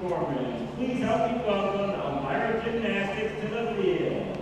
performance. Please help me welcome Elmira Gymnastics to the field.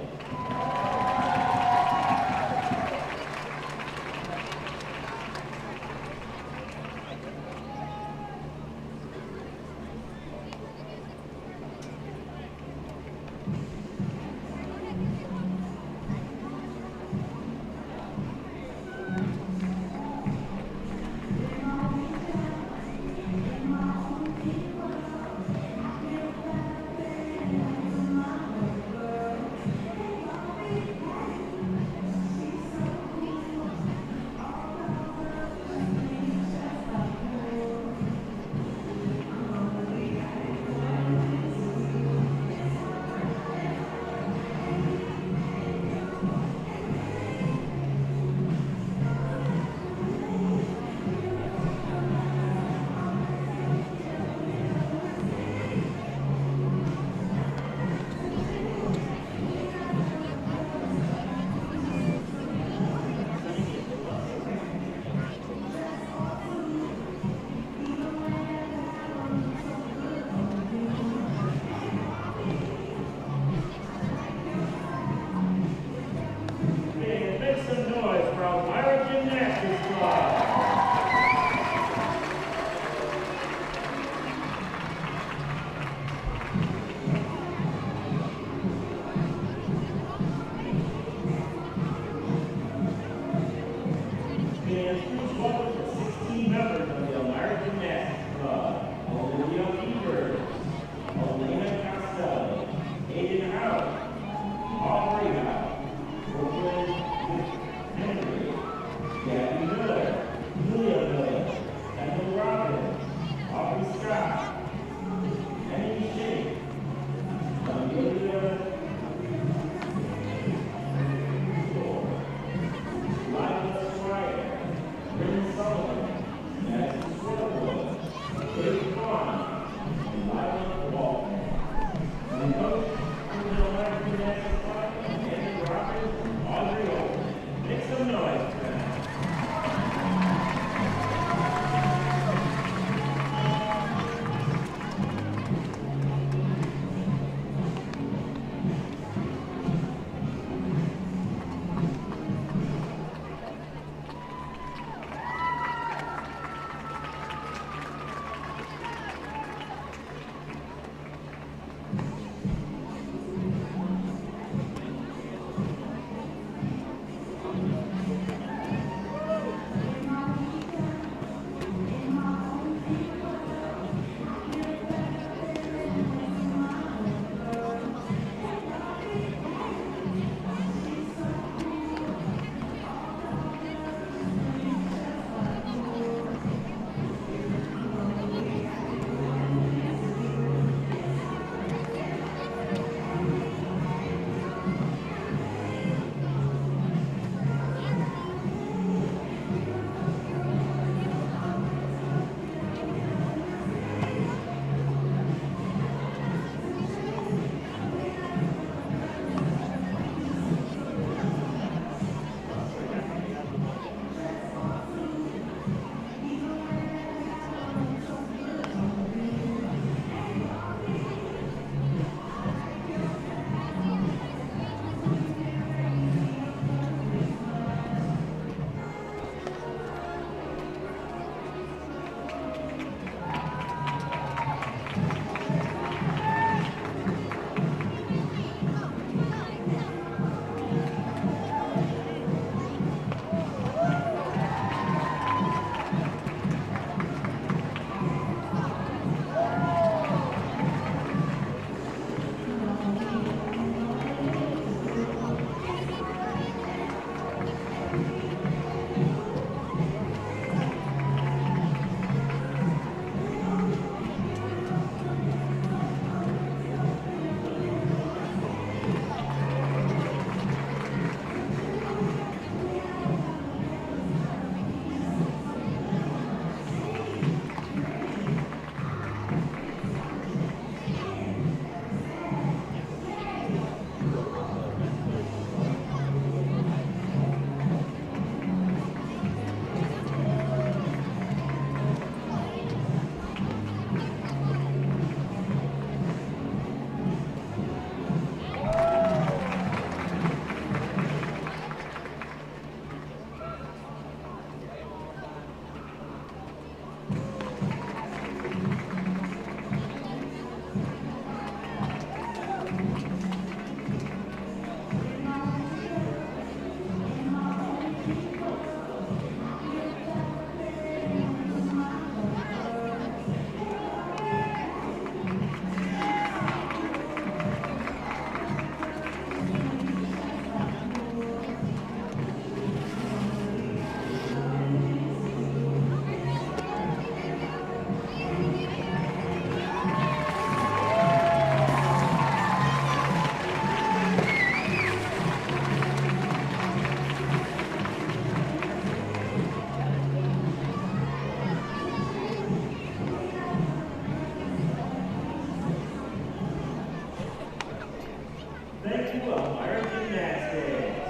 to Elmira Gymnastics.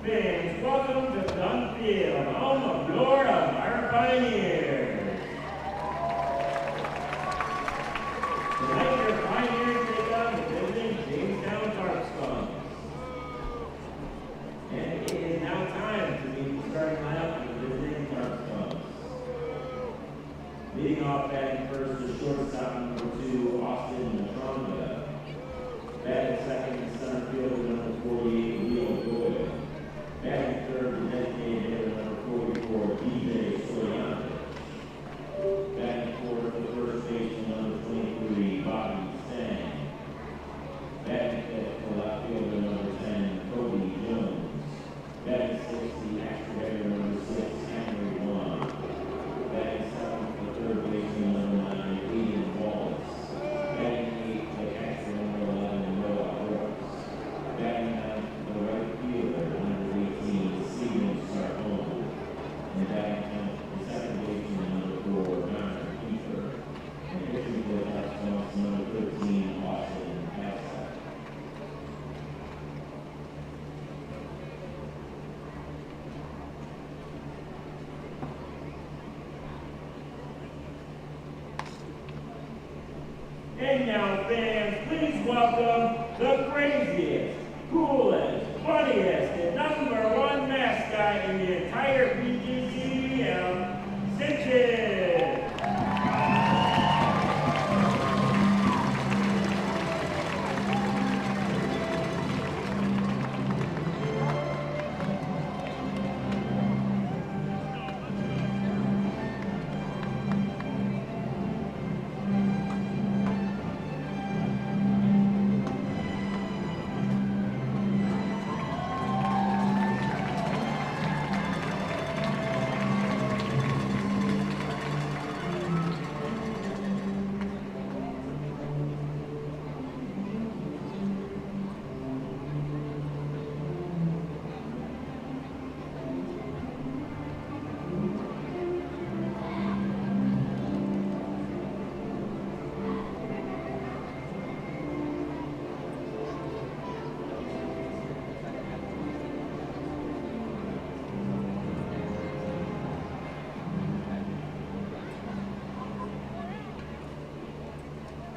Fans, welcome to Dunfield, home of your Elmira Pioneers. Tonight, your Pioneers take on the visiting Jamestown Tarp Skunks. And it is now time to meet the starting lineup for the visiting Tarp Skunks. Leading off batting first is shortstop number 2, Austin Matronga. Batting second is center fielder number 48, Leo Boyd. Batting third is designated hitter number 44, DJ Soyanich. Batting fourth is first baseman number 23, Bobby Stang. Batting fifth for left fielder number 10, Cody Jones. Batting sixth, the extra hitter number 6, Henry Wong. Batting seventh for third baseman number 9, Aiden Wallace. Batting eighth, the extra number 11, Noah Brooks. Batting ninth for the right fielder number 18, Stephen Sarcone. And batting 10th, the second baseman number 4, Connor Kiefer. And pitching for the Tarp Skunks number 13, Austin Hassett. And now, fans, please welcome the craziest, coolest, funniest, and number 1 mascot in the entire PGCM, Cinches.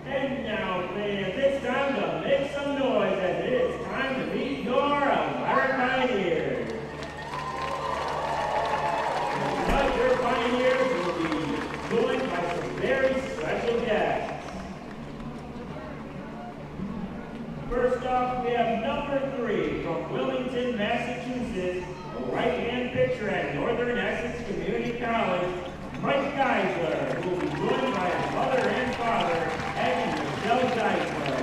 And now, fans, it's time to make some noise as it is time to meet your Elmira Pioneers. And tonight, your Pioneers will be joined by some very special guests. First off, we have number 3 from Wilmington, Massachusetts, a right-hand pitcher at Northern Essex Community College, Mike Geisler, who will be joined by his mother and father, Ed and Michelle Geisler.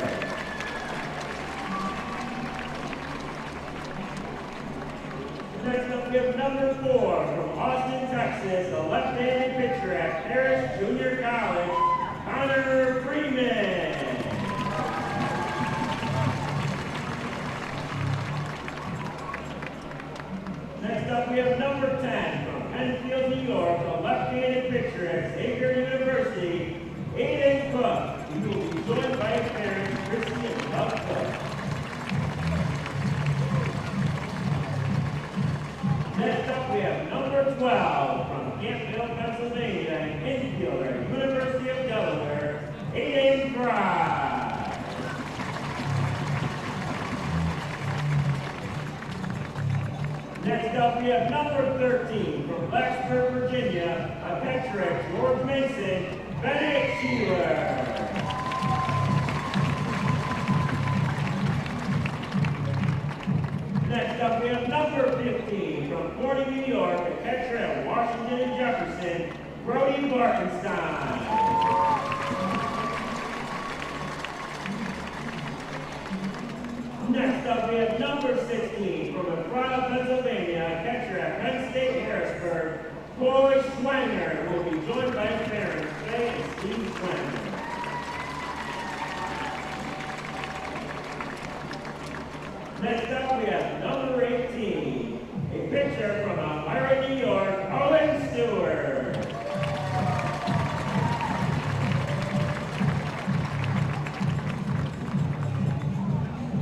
Next up, we have number 4 from Austin, Texas, a left-handed pitcher at Paris Junior College, Connor Freeman. Next up, we have number 10 from Penfield, New York, a left-handed pitcher at Xavier University, Aiden Cook. He will be joined by his parents, Christy and Doug Cook. Next up, we have number 12 from Campbell, Pennsylvania, an infielder at University of Delaware, Aiden Fry. Next up, we have number 13 from Blacksburg, Virginia, a catcher at George Mason, Bennett Sheeler. Next up, we have number 15 from Corning, New York, a catcher at Washington and Jefferson, Brody Barkenstein. 16 from Elmira, Pennsylvania, catcher at Penn State Harrisburg, Corey Schwanger will be joined by his parents, Faye and Steve Schwanger. Next up, we have number 18, a pitcher from Elmira, New York, Owen Stewart.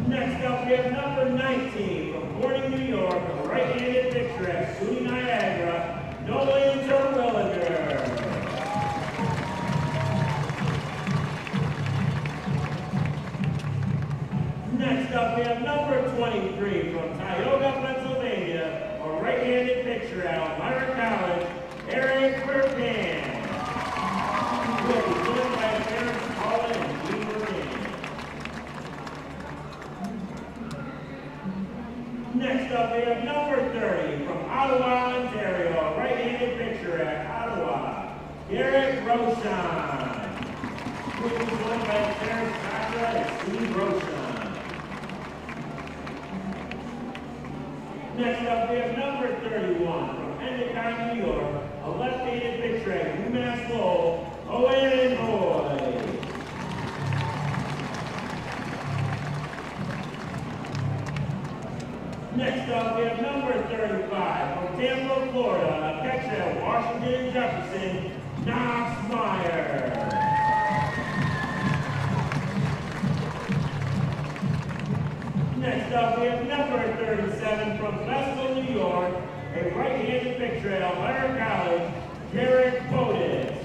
Next up, we have number 19 from Corning, New York, a right-handed pitcher at SUNY Niagara, Nolan Terwilliger. Next up, we have number 23 from Tioga, Pennsylvania, a right-handed pitcher at Elmira College, Eric Burpan. He will be joined by his parents, Paula and Dean Burpan. Next up, we have number 30 from Ottawa, Ontario, a right-handed pitcher at Ottawa, Garrett Rochon. He will be joined by his parents, Sasha and Steve Rochon. Next up, we have number 31 from Endicott, New York, a left-handed pitcher at UMass Lowell, Owen Hoy. Next up, we have number 35 from Tampa, Florida, a catcher at Washington and Jefferson, Knox Meyer. Next up, we have number 37 from Vestal, New York, a right-handed pitcher at Elmira College, Derek Podis.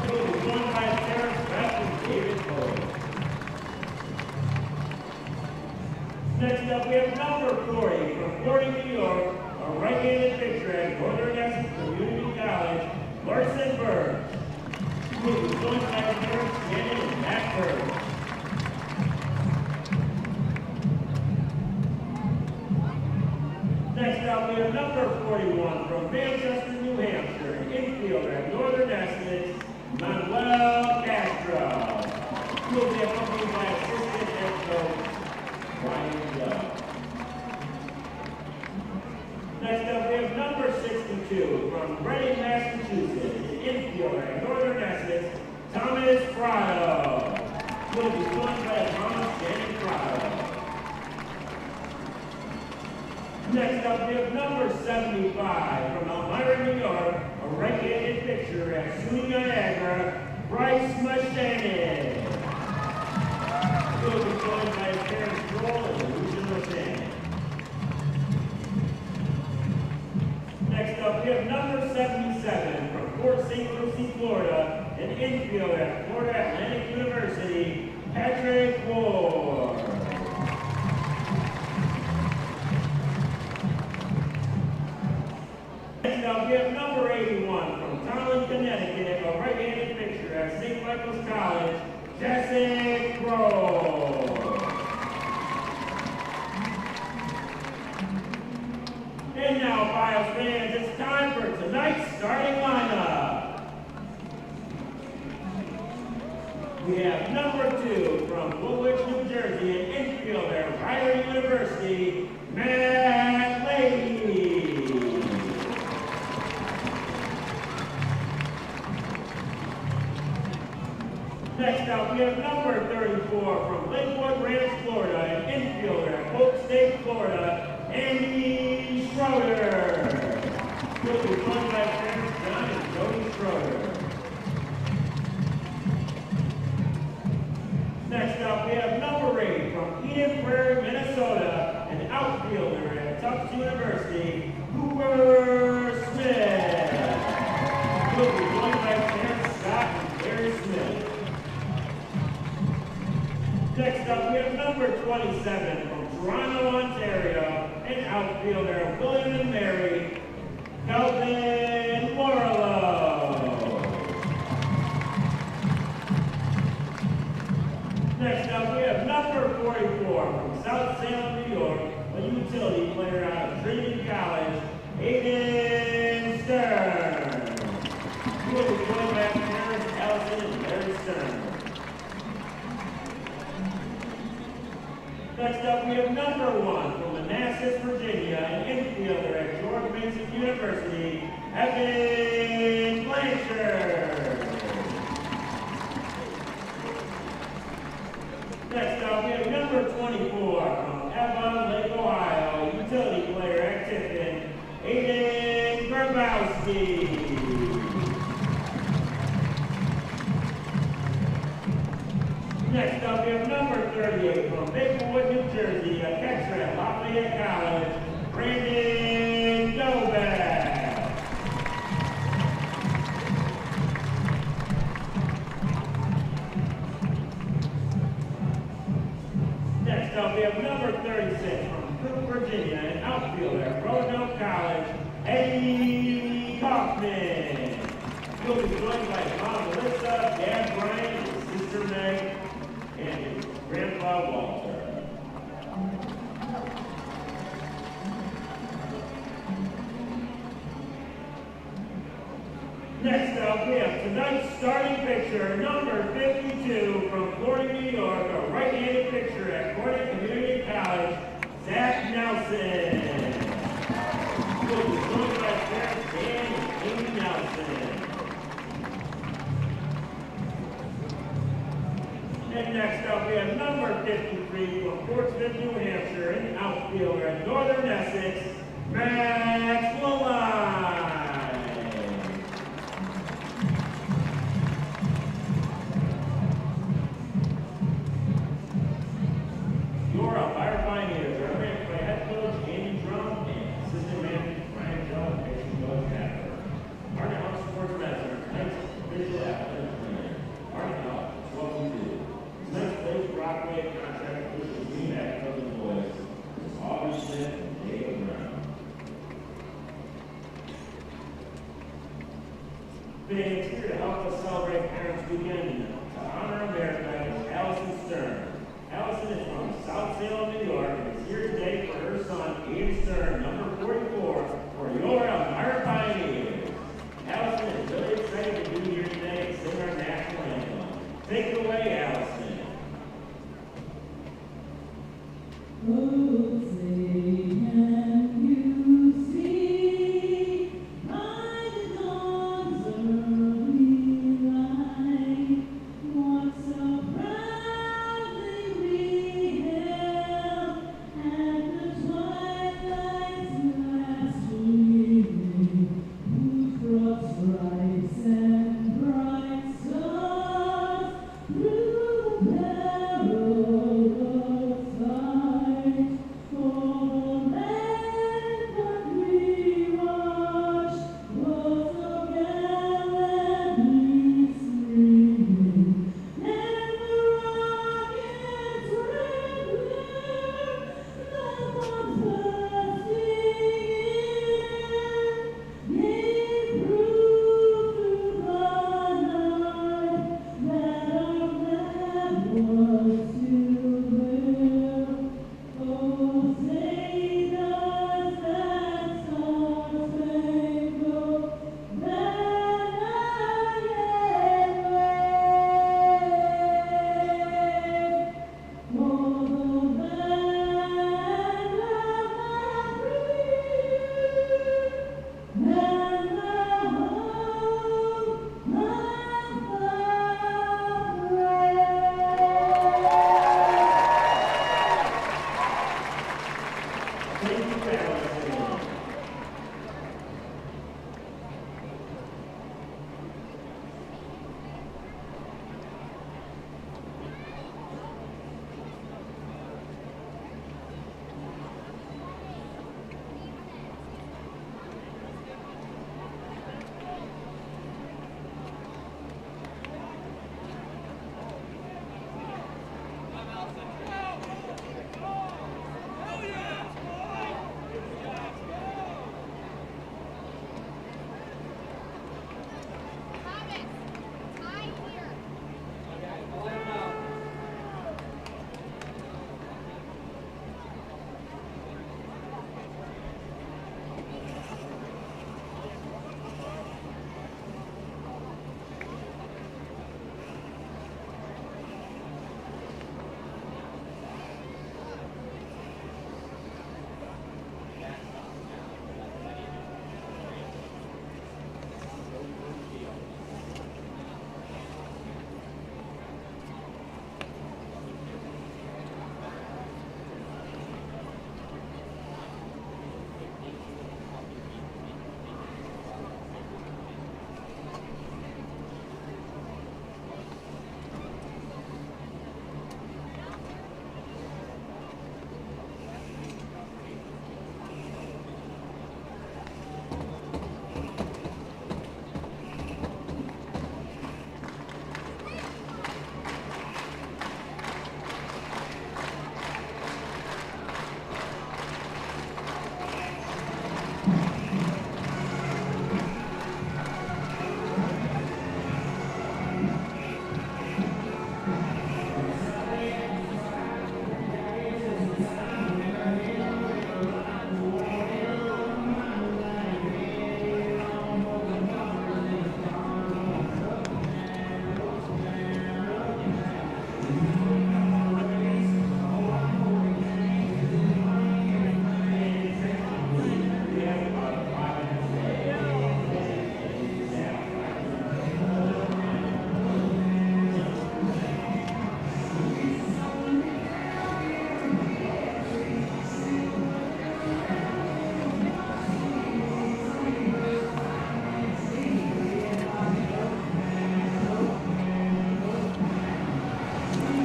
He will be joined by his parents, Beth and David Podis. Next up, we have number 40 from Corning, New York, a right-handed pitcher at Northern Essex Community College, Larson Birch. He will be joined by his parents, Shannon and Matt Birch. Next up, we have number 41 from Manchester, New Hampshire, an infielder at Northern Essex, Manuel Castro. He will be accompanied by assistant head coach Ryan Dove. Next up, we have number 62 from Reading, Massachusetts, an infielder at Northern Essex, Thomas Prado. He will be joined by Thomas and Prado. Next up, we have number 75 from Elmira, New York, a right-handed pitcher at SUNY Niagara, Bryce Mashanen. He will be joined by his parents, Joel and Lucian Mashanen. Next up, we have number 77 from Fort St. Lucie, Florida, an infielder at Florida Atlantic University, Patrick Ward. Next up, we have number 81 from Tallinn, Connecticut, a right-handed pitcher at St. Michael's College, Jesse Crowe. And now, Biles fans, it's time for tonight's starting lineup. We have number 2 from Woolwich, New Jersey, an infielder, Rider University, Matt Leahy. Next up, we have number 34 from Lakewood Ranch, Florida, an infielder at Polk State, Florida, Andy Schroeder. He'll be joined by parents John and Jody Schroeder. Next up, we have number 8 from Eden Prairie, Minnesota, an outfielder at Tufts University, Cooper Smith. He'll be joined by parents Scott and Gary Smith. Next up, we have number 27 from Toronto, Ontario, an outfielder, William and Mary, Calvin Warlow. Next up, we have number 44 from South Salem, New York, a utility player out of Trinity College, Aiden Stern. He will be joined by parents Allison and Larry Stern. Next up, we have number 1 from the Manassas, Virginia, and infielder at George Mason University, Evan Blanchard. Next up, we have number 24 from Avon Lake, Ohio, utility player at Tiffin, Aiden Grabowski. Next up, we have number 38 from Maplewood, New Jersey, a catcher at Lafayette College, Brandon Novak. Next up, we have number 36 from Cook, Virginia, an outfielder at Roanoke College, Eddie Kaufman. He'll be joined by Mom Melissa, Dad Brian, his sister Meg, and his grandpa Walter. Next up, we have tonight's starting pitcher, number 52 from Florida, New York, a right-handed pitcher at Corning Community College, Zach Nelson. He'll be joined by parents Dan and Amy Nelson. And next up, we have number 53 from Portsmouth, New Hampshire, an outfielder at Northern Essex, Max Lillard. Your Elmira Pioneers are managed by head coach Andy Drum and assistant manager Brian Jones, pitching coach Capper. Martin House supports Messer, tonight's official athletic trainer. Martin House, 12-2. Tonight's place Brockway contract official team at of the boys is Aubrey Smith and David Brown. Fans here to help us celebrate Parents Weekend to honor America is Allison Stern. Allison is from South Salem, New York, and is here today for her son, Ian Stern, number 44, for your Elmira Pioneers. Allison is really excited to be here today and sing our national anthem. Take it away, Allison. Bright and bright stars through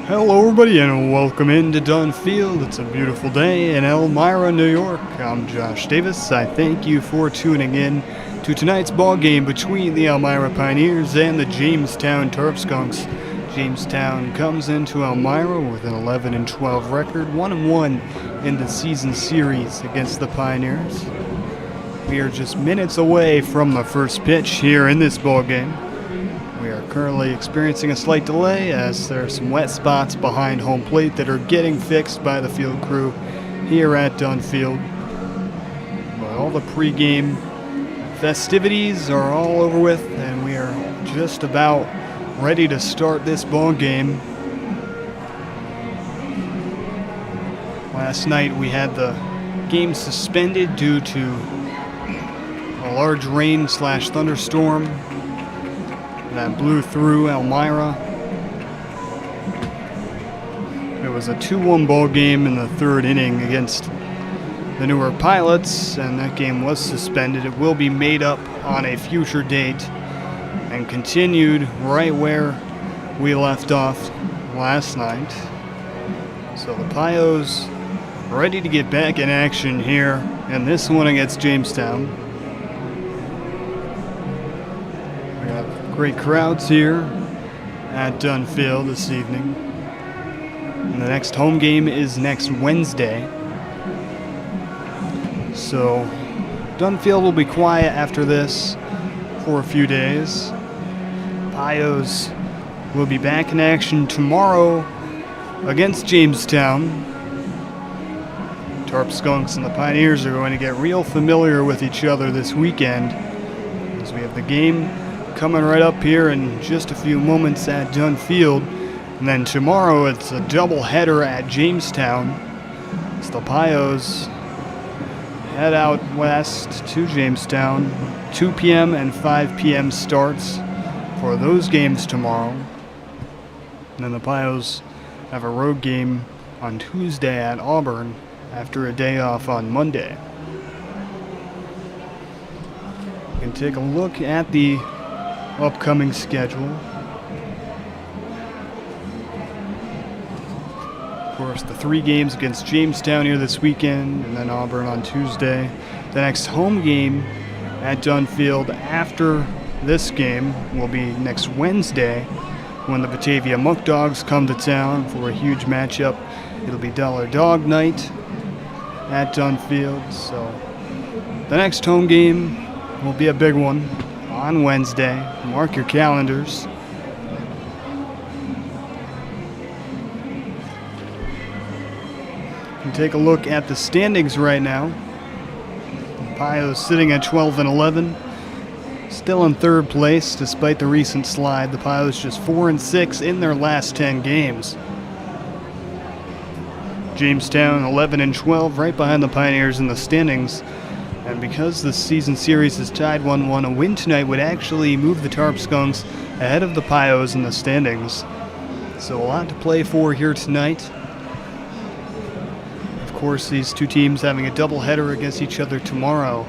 Hello everybody and welcome into Dunn Field. It's a beautiful day in Elmira, New York. I'm Josh Davis. I thank you for tuning in to tonight's ball game between the Elmira Pioneers and the Jamestown Tarp Skunks. Jamestown comes into Elmira with an 11-12 record, 1-1 in the season series against the Pioneers. We are just minutes away from the first pitch here in this ball game. We are currently experiencing a slight delay as there are some wet spots behind home plate that are getting fixed by the field crew here at Dunn Field. But all the pregame festivities are all over with, and we are just about ready to start this ball game. Last night we had the game suspended due to a large rain/thunderstorm that blew through Elmira. It was a 2-1 ball game in the third inning against the Newer Pilots, and that game was suspended. It will be made up on a future date and continued right where we left off last night. So the Pios ready to get back in action here in this one against Jamestown. We got great crowds here at Dunn Field this evening. And the next home game is next Wednesday. So Dunn Field will be quiet after this for a few days. Pios will be back in action tomorrow against Jamestown. Tarp Skunks and the Pioneers are going to get real familiar with each other this weekend, as we have the game coming right up here in just a few moments at Dunn Field. And then tomorrow it's a doubleheader at Jamestown. As the Pios head out west to Jamestown. 2 p.m. and 5 p.m. starts for those games tomorrow. And then the Pios have a road game on Tuesday at Auburn after a day off on Monday. We can take a look at the upcoming schedule. Of course, the 3 games against Jamestown here this weekend, and then Auburn on Tuesday. The next home game at Dunn Field after this game will be next Wednesday when the Batavia Muck Dogs come to town for a huge matchup. It'll be Dollar Dog Night at Dunn Field. So the next home game will be a big one on Wednesday. Mark your calendars. You can take a look at the standings right now. Pios sitting at 12-11, still in third place despite the recent slide. The Pios just 4-6 in their last 10 games. Jamestown 11-12, right behind the Pioneers in the standings. And because the season series is tied 1-1, a win tonight would actually move the Tarp Skunks ahead of the Pios in the standings. So a lot to play for here tonight. Of course, these two teams having a doubleheader against each other tomorrow.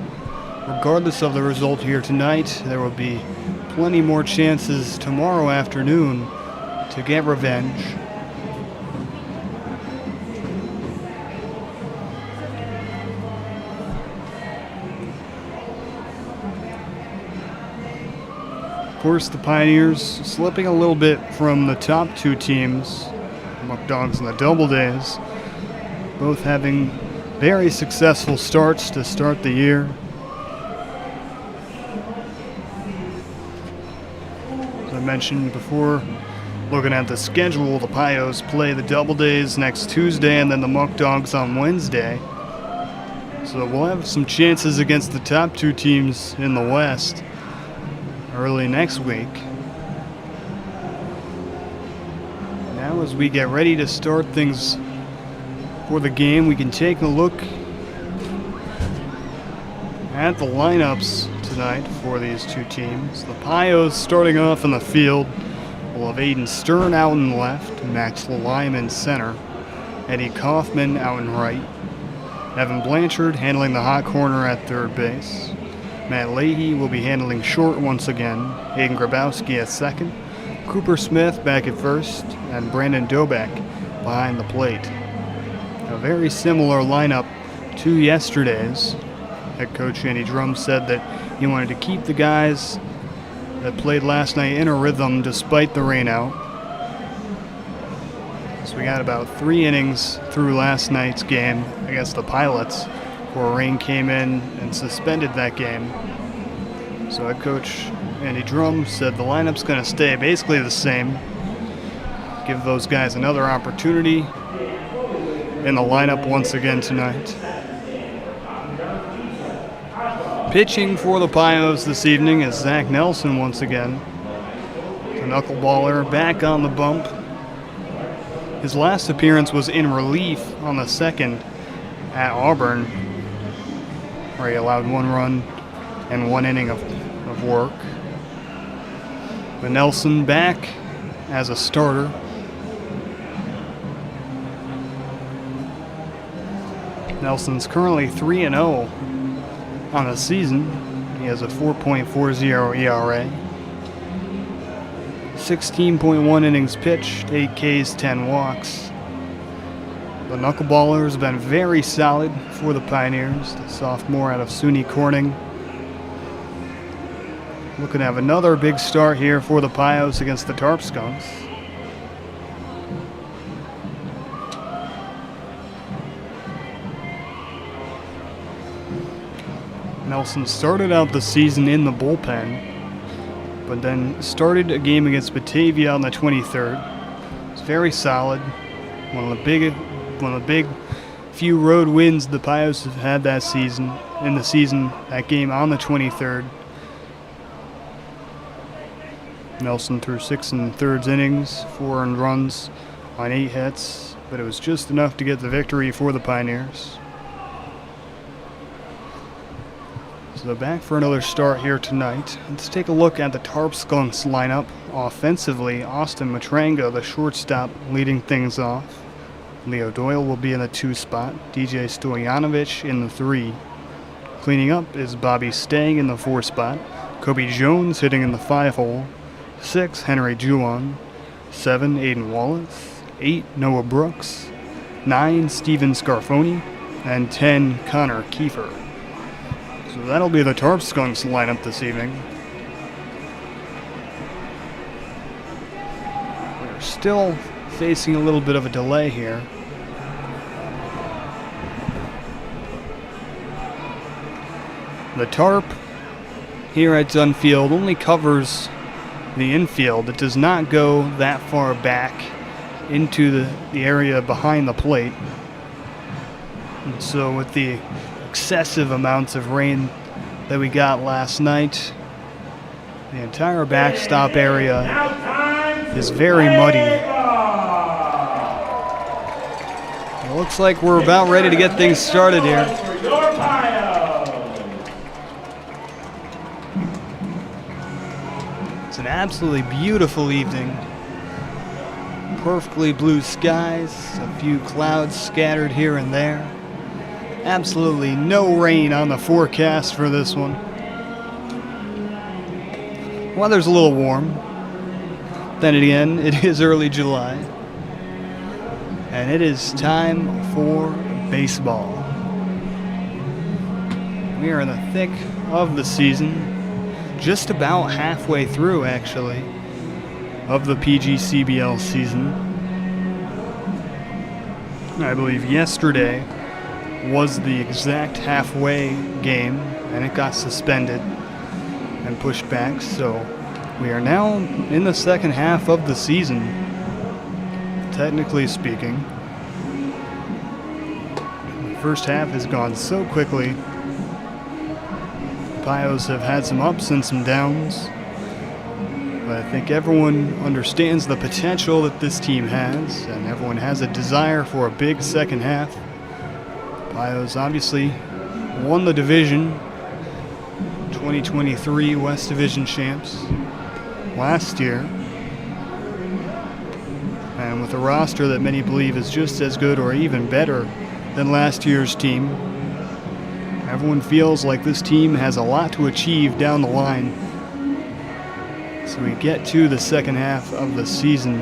Regardless of the result here tonight, there will be plenty more chances tomorrow afternoon to get revenge. Of course, the Pioneers slipping a little bit from the top 2 teams, the Muck Dogs and the Doubledays, both having very successful starts to start the year. As I mentioned before, looking at the schedule, the Pios play the Doubledays next Tuesday and then the Muck Dogs on Wednesday. So we'll have some chances against the top 2 teams in the West early next week. Now as we get ready to start things for the game, we can take a look at the lineups tonight for these 2 teams. The Pios starting off in the field. We'll have Aiden Stern out in left, Max Lime in center, Eddie Kaufman out in right, Evan Blanchard handling the hot corner at third base. Matt Leahy will be handling short once again. Hayden Grabowski at second. Cooper Smith back at first, and Brandon Doback behind the plate. A very similar lineup to yesterday's. Head coach Andy Drum said that he wanted to keep the guys that played last night in a rhythm despite the rain out. So we got about 3 innings through last night's game against the Pilots before rain came in and suspended that game. So head coach Andy Drum said the lineup's going to stay basically the same. Give those guys another opportunity in the lineup once again tonight. Pitching for the Pios this evening is Zach Nelson once again. The knuckleballer back on the bump. His last appearance was in relief on the 2nd at Auburn, where he allowed 1 run and 1 inning of work. But Nelson back as a starter. Nelson's currently 3-0 on the season. He has a 4.40 ERA. 16.1 innings pitched, 8 Ks, 10 walks. The knuckleballer has been very solid for the Pioneers. The sophomore out of SUNY Corning. Looking to have another big start here for the Pios against the Tarp Skunks. Nelson started out the season in the bullpen, but then started a game against Batavia on the 23rd. It's very solid. One of the big few road wins the Pios have had that season. That game on the 23rd. Nelson threw 6 1/3 innings, 4 earned runs on 8 hits, but it was just enough to get the victory for the Pioneers. So they're back for another start here tonight. Let's take a look at the Tarp Skunks lineup. Offensively, Austin Matranga, the shortstop, leading things off. Leo Doyle will be in the 2 spot. DJ Stoyanovich in the 3. Cleaning up is Bobby Stang in the 4 spot. Kobe Jones hitting in the 5 hole. 6, Henry Juwan. 7, Aiden Wallace. 8, Noah Brooks. 9, Steven Scarfoni. And 10, Connor Kiefer. So that'll be the Tarp Skunks lineup this evening. We're still facing a little bit of a delay here. The Tarp here at Dunfield only covers the infield. It does not go that far back into the area behind the plate. And so with the excessive amounts of rain that we got last night, the entire backstop area is very muddy. It looks like we're about ready to get things started here. It's an absolutely beautiful evening. Perfectly blue skies, a few clouds scattered here and there. Absolutely no rain on the forecast for this one. Weather's a little warm. Then again, it is early July. And it is time for baseball. We are in the thick of the season. Just about halfway through, actually, of the PGCBL season. I believe yesterday was the exact halfway game, and it got suspended and pushed back. So we are now in the second half of the season, technically speaking. The first half has gone so quickly. The Pios have had some ups and some downs, but I think everyone understands the potential that this team has, and everyone has a desire for a big second half. Pios obviously won the division, 2023 West Division champs last year. And with a roster that many believe is just as good or even better than last year's team, everyone feels like this team has a lot to achieve down the line. as we get to the second half of the season.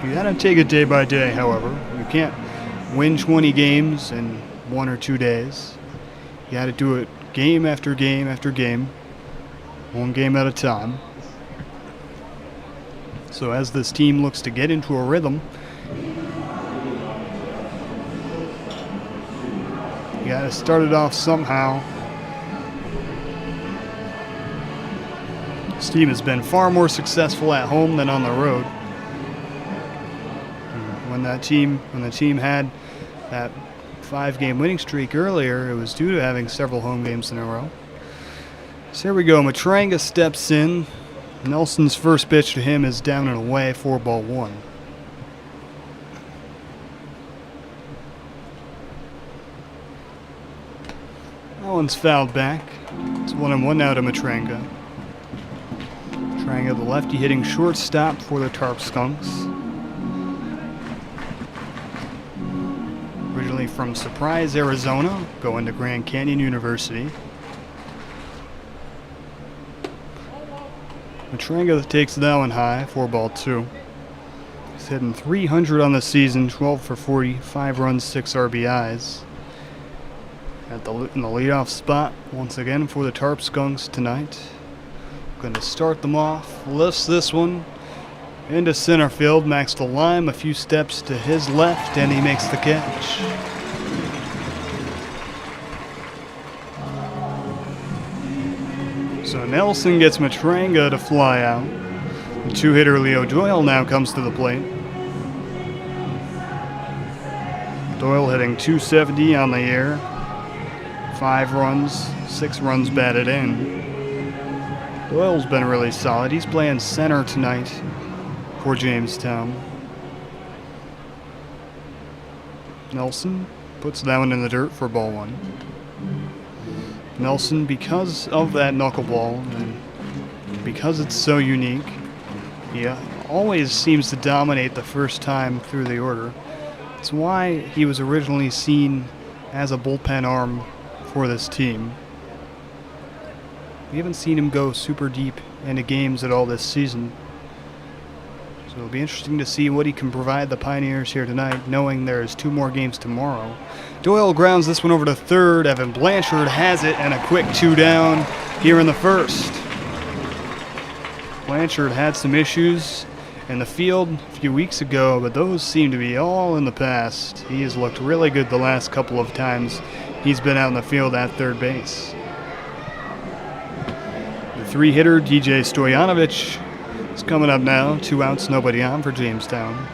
You gotta take it day by day, however. You can't win 20 games in 1 or 2 days. You gotta do it game after game after game, one game at a time. So as this team looks to get into a rhythm, you gotta start it off somehow. This team has been far more successful at home than on the road. When the team had that 5-game winning streak earlier, it was due to having several home games in a row. So here we go. Matranga steps in. Nelson's first pitch to him is down and away, 4-1. That one's fouled back. It's 1-1 now to Matranga. Matranga, the lefty, hitting shortstop for the Tarp Skunks. Originally from Surprise, Arizona, going to Grand Canyon University. Matranga takes that one high, 4-2. He's hitting 300 on the season, 12 for 40, 5 runs, 6 RBIs. In the leadoff spot, once again for the Tarp Skunks tonight. Going to start them off, lifts this one into center field. Max DeLime a few steps to his left, and he makes the catch. So Nelson gets Matranga to fly out. The 2-hitter Leo Doyle now comes to the plate. Doyle hitting .270 on the year. 5 runs, 6 runs batted in. Doyle's been really solid. He's playing center tonight for Jamestown. Nelson puts that one in the dirt for ball 1. Nelson, because of that knuckleball and because it's so unique, he always seems to dominate the first time through the order. It's why he was originally seen as a bullpen arm for this team. We haven't seen him go super deep into games at all this season. So it'll be interesting to see what he can provide the Pioneers here tonight, knowing there's 2 more games tomorrow. Doyle grounds this one over to third. Evan Blanchard has it, and a quick 2 down here in the first. Blanchard had some issues in the field a few weeks ago, but those seem to be all in the past. He has looked really good the last couple of times he's been out in the field at third base. The 3-hitter DJ Stoyanovich is coming up now. 2 outs, nobody on for Jamestown.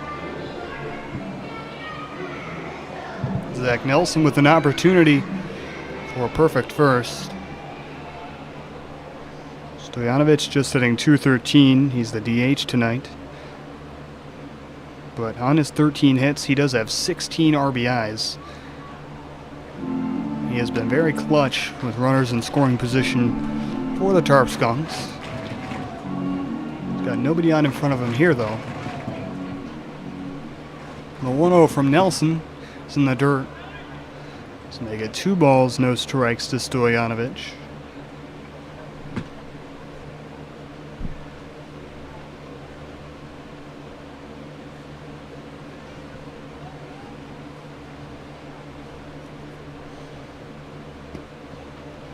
Zach Nelson with an opportunity for a perfect first. Stoyanovich just hitting .213. He's the DH tonight. But on his 13 hits, he does have 16 RBIs. He has been very clutch with runners in scoring position for the Tarp Skunks. He's got nobody on in front of him here, though. The 1-0 from Nelson is in the dirt. So they get 2 balls, no strikes to Stoyanovich.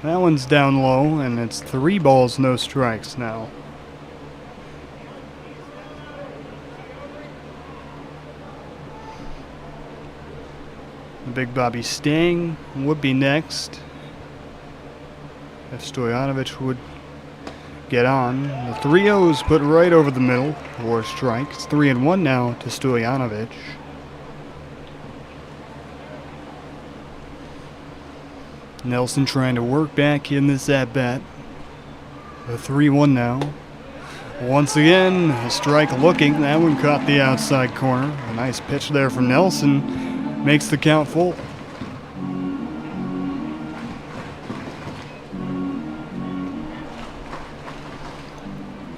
That one's down low, and it's 3 balls, no strikes now. Big Bobby Stang would be next if Stoyanovich would get on. The 3-0s put right over the middle for a strike. It's 3-1 now to Stoyanovich. Nelson trying to work back in this at-bat. The 3-1 now. Once again, a strike looking. That one caught the outside corner. A nice pitch there from Nelson. Makes the count full.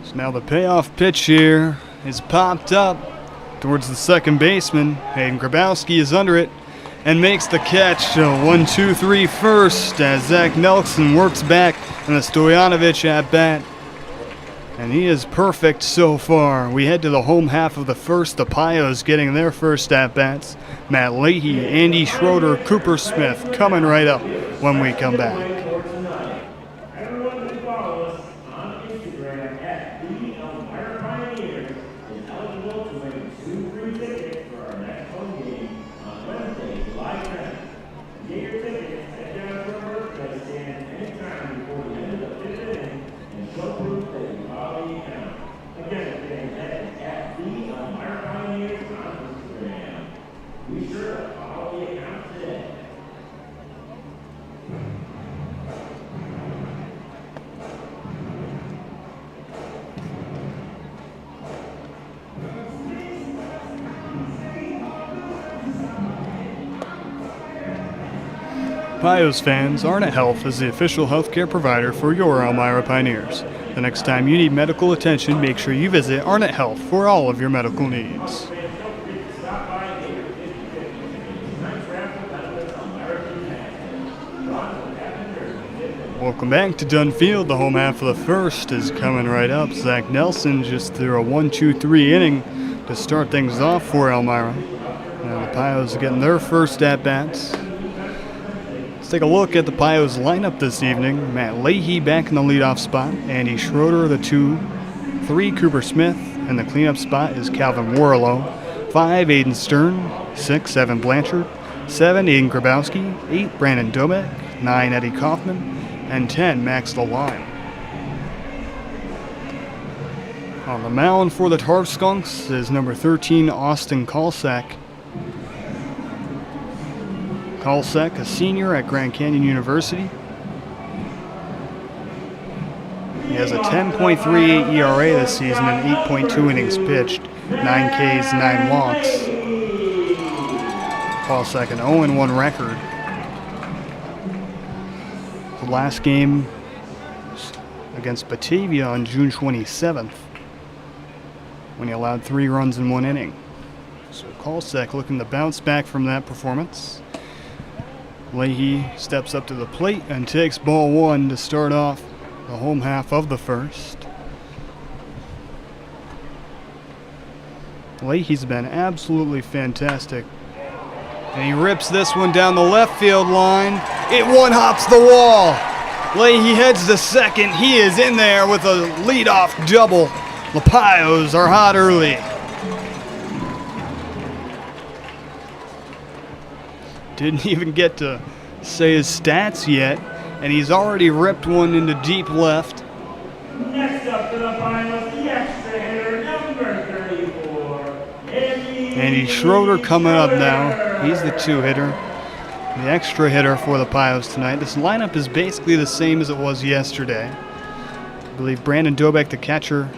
So now the payoff pitch here is popped up towards the second baseman. Hayden Grabowski is under it and makes the catch. 1-2-3 first as Zach Nelson works back in the Stoyanovich at bat. And he is perfect so far. We head to the home half of the first. The Pios getting their first at-bats. Matt Leahy, Andy Schroeder, Cooper Smith coming right up when we come back. Everyone who follows us on Instagram at the Elmira Pioneers is eligible to win 2 free tickets for our next home game on Wednesday, July 10th. Get your tickets, head down to our birthday stand anytime before the end of the 5th inning and show proof that you follow the account. Again, that is at the Elmira Pioneers on Instagram. Be sure to follow the account today. Pios fans, Arnett Health is the official healthcare provider for your Elmira Pioneers. The next time you need medical attention, make sure you visit Arnett Health for all of your medical needs. Welcome back to Dunfield. The home half of the first is coming right up. Zach Nelson just threw a 1-2-3 inning to start things off for Elmira. Now the Pios are getting their first at-bats. Let's take a look at the Pios lineup this evening. Matt Leahy back in the leadoff spot. Andy Schroeder, the 2-3, Cooper Smith, and the cleanup spot is Calvin Warlow. 5, Aiden Stern. 6, Evan Blanchard. 7, Aiden Grabowski. 8, Brandon Domek. 9, Eddie Kaufman. And 10, Max DeLime. On the mound for the Tarp Skunks is number 13, Austin Kalsak. Kalsak, a senior at Grand Canyon University. He has a 10.38 ERA this season and 8.2 innings pitched, 9 Ks, 9 walks. Kalsak an 0-1 record. The last game against Batavia on June 27th when he allowed 3 runs in 1 inning. So Kalsak looking to bounce back from that performance. Leahy steps up to the plate and takes ball 1 to start off the home half of the first. Leahy's been absolutely fantastic. And he rips this one down the left field line. It one-hops the wall. Leahy heads to second. He is in there with a leadoff double. The Pios are hot early. Didn't even get to say his stats yet, and he's already ripped one into deep left. Next up for the Pios, the extra hitter, number 34, Andy Schroeder coming up now. He's the 2-hitter. The extra hitter for the Pios tonight. This lineup is basically the same as it was yesterday. I believe Brandon Domek, the catcher,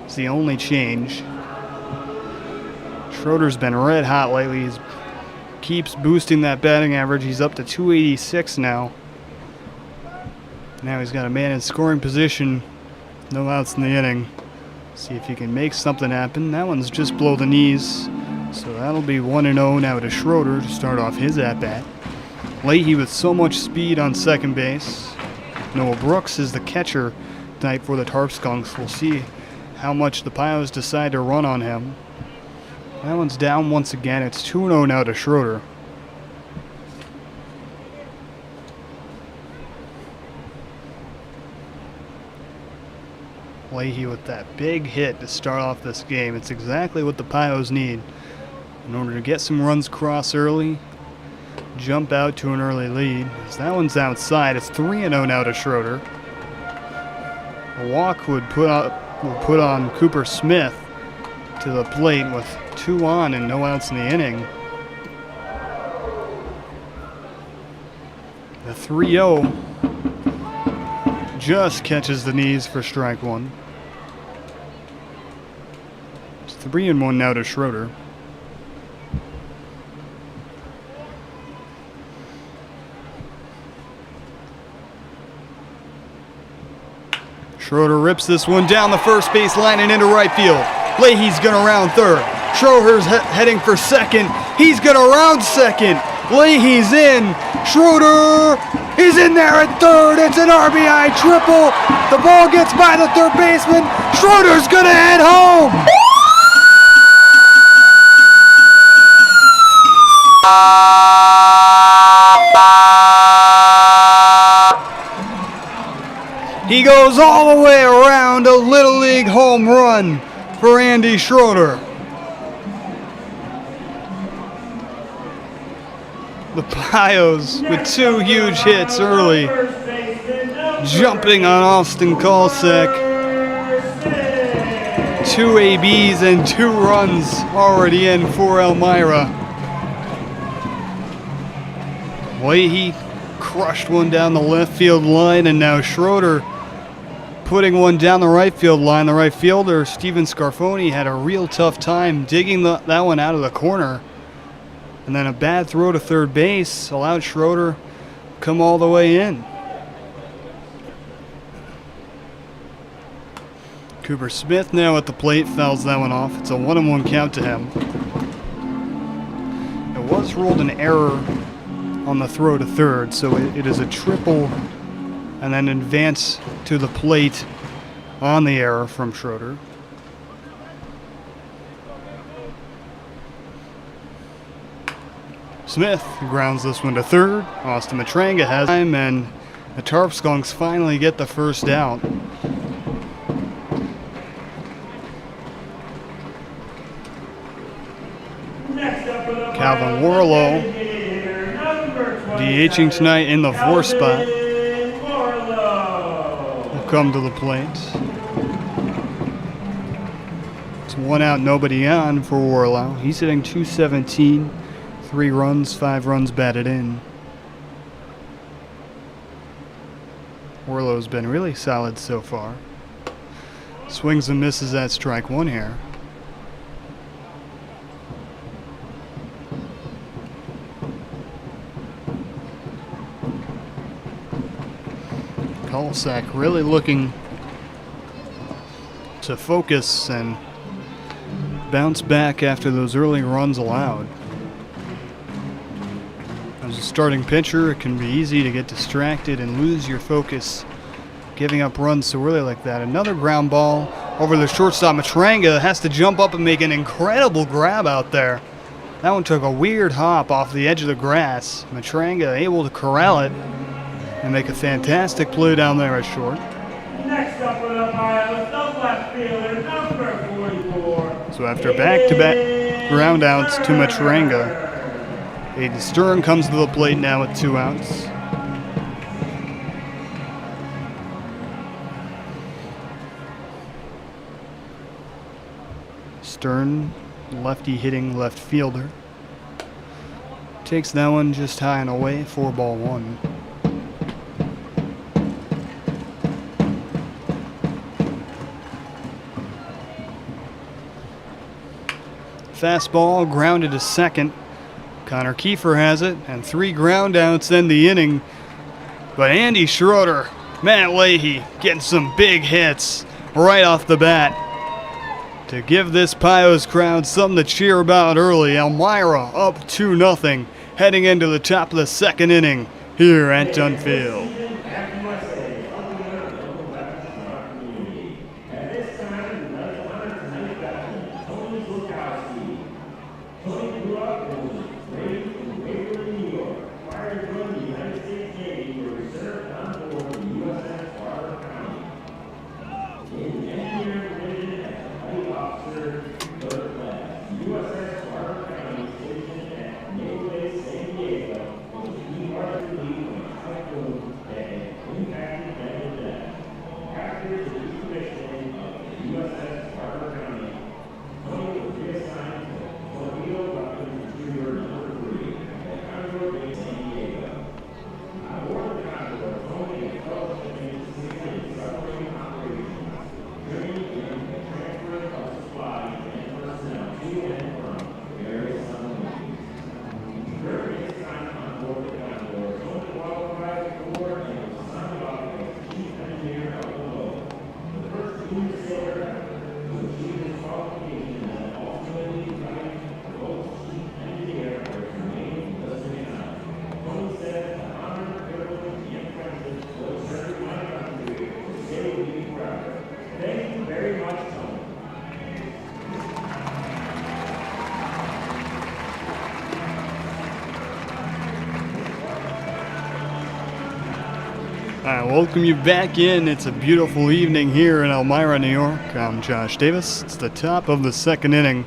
is the only change. Schroeder's been red hot lately. He keeps boosting that batting average. He's up to 286 now. Now he's got a man in scoring position. No outs in the inning. See if he can make something happen. That one's just below the knees. So that'll be 1-0 now to Schroeder to start off his at-bat. Leahy with so much speed on second base. Noah Brooks is the catcher tonight for the Tarp Skunks. We'll see how much the Pios decide to run on him. That one's down once again. It's 2-0 now to Schroeder. Leahy with that big hit to start off this game. It's exactly what the Pios need in order to get some runs across early, jump out to an early lead. As that one's outside. It's 3-0 now to Schroeder. A walk would put on Cooper Smith to the plate with 2 on and no outs in the inning. The 3-0 just catches the knees for strike 1. It's 3-1 now to Schroeder. Schroeder rips this one down the first base line and into right field. Leahy's going to round third. Schroeder's heading for second. He's going to round second. Leahy's in. Schroeder He's in there at third. It's an RBI triple. The ball gets by the third baseman. Schroeder's gonna head home. He goes all the way around, a Little League home run for Andy Schroeder. The Pios with 2 huge hits early, jumping on Austin Kolsek. 2 ABs and 2 runs already in for Elmira. Leahy crushed one down the left field line, and now Schroeder putting one down the right field line. The right fielder, Steven Scarfoni, had a real tough time digging that one out of the corner. And then a bad throw to third base allowed Schroeder come all the way in. Cooper Smith now at the plate, fouls that one off. It's a 1-1 count to him. It was ruled an error on the throw to third, so it is a triple and then advance to the plate on the error from Schroeder. Smith grounds this one to third. Austin Matranga has time, and the Tarp Skunks finally get the first out. Calvin Warlow DHing tonight in the 4 spot. Will come to the plate. It's 1 out, nobody on for Warlow. He's hitting .217. 3 runs, 5 runs batted in. Warlow's been really solid so far. Swings and misses at strike 1 here. Kolsak really looking to focus and bounce back after those early runs allowed. As a starting pitcher, it can be easy to get distracted and lose your focus, giving up runs so early like that. Another ground ball over the shortstop. Matranga has to jump up and make an incredible grab out there. That one took a weird hop off the edge of the grass. Matranga able to corral it and make a fantastic play down there at short. Next up for the Pios, the left fielder, number 44. So after back-to-back ground outs to Matranga, Aiden Stern comes to the plate now with 2 outs. Stern, lefty hitting left fielder. Takes that one just high and away, 4-1. Fastball grounded to second. Connor Kiefer has it, and 3 ground outs end the inning. But Andy Schroeder, Matt Leahy getting some big hits right off the bat to give this Pios crowd something to cheer about early. Elmira up 2-0 heading into the top of the 2nd inning here at Dunfield. I welcome you back in. It's a beautiful evening here in Elmira, New York. I'm Josh Davis. It's the top of the second inning.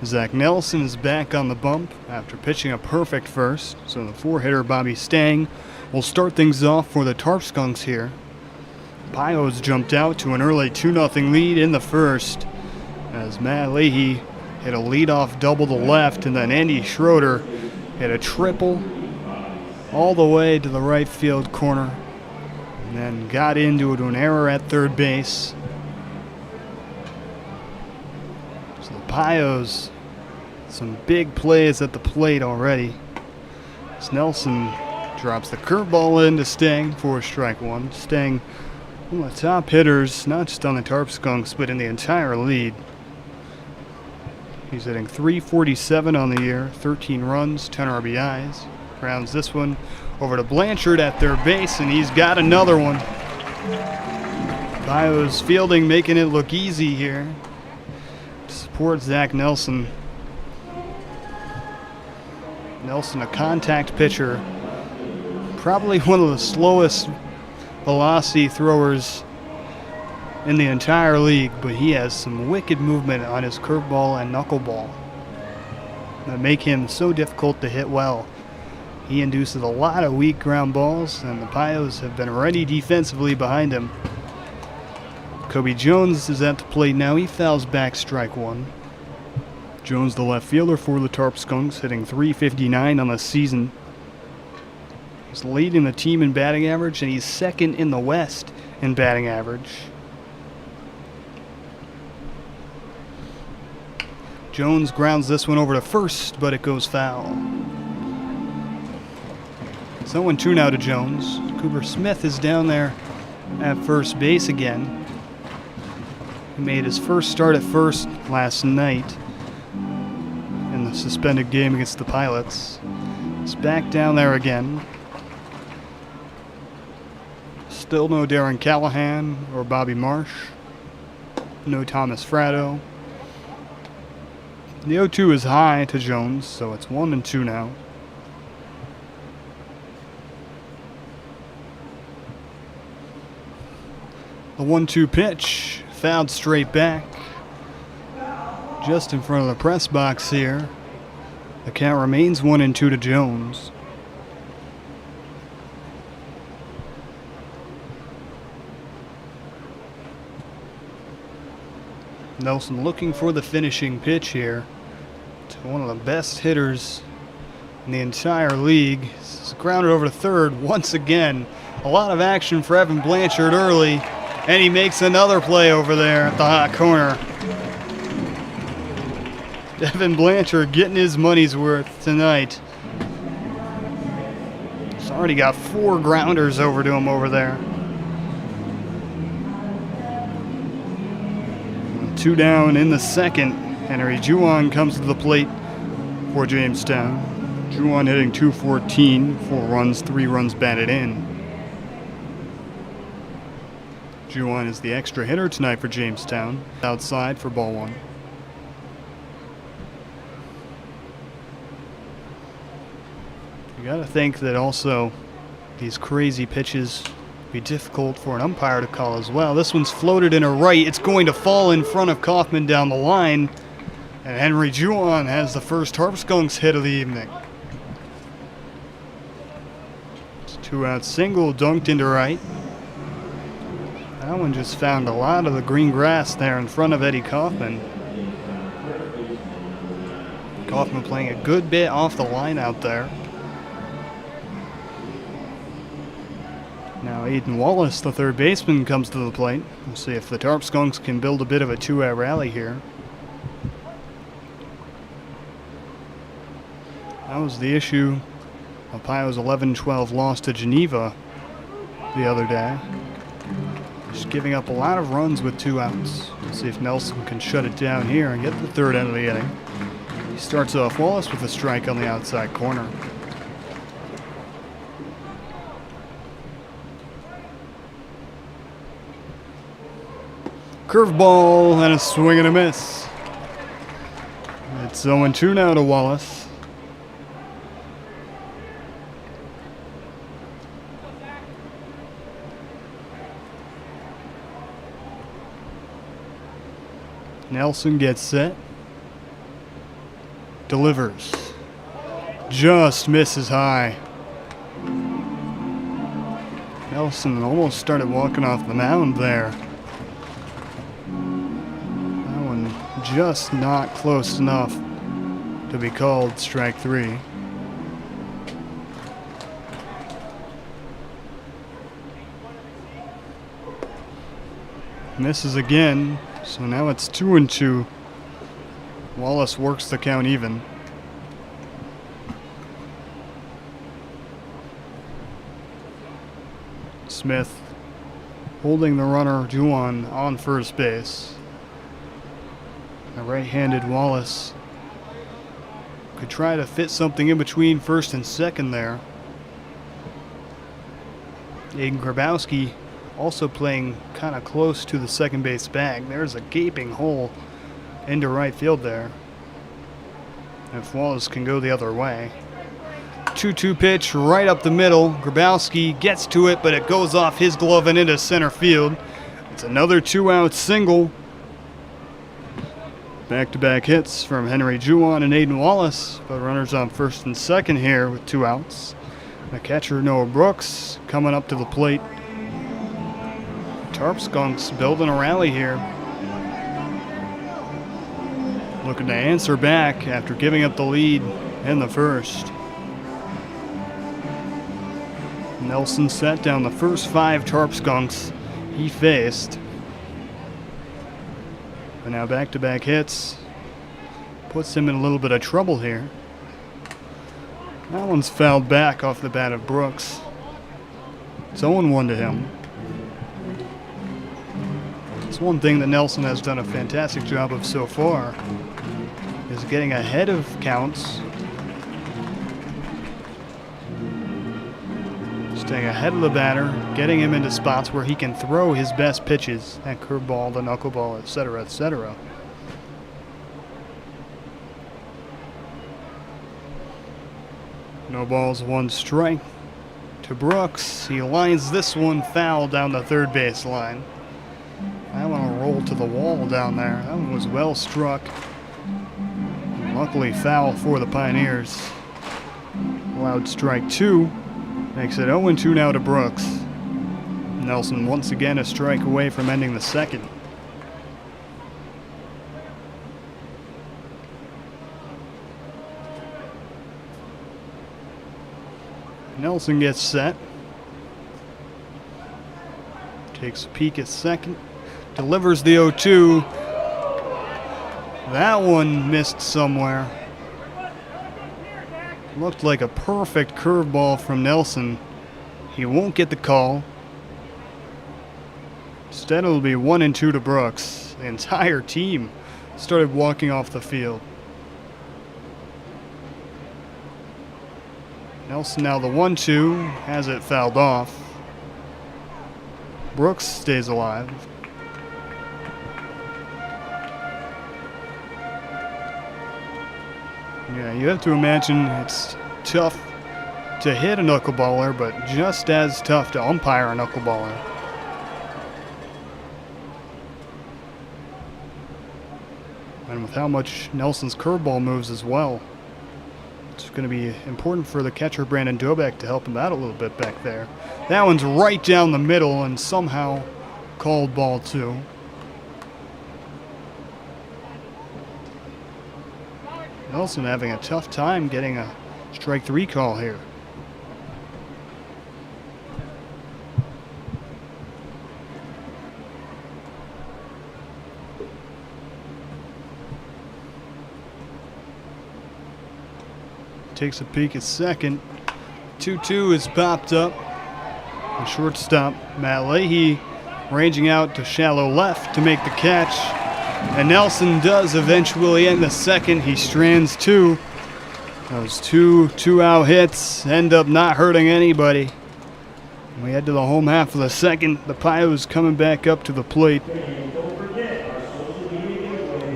Zach Nelson is back on the bump after pitching a perfect first. So the four-hitter Bobby Stang will start things off for the Tarp Skunks here. Pios jumped out to an early 2-0 lead in the first as Matt Leahy hit a leadoff double to left, and then Andy Schroeder hit a triple all the way to the right field corner, and then got into an error at third base. So the Pios, some big plays at the plate already. As Nelson drops the curveball in to Stang for strike one. Stang, one of the top hitters, not just on the Tarp Skunks, but in the entire league. He's hitting .347 on the year, 13 runs, 10 RBIs. Grounds this one over to Blanchard at third base, and he's got another one. Pios fielding, making it look easy here to support Zach Nelson. Nelson, a contact pitcher, probably one of the slowest velocity throwers in the entire league, but he has some wicked movement on his curveball and knuckleball that make him so difficult to hit well. He induces a lot of weak ground balls, and the Pios have been ready defensively behind him. Kobe Jones is at the plate now. He fouls back strike one. Jones, the left fielder for the Tarp Skunks, hitting .359 on the season. He's leading the team in batting average, and he's second in the West in batting average. Jones grounds this one over to first, but it goes foul. So 1-2 now to Jones. Cooper Smith is down there at first base again. He made his first start at first last night in the suspended game against the Pilots. He's back down there again. Still no Darren Callahan or Bobby Marsh. No Thomas Fratto. The 0-2 is high to Jones, so it's 1-2 now. The 1-2 pitch, fouled straight back, just in front of the press box here. The count remains 1-2 to Jones. Nelson looking for the finishing pitch here to one of the best hitters in the entire league. This is grounded over to third once again. A lot of action for Evan Blanchard early. And he makes another play over there at the hot corner. Evan Blanchard getting his money's worth tonight. He's already got 4 grounders over to him over there. 2 down in the second. Henry Juwan comes to the plate for Jamestown. Juwan hitting .214, 4 runs, 3 runs batted in. Juwan is the extra hitter tonight for Jamestown. Outside for ball one. You got to think that also these crazy pitches be difficult for an umpire to call as well. This one's floated in a right. It's going to fall in front of Kaufman down the line. And Henry Juwan has the first Tarp Skunks hit of the evening. It's a 2-out single dunked into right. That one just found a lot of the green grass there in front of Eddie Kaufman. Kaufman playing a good bit off the line out there. Now Aiden Wallace, the third baseman, comes to the plate. We'll see if the Tarp Skunks can build a bit of a 2-out rally here. That was the issue of Pios' 11-12 loss to Geneva the other day. Just giving up a lot of runs with 2 outs. We'll see if Nelson can shut it down here and get the third out of the inning. He starts off Wallace with a strike on the outside corner. Curveball and a swing and a miss. It's 0-2 now to Wallace. Nelson gets set. Delivers. Just misses high. Nelson almost started walking off the mound there. That one just not close enough to be called strike 3. Misses again, so now it's 2-2. Wallace works the count even. Smith holding the runner Juan on first base. A right-handed Wallace could try to fit something in between first and second there. Aiden Grabowski also playing kind of close to the second base bag. There's a gaping hole into right field there. If Wallace can go the other way. 2-2 pitch right up the middle. Grabowski gets to it, but it goes off his glove and into center field. It's another 2-out single. Back-to-back hits from Henry Juwan and Aiden Wallace, but runners on first and second here with 2 outs. The catcher Noah Brooks coming up to the plate. Tarp Skunks building a rally here. Looking to answer back after giving up the lead in the first. Nelson set down the first 5 Tarp Skunks he faced. But now back-to-back hits puts him in a little bit of trouble here. That one's fouled back off the bat of Brooks. It's 0-1 to him. It's one thing that Nelson has done a fantastic job of so far, is getting ahead of counts, staying ahead of the batter, getting him into spots where he can throw his best pitches, that curveball, the knuckleball, etc., etc. No balls, 1 strike to Brooks. He lines this one foul down the third base line. That one will roll to the wall down there. That one was well struck. Luckily foul for the Pioneers. Allowed strike 2. Makes it 0-2 now to Brooks. Nelson once again a strike away from ending the second. Nelson gets set. Takes a peek at second. Delivers the 0-2. That one missed somewhere. Looked like a perfect curveball from Nelson. He won't get the call. Instead, it'll be 1-2 to Brooks. The entire team started walking off the field. Nelson now the 1-2, has it fouled off. Brooks stays alive. Yeah, you have to imagine it's tough to hit a knuckleballer, but just as tough to umpire a knuckleballer. And with how much Nelson's curveball moves as well, it's going to be important for the catcher Brandon Dobek to help him out a little bit back there. That one's right down the middle and somehow called ball 2. Nelson having a tough time getting a strike 3 call here. Takes a peek at second. 2-2 is popped up. The shortstop, Matt Leahy, ranging out to shallow left to make the catch. And Nelson does eventually end the second. He strands 2. Those 2-out hits end up not hurting anybody. We head to the home half of the second. The Pios coming back up to the plate. It'll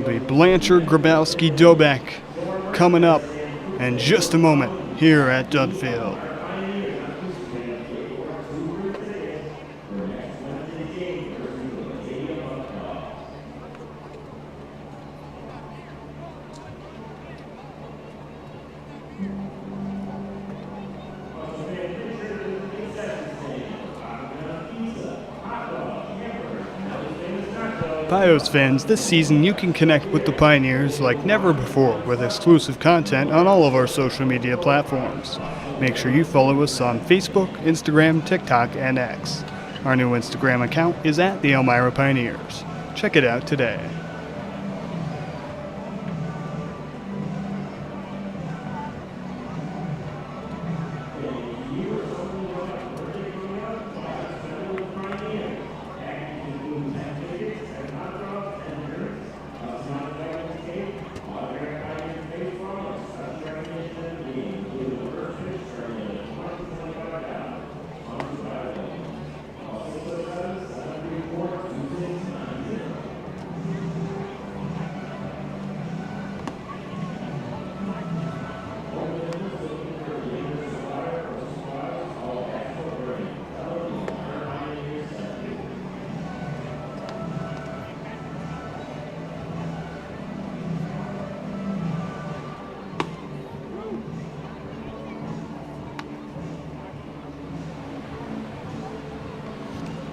be Blanchard, Grabowski, Dobek coming up in just a moment here at Dudfield. Pios fans, this season you can connect with the Pioneers like never before with exclusive content on all of our social media platforms. Make sure you follow us on Facebook, Instagram, TikTok, and X. Our new Instagram account is at the Elmira Pioneers. Check it out today.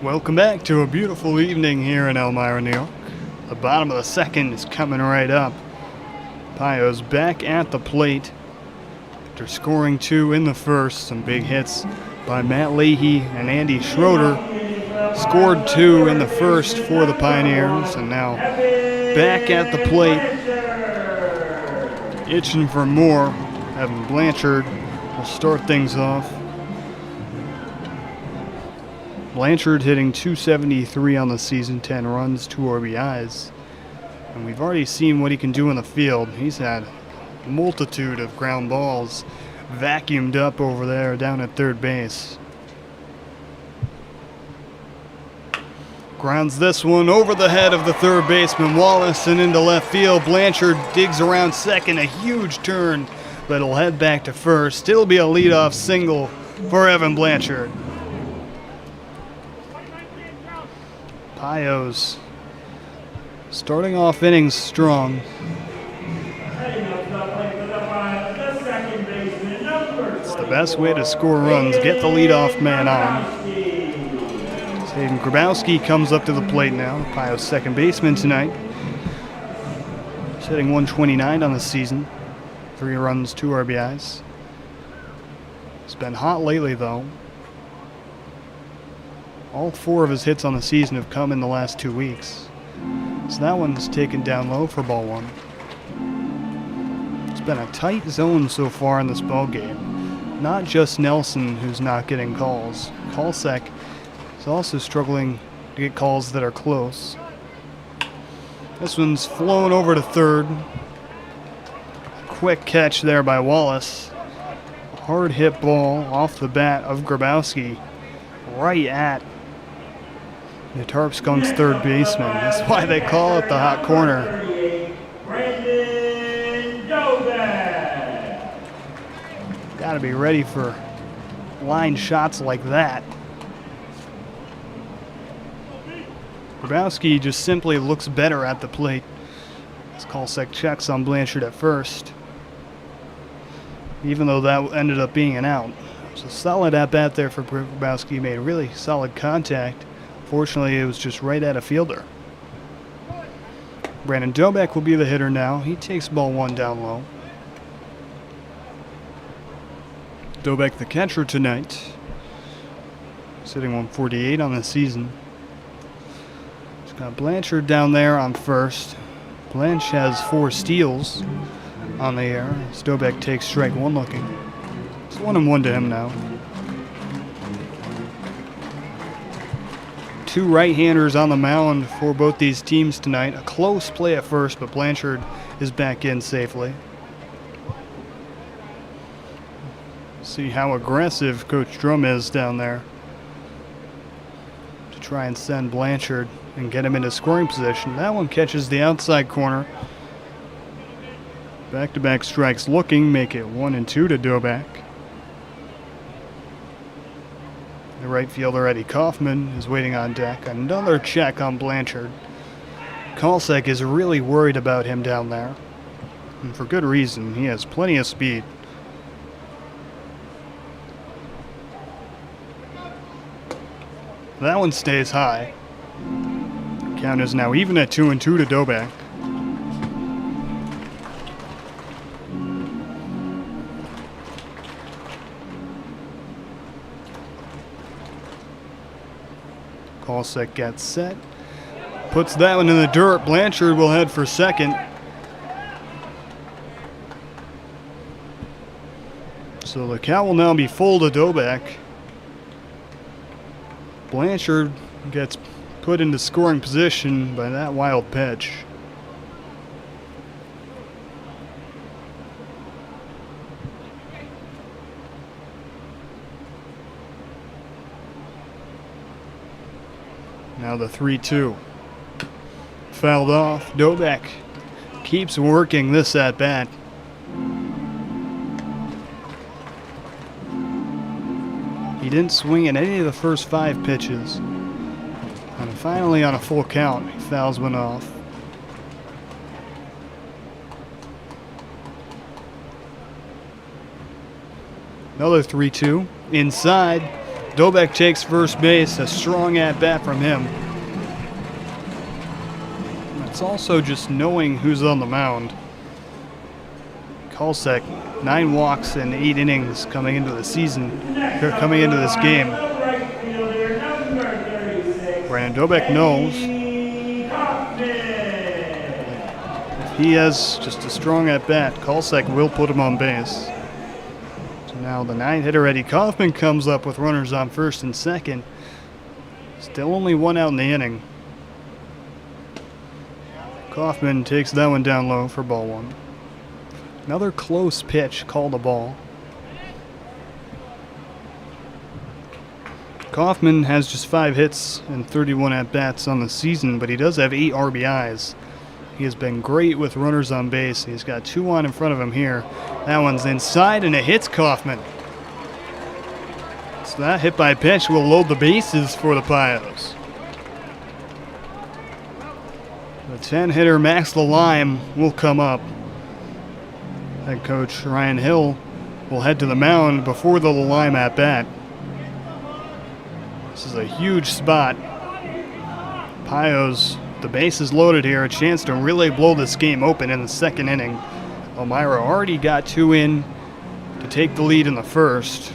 Welcome back to a beautiful evening here in Elmira, New York. The bottom of the second is coming right up. Pios back at the plate after scoring 2 in the first. Some big hits by Matt Leahy and Andy Schroeder. Scored 2 in the first for the Pioneers, and now back at the plate, itching for more. Evan Blanchard will start things off. Blanchard hitting .273 on the season, 10 runs, 2 RBIs. And we've already seen what he can do in the field. He's had a multitude of ground balls vacuumed up over there down at third base. Grounds this one over the head of the third baseman Wallace and into left field. Blanchard digs around second, a huge turn, but it'll head back to first. It'll be a leadoff single for Evan Blanchard. Pios starting off innings strong. It's the best way to score runs. Get the leadoff man on. Hayden Grabowski comes up to the plate now. Pios second baseman tonight. He's hitting .129 on the season. 3 runs, 2 RBIs. It's been hot lately though. All 4 of his hits on the season have come in the last 2 weeks. So that one's taken down low for ball 1. It's been a tight zone so far in this ball game. Not just Nelson who's not getting calls. Kalsek is also struggling to get calls that are close. This one's flown over to third. Quick catch there by Wallace. Hard hit ball off the bat of Grabowski right at the Tarp Skunks third baseman. That's why they call it the hot corner. Got to be ready for line shots like that. Grabowski just simply looks better at the plate as Kalsek checks on Blanchard at first, even though that ended up being an out. So solid at bat there for Grabowski. Made really solid contact. Fortunately, it was just right at a fielder. Brandon Dobek will be the hitter now. He takes ball 1 down low. Dobek the catcher tonight. Sitting 148 on the season. He's got Blanchard down there on first. Blanch has 4 steals on the air. Dobek takes strike 1 looking. It's 1-1 to him now. 2 right-handers on the mound for both these teams tonight. A close play at first, but Blanchard is back in safely. See how aggressive Coach Drum is down there to try and send Blanchard and get him into scoring position. That one catches the outside corner. Back-to-back strikes looking, make it 1-2 to Dobek. The right fielder Eddie Kaufman is waiting on deck. Another check on Blanchard. Kalsek is really worried about him down there. And for good reason. He has plenty of speed. That one stays high. Count is now even at 2-2 to Doback. Kalsek gets set. Puts that one in the dirt. Blanchard will head for second. So the count will now be full to Doback. Blanchard gets put into scoring position by that wild pitch. Now the 3-2. Fouled off. Doback keeps working this at bat. He didn't swing at any of the first 5 pitches. And finally, on a full count, he fouls one off. Another 3-2. Inside. Doback takes first base. A strong at-bat from him. It's also just knowing who's on the mound. Kalsek, 9 walks in 8 innings coming into the season, coming into this game. Brandon Doback knows if he has just a strong at-bat, Kalsek will put him on base. So now the 9-hitter Eddie Kaufman comes up with runners on first and second. Still only 1 out in the inning. Kaufman takes that one down low for ball 1. Another close pitch called a ball. Kaufman has just 5 hits and 31 at-bats on the season, but he does have 8 RBIs. He has been great with runners on base. He's got 2 on in front of him here. That one's inside, and it hits Kaufman. So that hit by pitch will load the bases for the Pios. The 10-hitter Max Lalime will come up. Head coach Ryan Hill will head to the mound before the Lalime at-bat. This is a huge spot. Pios, the base is loaded here, a chance to really blow this game open in the second inning. Elmira already got 2 in to take the lead in the first.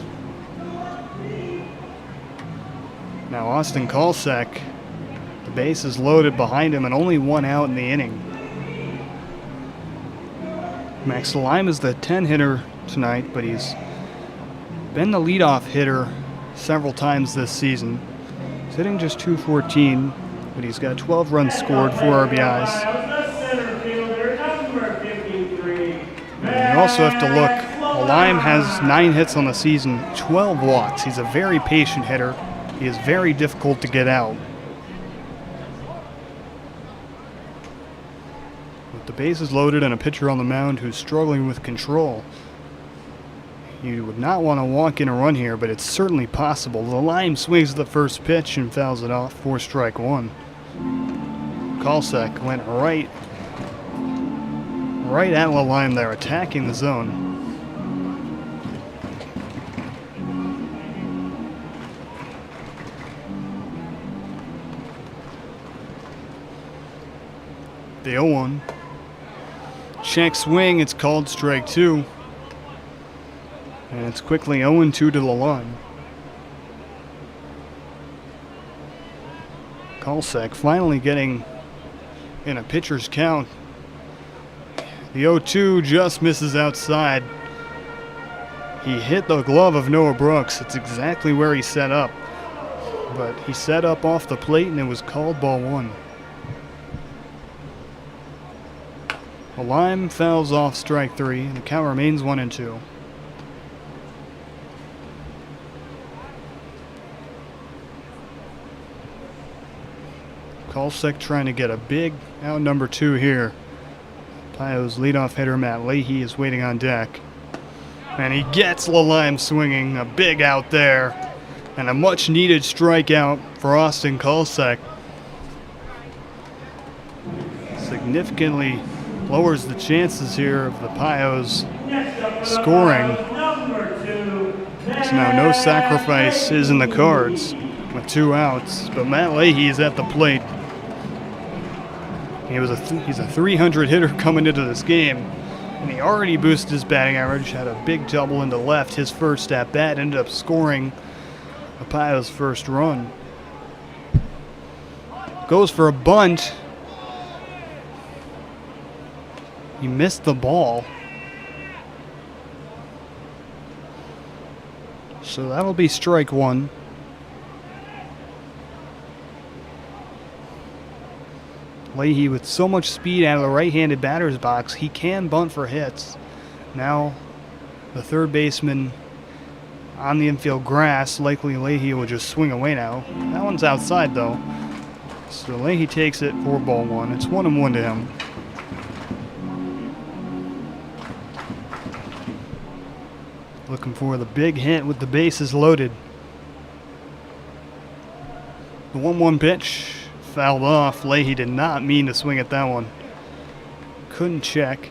Now Austin Kalsek, the base is loaded behind him and only 1 out in the inning. Max Lalime is the 10-hitter tonight, but he's been the leadoff hitter several times this season. He's hitting just .214, but he's got 12 runs scored, 4 RBIs. And you also have to look, Lalime has 9 hits on the season, 12 walks. He's a very patient hitter. He is very difficult to get out. With the bases loaded and a pitcher on the mound who's struggling with control, you would not want to walk in a run here, but it's certainly possible. Lalime swings the first pitch and fouls it off for strike 1. Kalsek went right at Lalime there, attacking the zone. The 0-1. Check swing, it's called strike 2. And it's quickly 0-2 to Lalime. Kalsek finally getting in a pitcher's count. The 0-2 just misses outside. He hit the glove of Noah Brooks. It's exactly where he set up. But he set up off the plate and it was called ball 1. Lalime fouls off strike 3 and the count remains 1-2. Kalsek trying to get a big out number 2 here. Pios leadoff hitter Matt Leahy is waiting on deck. And he gets Lalime swinging, a big out there. And a much needed strikeout for Austin Kalsek. Significantly lowers the chances here of the Pios scoring. So now no sacrifice is in the cards with 2 outs. But Matt Leahy is at the plate. He's a 300 hitter coming into this game, and he already boosted his batting average. Had a big double into left. His first at bat ended up scoring Arpaio's first run. Goes for a bunt. He missed the ball. So that'll be strike one. Leahy with so much speed out of the right-handed batter's box, he can bunt for hits. Now the third baseman on the infield grass, likely Leahy will just swing away now. That one's outside though. So Leahy takes it for ball one. It's 1-1 to him. Looking for the big hit with the bases loaded. The 1-1 pitch fouled off. Leahy did not mean to swing at that one. Couldn't check.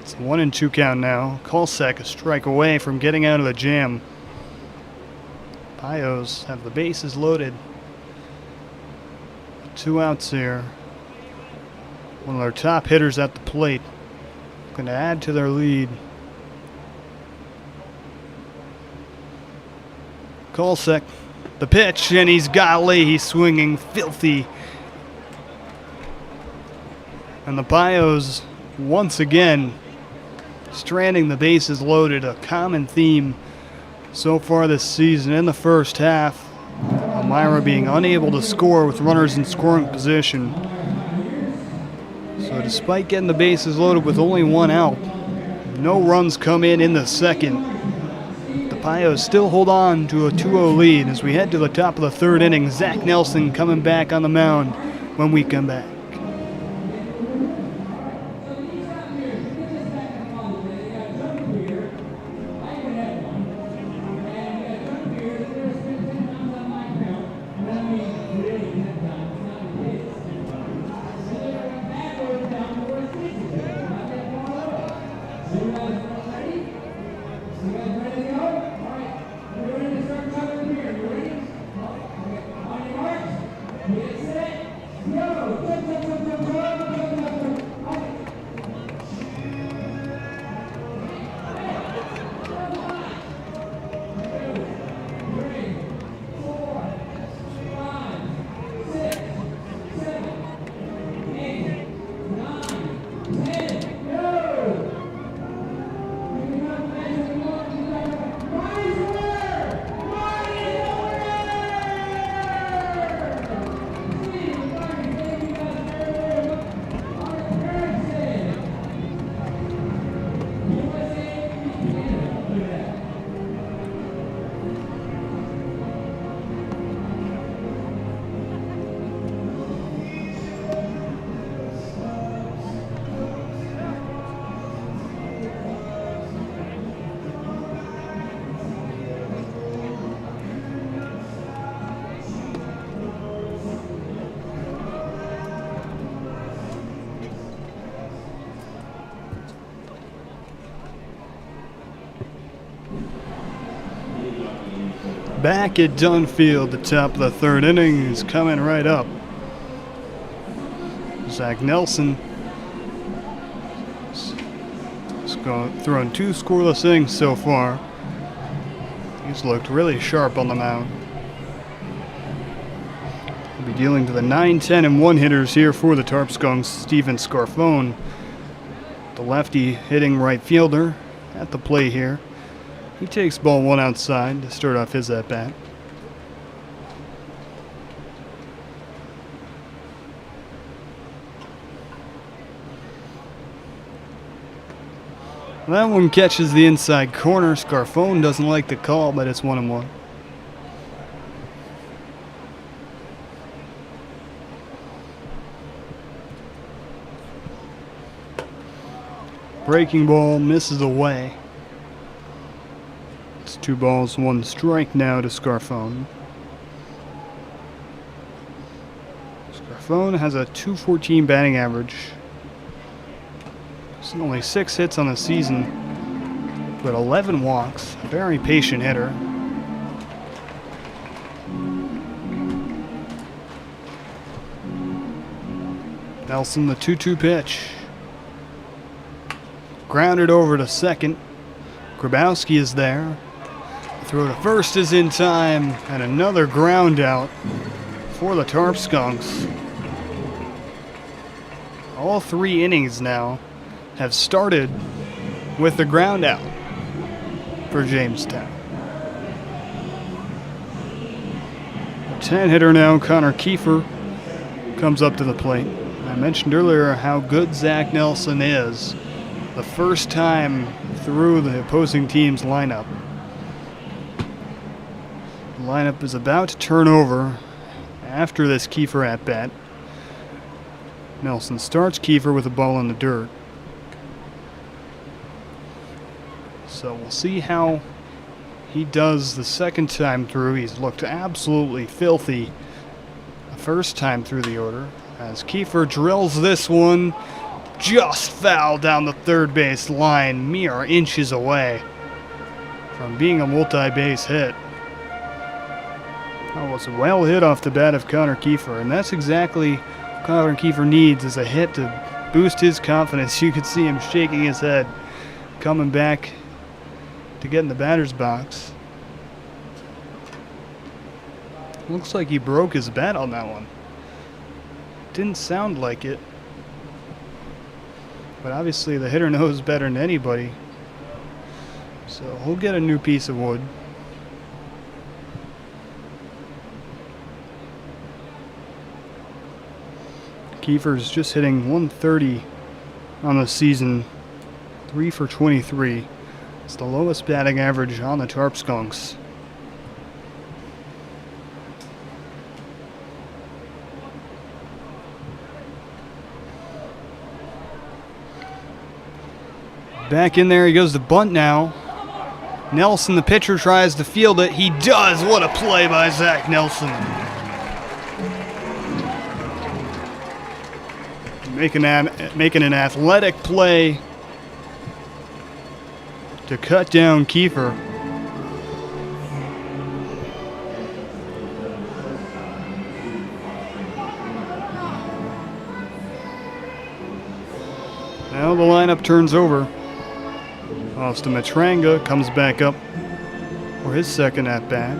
It's a 1-2 count now. Kolsek a strike away from getting out of the jam. Pios have the bases loaded. 2 outs here. One of their top hitters at the plate. Going to add to their lead. Kolsek, the pitch, and he's got Leahy swinging filthy. And the Pios, once again, stranding the bases loaded, a common theme so far this season in the first half. Elmira being unable to score with runners in scoring position. So despite getting the bases loaded with only 1 out, no runs come in the second. Pios still hold on to a 2-0 lead as we head to the top of the third inning. Zach Nelson coming back on the mound when we come back. Back at Dunfield, the top of the third inning is coming right up. Zach Nelson is throwing 2 scoreless innings so far. He's looked really sharp on the mound. We'll be dealing to the 9, 10, and 1 hitters here for the Tarp Skunks. Steven Scarfone, the lefty hitting right fielder at the plate here. He takes ball 1 outside to start off his at-bat. That one catches the inside corner. Scarfone doesn't like the call, but it's 1-1. Breaking ball misses away. It's 2 balls, 1 strike now to Scarfone. Scarfone has a .214 batting average. He's only 6 hits on the season, but 11 walks. A very patient hitter. Nelson, the 2-2 pitch. Grounded over to second. Grabowski is there. The throw to first is in time, and another ground out for the Tarp Skunks. All 3 innings now have started with the ground out for Jamestown. The 10-hitter now, Connor Kiefer, comes up to the plate. I mentioned earlier how good Zach Nelson is the first time through the opposing team's lineup. The lineup is about to turn over after this Kiefer at-bat. Nelson starts Kiefer with a ball in the dirt. So we'll see how he does the second time through. He's looked absolutely filthy the first time through the order, as Kiefer drills this one just foul down the third base line, mere inches away from being a multi-base hit. That was well hit off the bat of Connor Kiefer, and that's exactly what Connor Kiefer needs, is a hit to boost his confidence. You could see him shaking his head, coming back to get in the batter's box. Looks like he broke his bat on that one. Didn't sound like it. But obviously the hitter knows better than anybody. So he'll get a new piece of wood. Kiefer's just hitting 130 on the season, 3 for 23. It's the lowest batting average on the Tarp Skunks. Back in there, he goes to bunt now. Nelson, the pitcher, tries to field it. He does. What a play by Zach Nelson. Making an athletic play to cut down Kiefer. Now the lineup turns over. Austin Matranga comes back up for his second at-bat.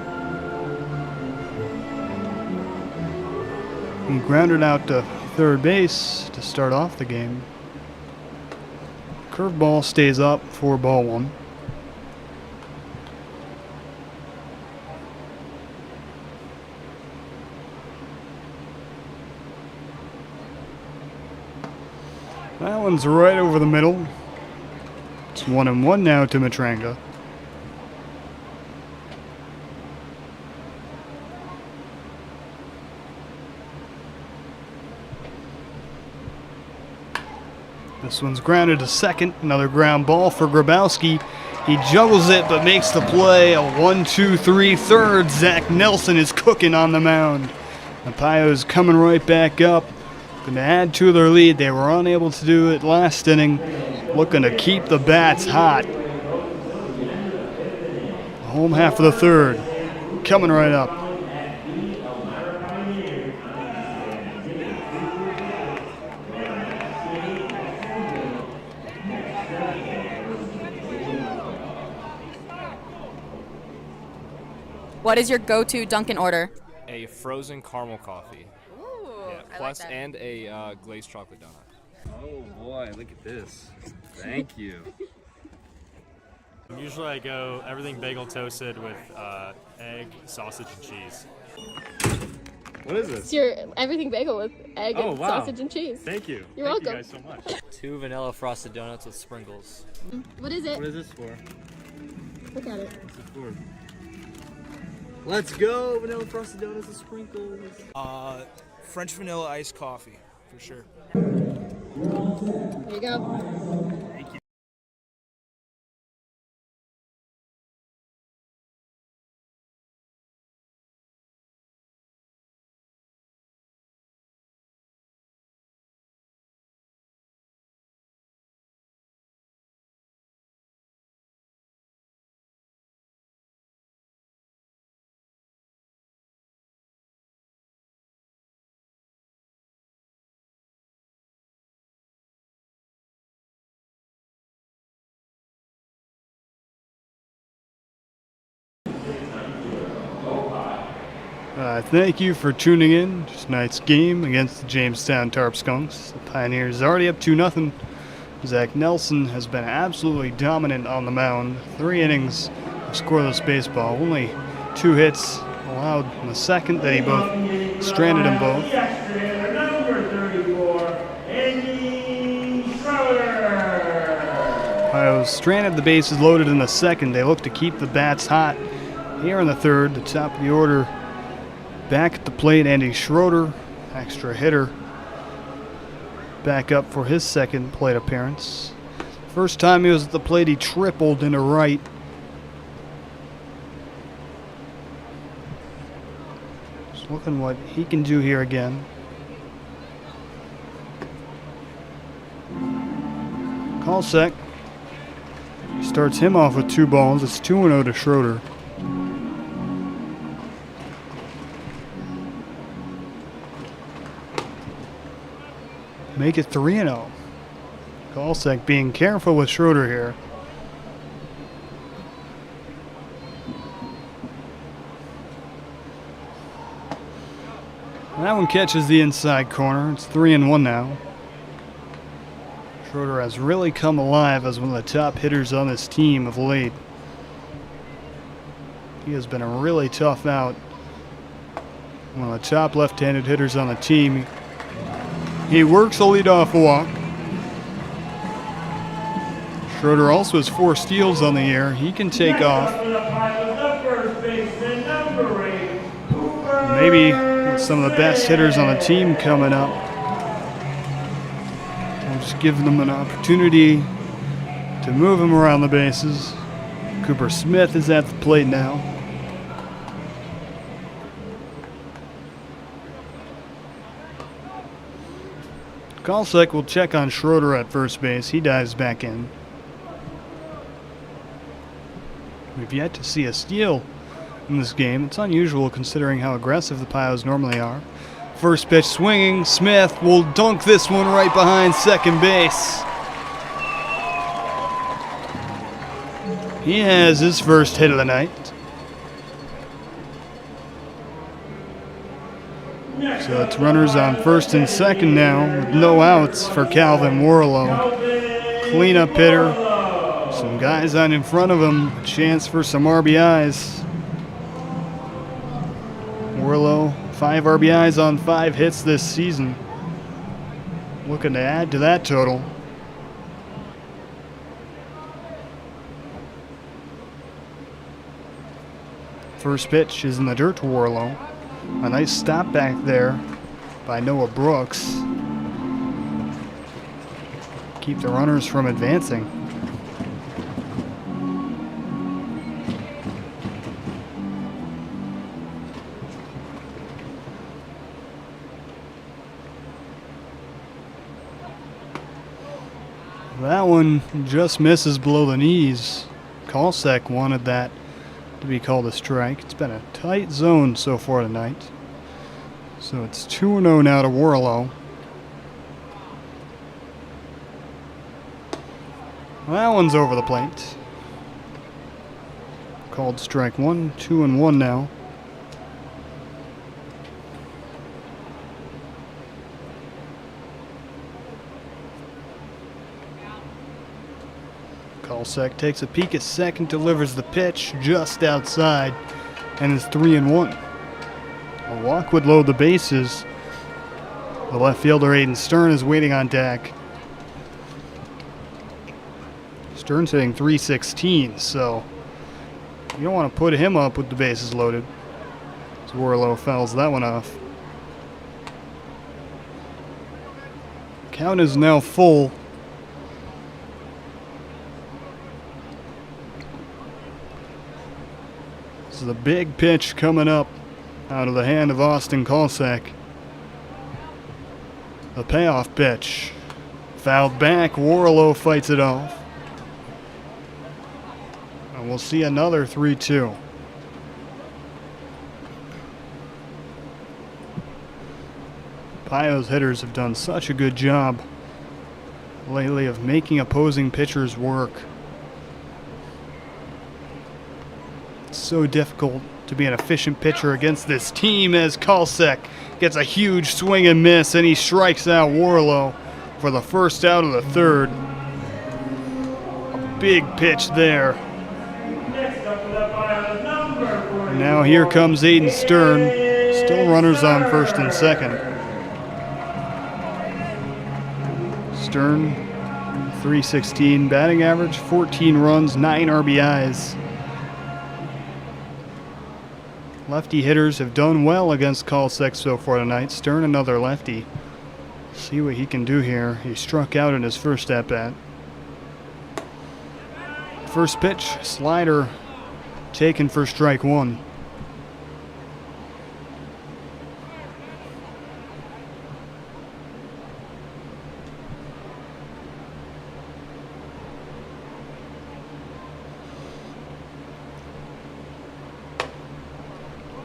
He grounded out to third base to start off the game. Curveball stays up for ball 1. That one's right over the middle. It's 1-1 now to Matranga. This one's grounded to second. Another ground ball for Grabowski. He juggles it but makes the play. A 1-2-3 third. Zach Nelson is cooking on the mound. The Pio's coming right back up. Going to add to their lead. They were unable to do it last inning. Looking to keep the bats hot. Home half of the third. Coming right up. What is your go-to Dunkin' order? A frozen caramel coffee. Ooh, Yeah, I plus like that. and a glazed chocolate donut. Oh boy, look at this. Thank you. Usually I go everything bagel toasted with egg, sausage, and cheese. What is It's this? your everything bagel with egg Oh, and wow. sausage and cheese. Thank you. You're Thank welcome. you guys so much. 2 vanilla frosted donuts with sprinkles. What is it? What is this for? Look at it. What's it for? Let's go! Vanilla frosted donuts with sprinkles. French vanilla iced coffee, for sure. There you go. Thank you for tuning in to tonight's game against the Jamestown Tarp Skunks. The Pioneers already up 2-0. Zach Nelson has been absolutely dominant on the mound. 3 innings of scoreless baseball. Only 2 hits allowed in the second that he both stranded them both. Number 34, Andy Schroeder. Ohio stranded the bases loaded in the second. They look to keep the bats hot. Here in the third, the top of the order. Back at the plate, Andy Schroeder, extra hitter. Back up for his second plate appearance. First time he was at the plate, he tripled into right. Just looking what he can do here again. Kalsek starts him off with 2 balls. It's 2-0 to Schroeder. Make it 3-0. Kalsek being careful with Schroeder here. That one catches the inside corner. It's 3-1 now. Schroeder has really come alive as one of the top hitters on this team of late. He has been a really tough out. One of the top left-handed hitters on the team. He works a leadoff walk. Schroeder also has 4 steals on the year. He can take off. Maybe with some of the best hitters on the team coming up. We'll just give them an opportunity to move him around the bases. Cooper Smith is at the plate now. Kalsek will check on Schroeder at first base. He dives back in. We've yet to see a steal in this game. It's unusual considering how aggressive the Pios normally are. First pitch swinging. Smith will dunk this one right behind second base. He has his first hit of the night. So it's runners on first and second now with no outs for Calvin Warlow. Cleanup hitter. Some guys on in front of him. A chance for some RBIs. Warlow, 5 RBIs on 5 hits this season. Looking to add to that total. First pitch is in the dirt to Warlow. A nice stop back there by Noah Brooks. Keep the runners from advancing. That one just misses below the knees. Kalsek wanted that to be called a strike. It's been a tight zone so far tonight. So it's 2-0 now to Warlow. That one's over the plate. Called strike 1, 2-1 now. Kalsek takes a peek at second, delivers the pitch just outside, and is 3-1. A walk would load the bases. The left fielder, Aiden Stern, is waiting on deck. Stern's hitting .316, so you don't want to put him up with the bases loaded. So Warlow fouls that one off. Count is now full. This is a big pitch coming up out of the hand of Austin Kalsek. The payoff pitch. Fouled back. Warlow fights it off. And we'll see another 3-2. Pios hitters have done such a good job lately of making opposing pitchers work. So difficult to be an efficient pitcher against this team as Kalsek gets a huge swing and miss, and he strikes out Warlow for the first out of the third. A big pitch there. And now here comes Aiden Stern. Still runners on first and second. Stern, 316 batting average, 14 runs, 9 RBIs. Lefty hitters have done well against Kalsek so far tonight. Stern, another lefty. See what he can do here. He struck out in his first at-bat. First pitch, slider taken for strike one.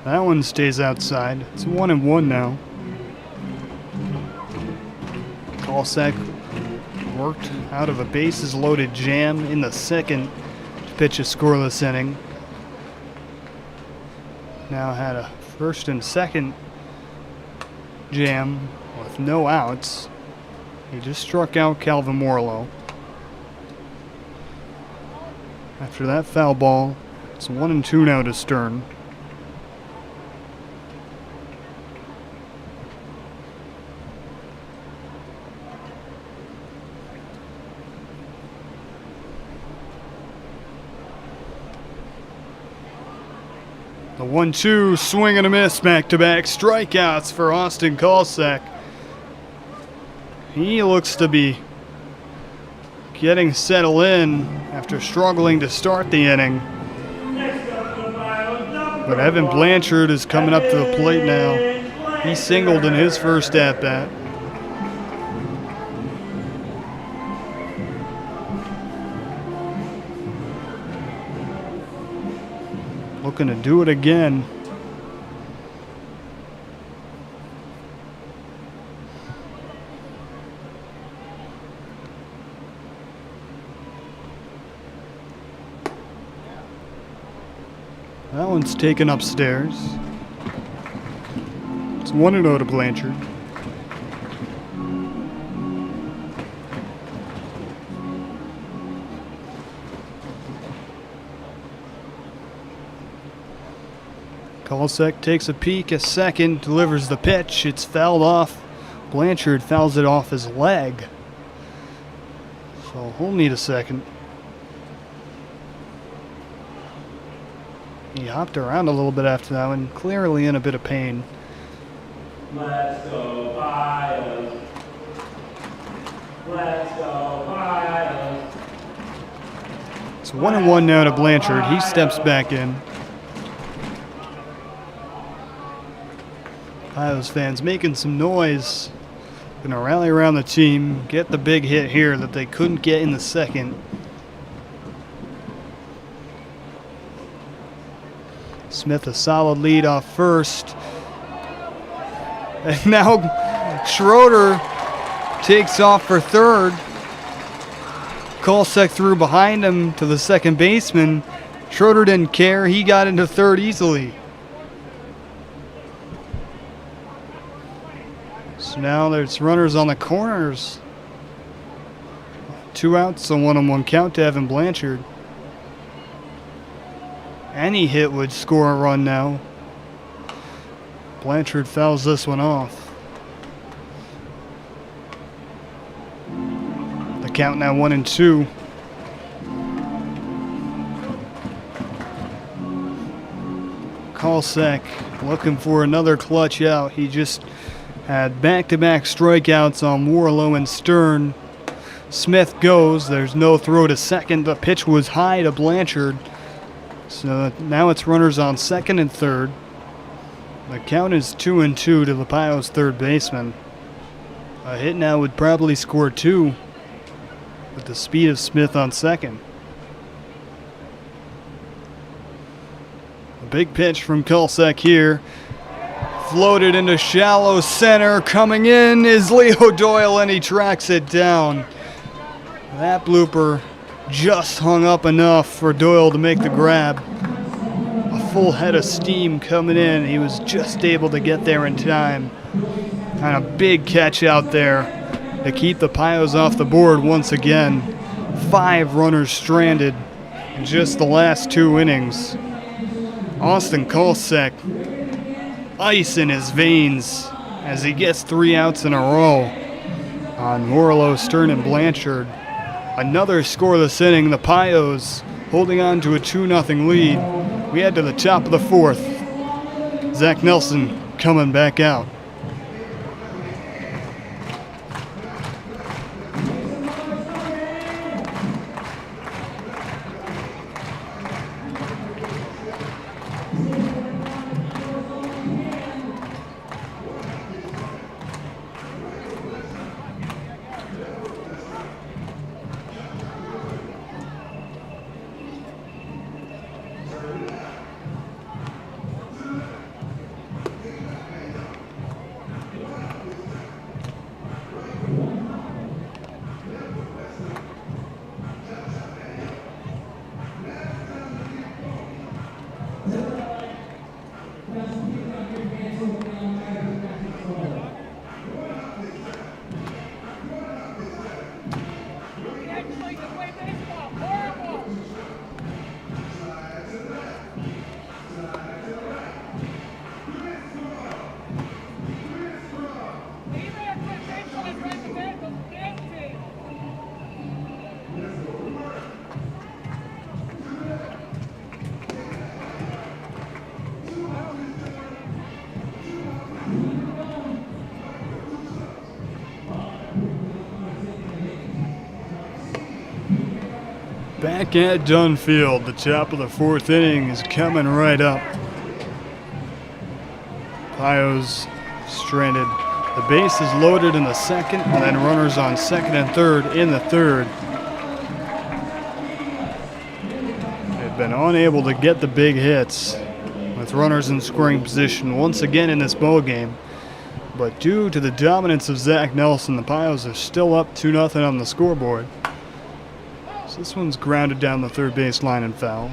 That one stays outside. It's 1-1 now. Kalsek worked out of a bases loaded jam in the second to pitch a scoreless inning. Now had a first and second jam with no outs. He just struck out Calvin Warlow. After that foul ball, it's 1-2 now to Stern. The 1-2 swing and a miss, back-to-back strikeouts for Austin Kalsek. He looks to be getting settled in after struggling to start the inning. But Evan Blanchard is coming up to the plate now. He singled in his first at-bat. Looking to do it again. That one's taken upstairs. It's 1-0 to Blanchard. Kalsek takes a peek at second, delivers the pitch. It's fouled off. Blanchard fouls it off his leg. So he'll need a second. He hopped around a little bit after that one, clearly in a bit of pain. Let's go Pios. Let's go Pios. It's 1-1 now to Blanchard. He steps back in. Pios fans making some noise. Gonna rally around the team, get the big hit here that they couldn't get in the second. Smith a solid lead off first. And now Schroeder takes off for third. Kalsek threw behind him to the second baseman. Schroeder didn't care. He got into third easily. So now there's runners on the corners. 2 outs, a 1-on-1 count to Evan Blanchard. Any hit would score a run now. Blanchard fouls this one off. The count now 1-2. Kalsek looking for another clutch out. He just had back-to-back strikeouts on Warlow and Stern. Smith goes. There's no throw to second. The pitch was high to Blanchard. So now it's runners on second and third. The count is 2-2 to the Pios third baseman. A hit now would probably score 2 with the speed of Smith on second. A big pitch from Kalsek here. Floated into shallow center. Coming in is Leo Doyle, and he tracks it down. That blooper just hung up enough for Doyle to make the grab. A full head of steam coming in. He was just able to get there in time. And a big catch out there to keep the Pios off the board once again. 5 runners stranded in just the last 2 innings. Austin Kolsek, ice in his veins as he gets 3 outs in a row on Morello, Stern, and Blanchard. Another scoreless inning. The Pios holding on to a 2-0 lead. We head to the top of the 4th. Zach Nelson coming back out. Back at Dunfield, the top of the 4th inning is coming right up. Pios stranded. The base is loaded in the 2nd, and then runners on 2nd and 3rd in the 3rd. They've been unable to get the big hits with runners in scoring position once again in this ball game. But due to the dominance of Zach Nelson, the Pios are still up 2-0 on the scoreboard. So this one's grounded down the 3rd base line and foul.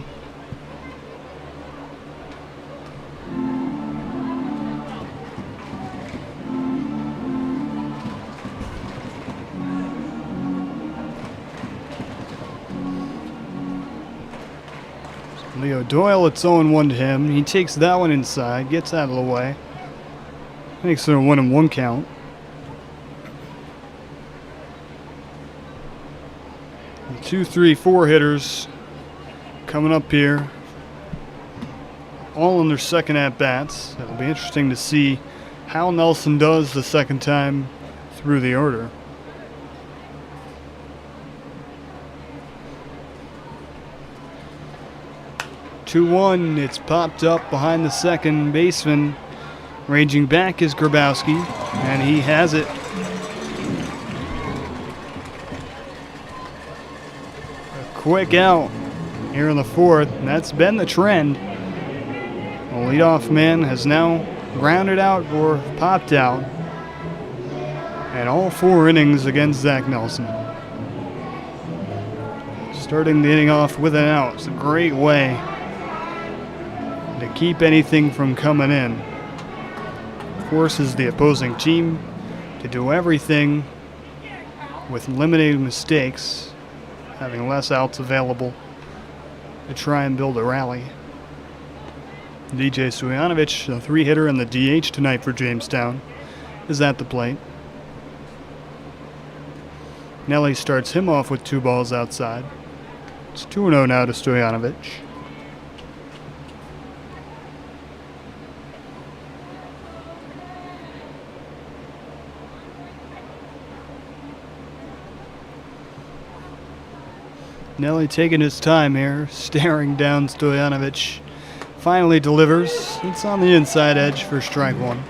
So Leo Doyle, it's 0-1 to him. He takes that one inside, gets out of the way. Makes it a 1-1 count. The 2, 3, 4 hitters coming up here, all in their 2nd at-bats. It'll be interesting to see how Nelson does the 2nd time through the order. Two-1, it's popped up behind the 2nd baseman. Ranging back is Grabowski, and he has it. Quick out here in the 4th, and that's been the trend. The leadoff man has now grounded out or popped out, and all 4 innings against Zach Nelson. Starting the inning off with an out. It's a great way to keep anything from coming in. Forces the opposing team to do everything with limited mistakes, having less outs available to try and build a rally. DJ Stojanovic, the 3-hitter and the DH tonight for Jamestown, is at the plate. Nelly starts him off with 2 balls outside. It's 2-0 now to Stojanovic. Nelly taking his time here, staring down Stojanovic. Finally delivers. It's on the inside edge for strike 1.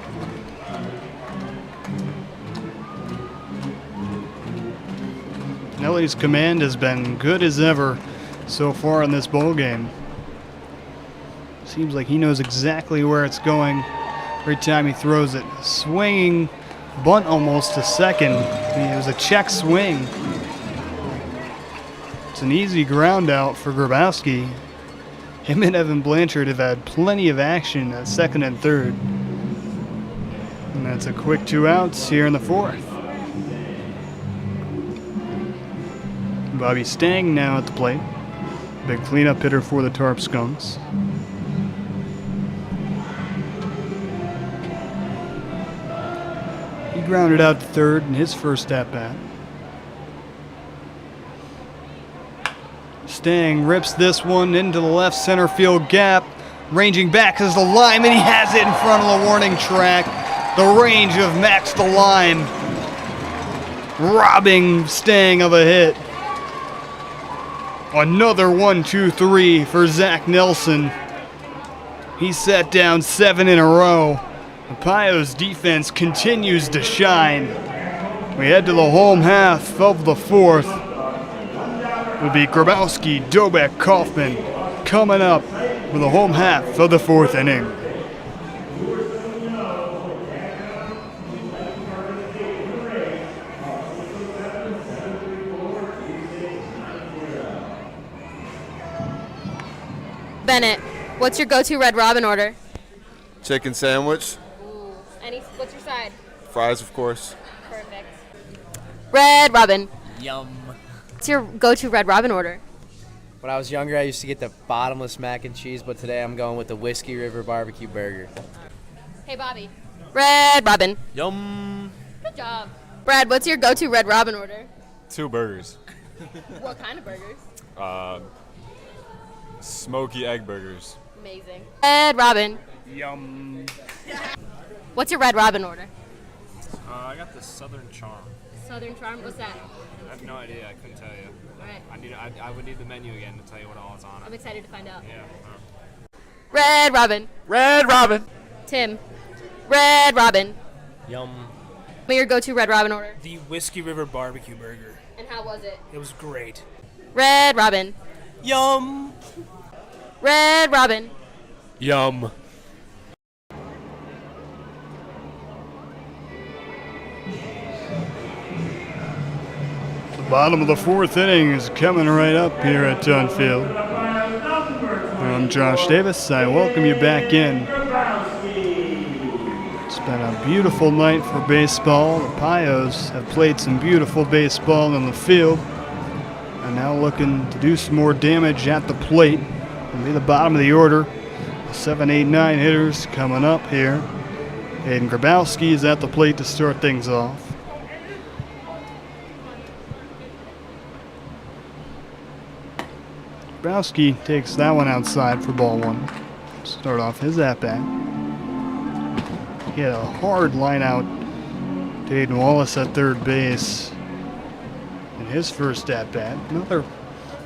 Nelly's command has been good as ever so far in this ball game. Seems like he knows exactly where it's going every time he throws it. Swinging bunt almost to second. It was a check swing. It's an easy ground out for Grabowski. Him and Evan Blanchard have had plenty of action at second and third. And that's a quick 2 outs here in the fourth. Bobby Stang now at the plate. Big cleanup hitter for the Tarp Skunks. He grounded out to third in his first at-bat. Stang rips this one into the left center field gap. Ranging back as the lime, and he has it in front of the warning track. The range of Max the Lime, robbing Stang of a hit. Another 1-2-3 for Zach Nelson. He set down 7 in a row. The Pio's defense continues to shine. We head to the home half of the fourth. It'll be Grabowski, Dobek, Kaufman coming up for the home half of the fourth inning. Bennett, what's your go-to Red Robin order? Chicken sandwich, What's your side? fries, of course. Perfect. Red Robin. Yum. What's your go-to Red Robin order? When I was younger, I used to get the bottomless mac and cheese, but today I'm going with the Whiskey River barbecue burger. Hey, Bobby. Red Robin. Yum. Good job. Brad, what's your go-to Red Robin order? 2 burgers. What kind of burgers? Smoky egg burgers. Amazing. Red Robin. Yum. What's your Red Robin order? I got the Southern Charm. Southern Charm. What's that? I have no idea. I couldn't tell you. All right. I would need the menu again to tell you what all is on I'm it. excited to find out. Yeah. Red Robin. Red Robin. Tim. Red Robin. Yum. What's your go-to Red Robin order? The Whiskey River barbecue burger. And how was it? It was great. Red Robin. Yum. Red Robin. Yum. The bottom of the fourth inning is coming right up here at Dunfield. I'm Josh Davis. I welcome you back in. It's been a beautiful night for baseball. The Pios have played some beautiful baseball in the field and now looking to do some more damage at the plate. It'll be the bottom of the order. 7, 8, 9 hitters coming up here. Aiden Grabowski is at the plate to start things off. Grabowski takes that one outside for ball 1. Start off his at-bat. He had a hard line out to Aiden Wallace at third base in his first at-bat. Another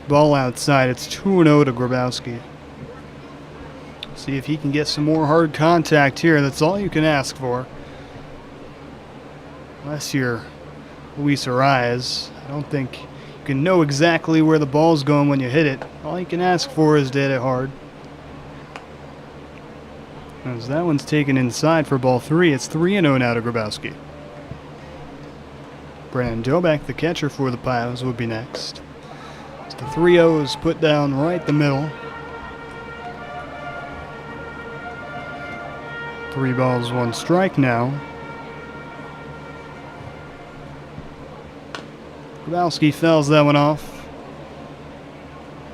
ball outside. It's 2-0 to Grabowski. See if he can get some more hard contact here. That's all you can ask for. Unless you're Luis Arias, I don't think you can know exactly where the ball's going when you hit it. All you can ask for is to hit it hard. As that one's taken inside for ball 3, it's 3-0 now to Grabowski. Brandon Dobek, the catcher for the Pios, would be next. So the 3-0 is put down right the middle. 3 balls, 1 strike now. Grabowski fouls that one off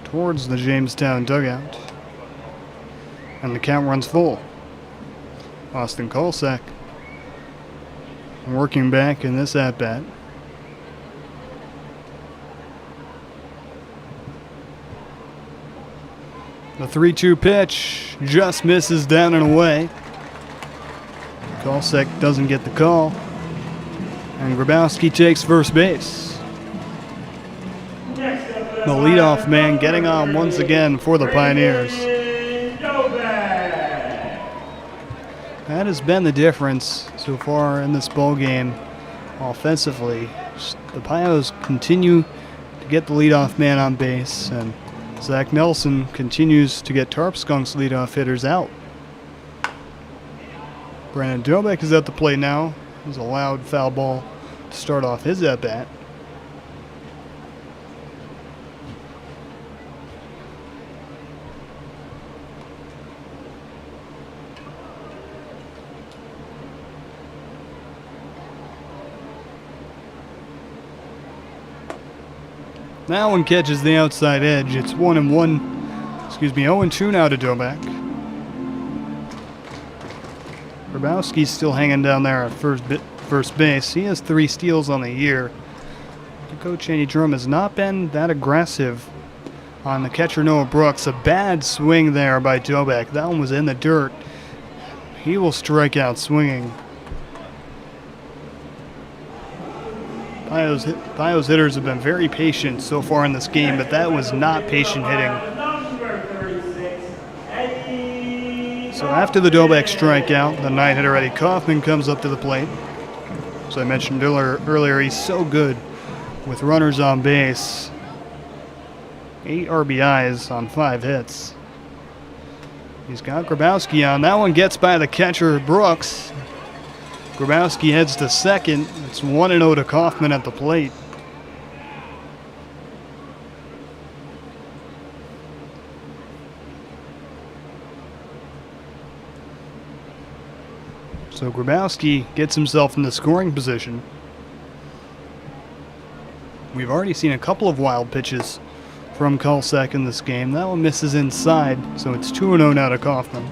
towards the Jamestown dugout. And the count runs full. Austin Kolsak working back in this at-bat. The 3-2 pitch just misses down and away. Kolsak doesn't get the call. And Grabowski takes first base. The leadoff man getting on once again for the Pioneers. That has been the difference so far in this ball game offensively. The Pios continue to get the leadoff man on base, and Zach Nelson continues to get Tarp Skunks leadoff hitters out. Brandon Dobek is at the plate now. There's a loud foul ball to start off his at-bat. That one catches the outside edge. It's 1-1. Excuse me, 0-2 now to Doback. Grabowski's still hanging down there at first base. He has 3 steals on the year. Coach Andy Drum has not been that aggressive on the catcher Noah Brooks. A bad swing there by Doback. That one was in the dirt. He will strike out swinging. Pio's hitters have been very patient so far in this game, but that was not patient hitting. So after the Doback strikeout, the 9 hitter Eddie Kaufman comes up to the plate. As I mentioned earlier, he's so good with runners on base. 8 RBIs on 5 hits. He's got Grabowski on. That one gets by the catcher, Brooks. Grabowski heads to second. It's 1-0 to Kaufman at the plate. So Grabowski gets himself in the scoring position. We've already seen a couple of wild pitches from Kulsek in this game. That one misses inside, so it's 2-0 now to Kaufman.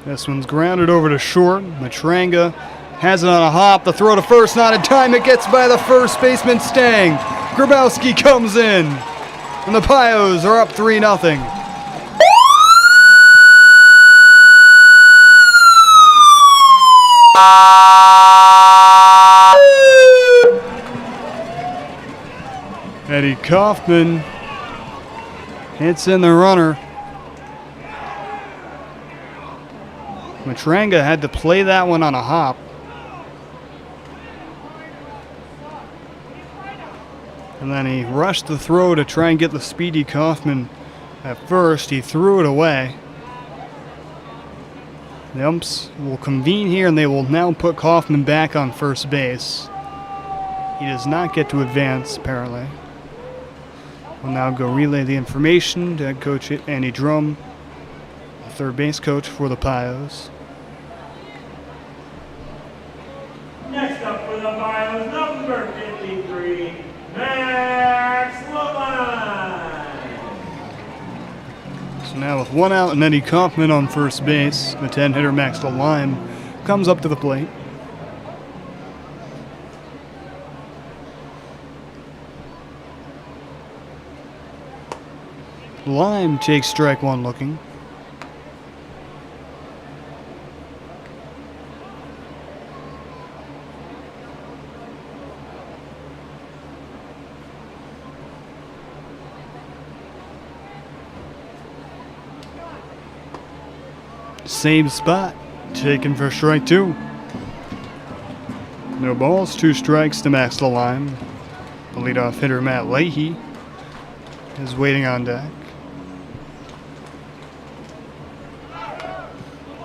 This one's grounded over to short. Matranga has it on a hop. The throw to first, not in time. It gets by the first baseman, Stang. Grabowski comes in, and the Pios are up 3-0. Eddie Kaufman hits in the runner. Matranga had to play that one on a hop. And then he rushed the throw to try and get the speedy Kaufman at first. He threw it away. The umps will convene here and they will now put Kaufman back on first base. He does not get to advance, apparently. We'll now go relay the information to head coach Andy Drum, the third base coach for the Pios. Next up for the Pios, number 53, Max Lamine. So now with 1 out and Eddie Kaufman on first base, the 10-hitter Max Lamine comes up to the plate. Lime takes strike 1 looking. Same spot, taken for strike 2. No balls, 2 strikes to Max Lamine. The leadoff hitter Matt Leahy is waiting on deck.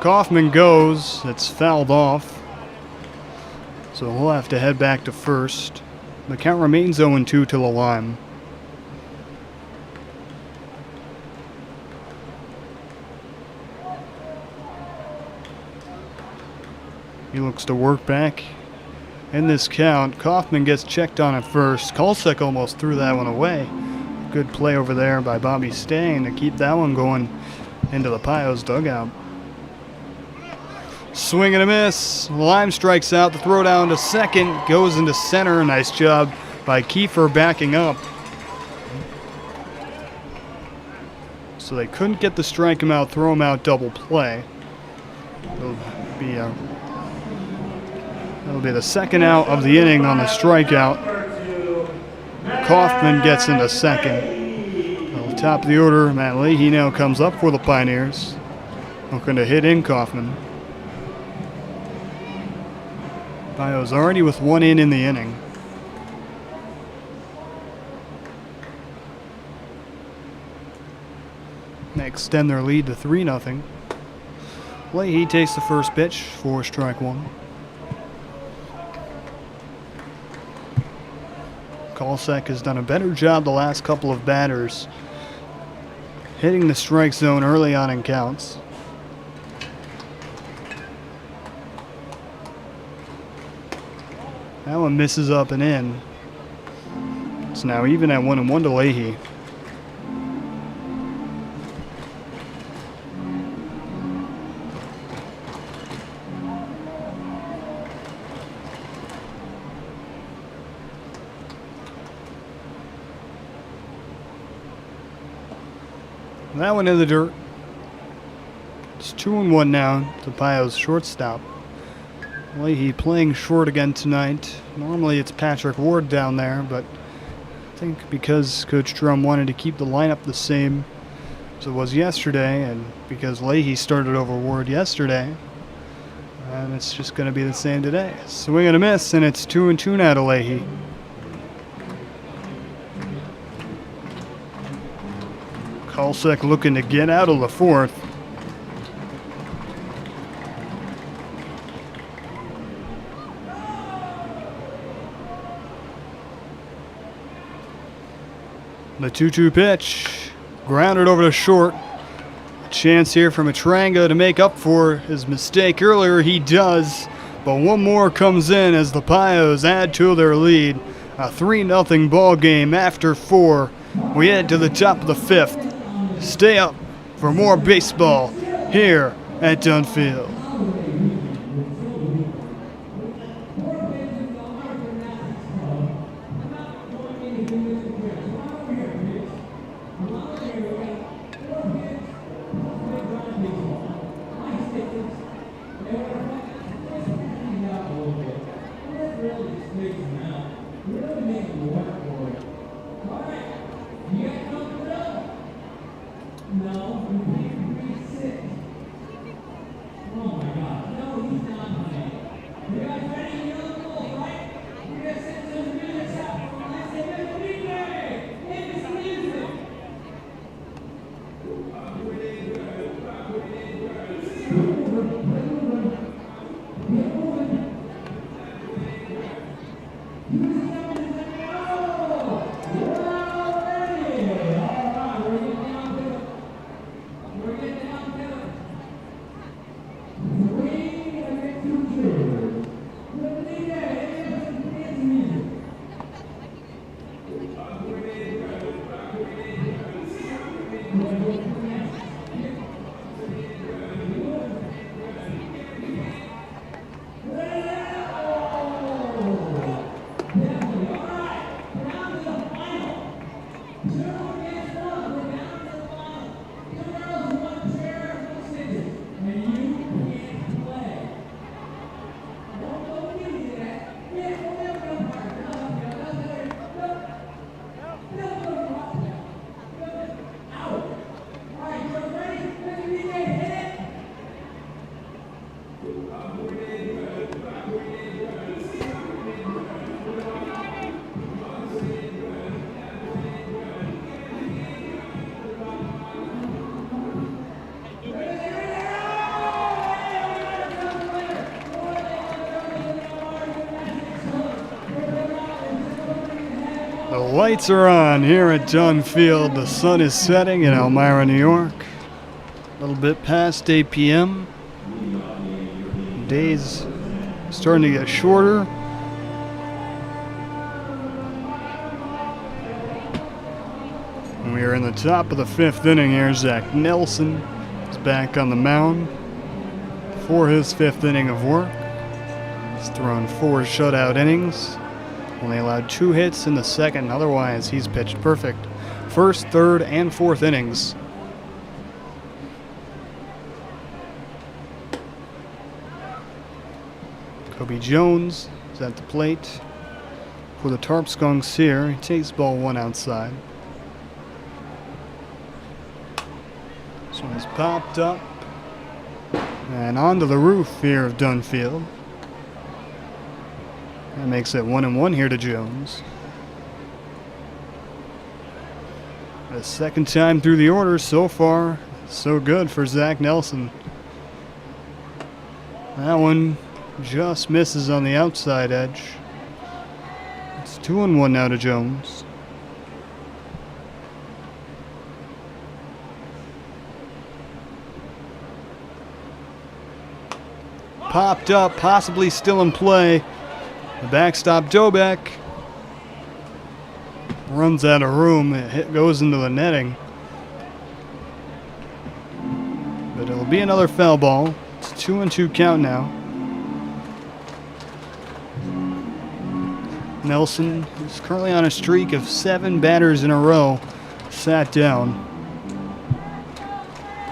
Kaufman goes, it's fouled off, so he'll have to head back to first. The count remains 0-2 to the Lime. He looks to work back in this count. Kaufman gets checked on at first. Kulsek almost threw that one away. Good play over there by Bobby Stang to keep that one going into the Pios dugout. Swing and a miss. Lime strikes out. The throw down to second. Goes into center. Nice job by Kiefer backing up. So they couldn't get the strike him out, throw him out, double play. That'll be the second out of the inning on the strikeout. Kaufman gets into second. On top of the order, Matt Leahy now comes up for the Pioneers. Looking to hit in Kaufman. Pios already with 1 in the inning. They extend their lead to 3-0. Leahy takes the first pitch for strike 1. Kulsek has done a better job the last couple of batters hitting the strike zone early on in counts. That one misses up and in. It's now even at 1-1 to Leahy. That one in the dirt. It's 2-1 now to Pio's shortstop. Leahy playing short again tonight. Normally it's Patrick Ward down there, but I think because Coach Drum wanted to keep the lineup the same as it was yesterday, and because Leahy started over Ward yesterday, and it's just going to be the same today. Swing and a miss, and it's 2-2 now to Leahy. Kalsek looking to get out of the fourth. The 2-2 pitch, grounded over to short. Chance here for Matranga to make up for his mistake earlier. He does, but one more comes in as the Pios add to their lead. A 3-0 ball game after 4. We head to the top of the 5th. Stay up for more baseball here at Dunfield. The lights are on here at Dunfield. The sun is setting in Elmira, New York. A little bit past 8 p.m. Days starting to get shorter. And we are in the top of the 5th inning here. Zach Nelson is back on the mound for his 5th inning of work. He's thrown 4 shutout innings. Only allowed 2 hits in the second. Otherwise, he's pitched perfect. 1st, 3rd, and 4th innings. Kobe Jones is at the plate for the Tarp Skunks here. He takes ball 1 outside. This one's popped up and onto the roof here of Dunfield. That makes it 1-1 here to Jones. The second time through the order so far, so good for Zach Nelson. That one just misses on the outside edge. It's 2-1 now to Jones. popped up, possibly still in play. The backstop Dobek runs out of room. It goes into the netting. But it'll be another foul ball. It's a 2-2 count now. Nelson is currently on a streak of 7 batters in a row. Sat down.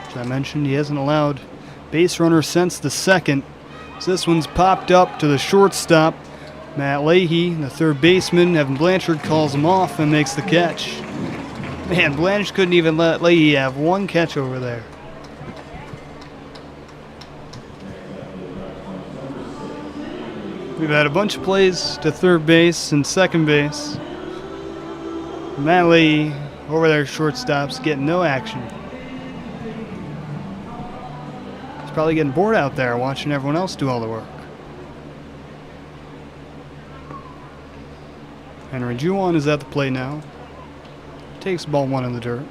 As I mentioned, he hasn't allowed base runner since the second. So this one's popped up to the shortstop. Matt Leahy, the third baseman. Evan Blanchard calls him off and makes the catch. Man, Blanchard couldn't even let Leahy have one catch over there. We've had a bunch of plays to third base and second base. Matt Leahy over there, shortstops, getting no action. He's probably getting bored out there watching everyone else do all the work. Henry Juwan is at the plate now. Takes ball 1 in the dirt.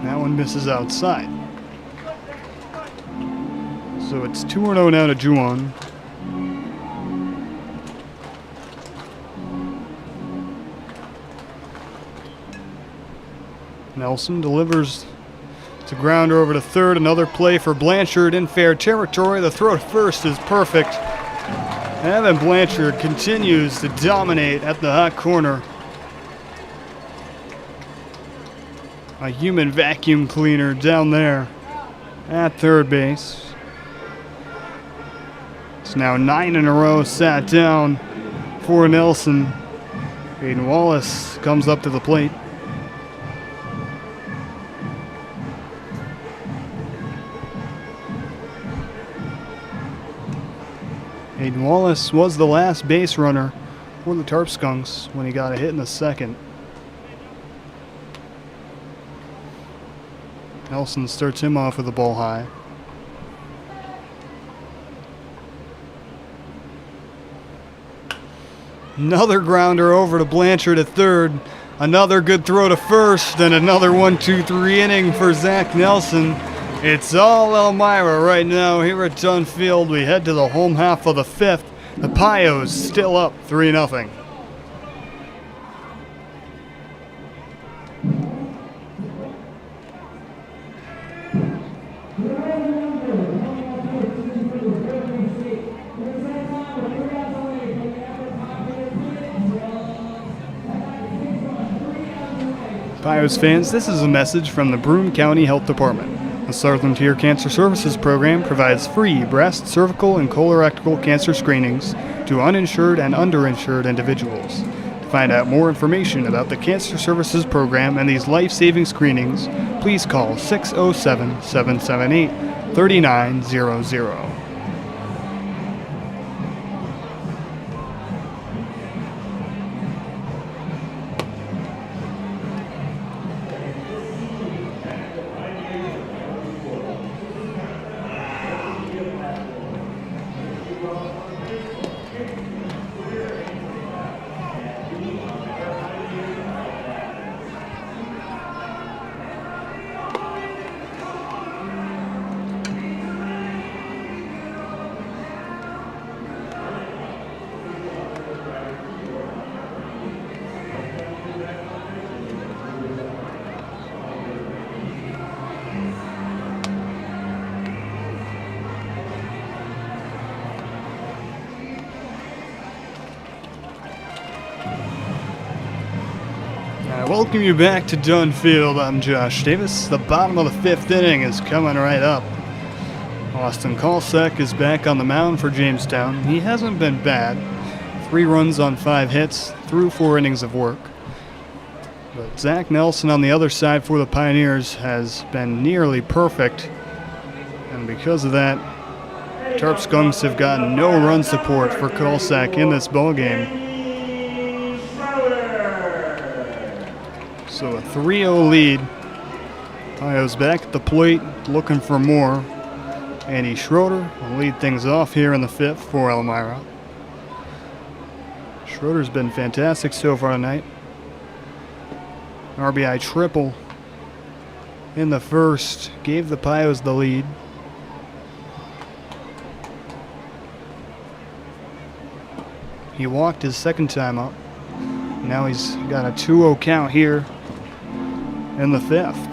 That one misses outside. So it's 2-0 now to Juwan. Nelson delivers to grounder over to third. Another play for Blanchard in fair territory. The throw to first is perfect. Evan Blanchard continues to dominate at the hot corner. A human vacuum cleaner down there at third base. It's now 9 in a row sat down for Nelson. Aiden Wallace comes up to the plate. Aiden Wallace was the last base runner for the Tarp Skunks when he got a hit in the second. Nelson starts him off with a ball high. Another grounder over to Blanchard at third. Another good throw to first, and another 1-2-3 inning for Zach Nelson. It's all Elmira right now here at Dunn Field. We head to the home half of the 5th. The Pios still up 3-0. Pios fans, this is a message from the Broome County Health Department. The Southern Tier Cancer Services Program provides free breast, cervical, and colorectal cancer screenings to uninsured and underinsured individuals. To find out more information about the Cancer Services Program and these life-saving screenings, please call 607-778-3900. Welcome you back to Dunn Field. I'm Josh Davis. The bottom of the 5th inning is coming right up. Austin Kalsek is back on the mound for Jamestown. He hasn't been bad. 3 runs on 5 hits through 4 innings of work. But Zach Nelson on the other side for the Pioneers has been nearly perfect. And because of that, Tarp Skunks have gotten no run support for Kalsek in this ballgame. So a 3-0 lead. Pios back at the plate looking for more. Andy Schroeder will lead things off here in the 5th for Elmira. Schroeder's been fantastic so far tonight. RBI triple in the first, gave the Pios the lead. He walked his second time up. Now he's got a 2-0 count here in the fifth.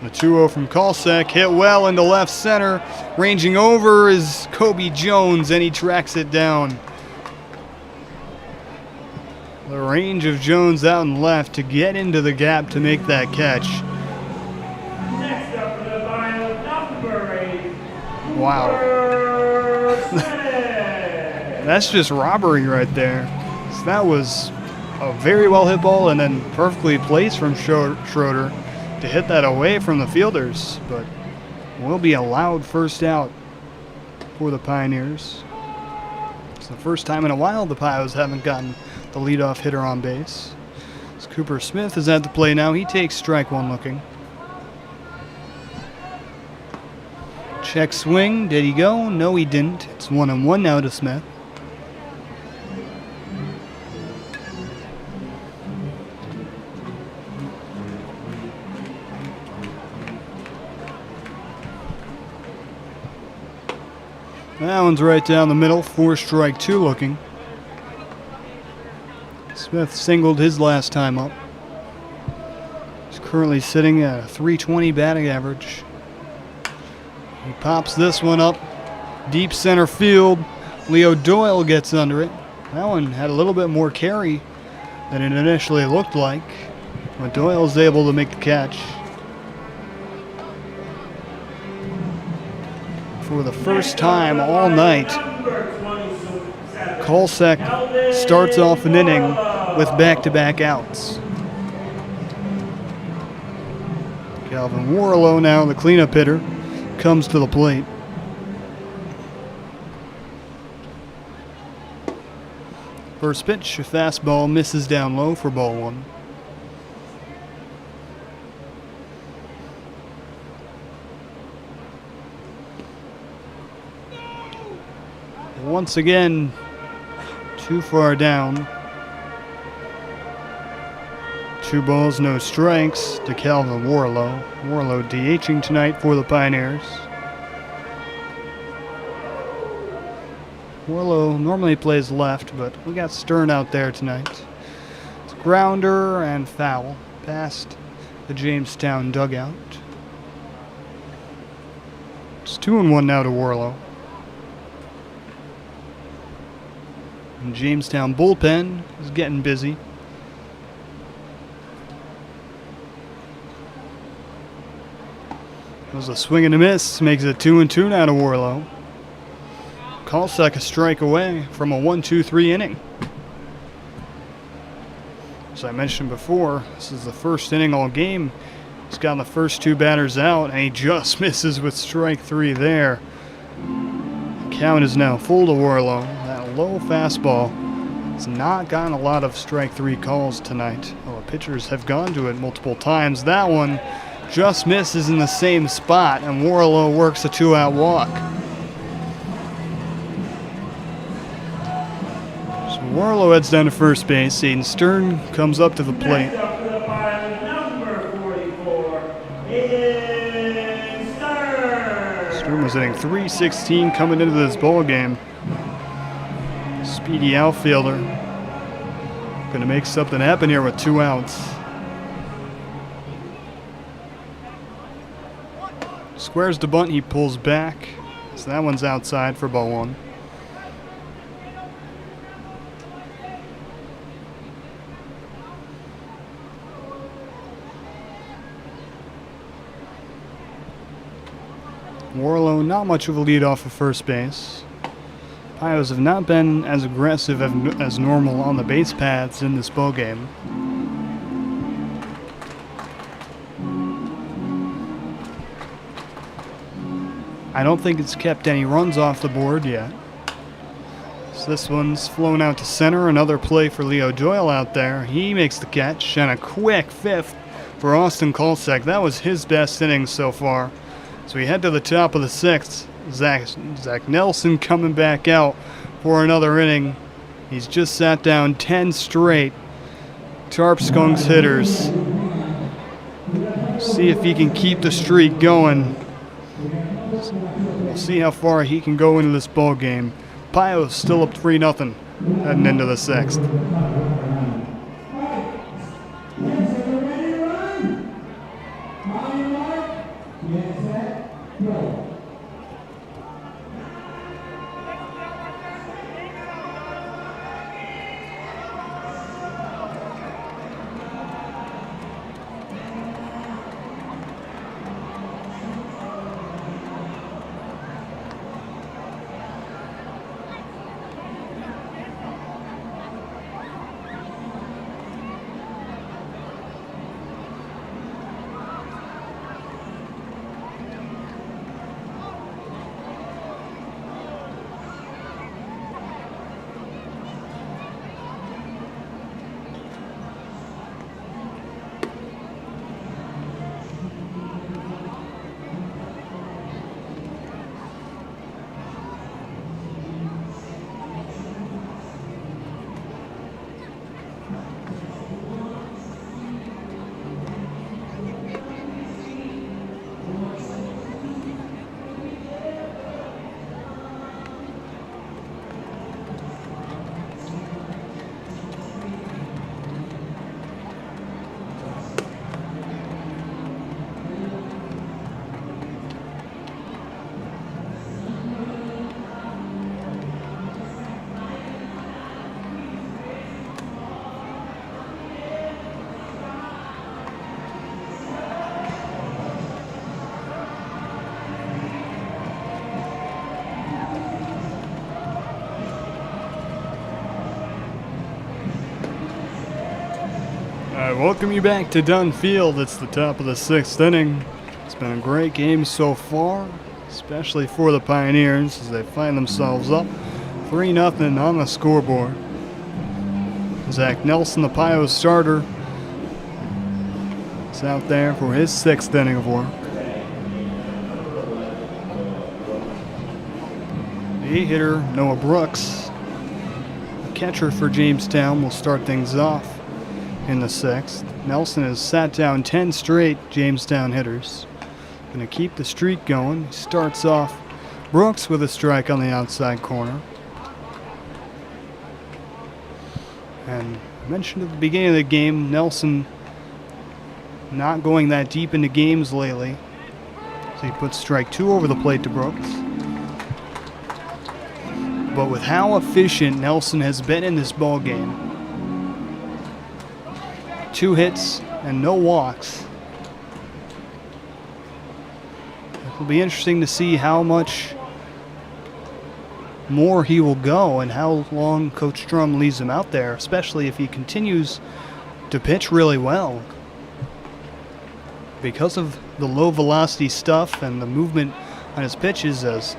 The 2-0 from Kalsek, hit well into left center. Ranging over is Kobe Jones, and he tracks it down. The range of Jones out and left to get into the gap to make that catch. Next up for the final, number 8. Wow. That's just robbery right there. So that was a very well hit ball and then perfectly placed from Schroeder to hit that away from the fielders, but will be allowed first out for the Pioneers. It's the first time in a while the Pios haven't gotten the leadoff hitter on base. As Cooper Smith is at the plate now. He takes strike one looking. Check swing. Did he go? No, he didn't. It's 1-1 now to Smith. That one's right down the middle, 4-2 looking. Smith singled his last time up. He's currently sitting at a .320 batting average. He pops this one up, deep center field. Leo Doyle gets under it. That one had a little bit more carry than it initially looked like, but Doyle's able to make the catch. For the first time all night, Kalsek starts off an inning with back-to-back outs. Calvin Warlow, now the cleanup hitter, comes to the plate. First pitch, a fastball, misses down low for ball one. Once again, too far down. 2 balls, no strikes to Calvin Warlow. Warlow DHing tonight for the Pioneers. Warlow normally plays left, but we got Stern out there tonight. It's grounder and foul past the Jamestown dugout. It's 2-1 now to Warlow. And Jamestown bullpen is getting busy. It was a swing and a miss, makes it 2-2 now to Warlow. Kalsek a strike away from a 1-2-3 inning. As I mentioned before, this is the first inning all game. He's got the first 2 batters out, and he just misses with strike 3 there. The count is now full to Warlow. That low fastball has not gotten a lot of strike 3 calls tonight. Well, the pitchers have gone to it multiple times. That one just misses in the same spot, and Warlow works a 2-out walk. So Warlow heads down to first base. Aiden Stern comes up to the plate. Next up for the final, number 44, Aiden Stern. Stern was hitting .316 coming into this ball game. Speedy outfielder. Going to make something happen here with 2 outs. Squares to bunt, he pulls back. So that one's outside for ball 1. Warlow, not much of a lead off of first base. Pios have not been as aggressive as normal on the base paths in this ballgame. I don't think it's kept any runs off the board yet. So this one's flown out to center. Another play for Leo Doyle out there. He makes the catch, and a quick 5th for Austin Kalsek. That was his best inning so far. So we head to the top of the 6th. Zach Nelson coming back out for another inning. He's just sat down 10 straight Tarp Skunks hitters. See if he can keep the streak going. We'll see how far he can go into this ball game. Pio's still up 3-0 heading into the 6th. Welcome you back to Dunn Field. It's the top of the 6th inning. It's been a great game so far, especially for the Pioneers as they find themselves up 3-0 on the scoreboard. Zach Nelson, the Pio starter, is out there for his 6th inning of work. The hitter, Noah Brooks, the catcher for Jamestown, will start things off in the 6th. Nelson has sat down 10 straight Jamestown hitters. Going to keep the streak going. He starts off Brooks with a strike on the outside corner. And I mentioned at the beginning of the game, Nelson not going that deep into games lately. So he puts strike 2 over the plate to Brooks. But with how efficient Nelson has been in this ball game, 2 hits and no walks. It'll be interesting to see how much more he will go and how long Coach Strum leaves him out there, especially if he continues to pitch really well. Because of the low velocity stuff and the movement on his pitches, as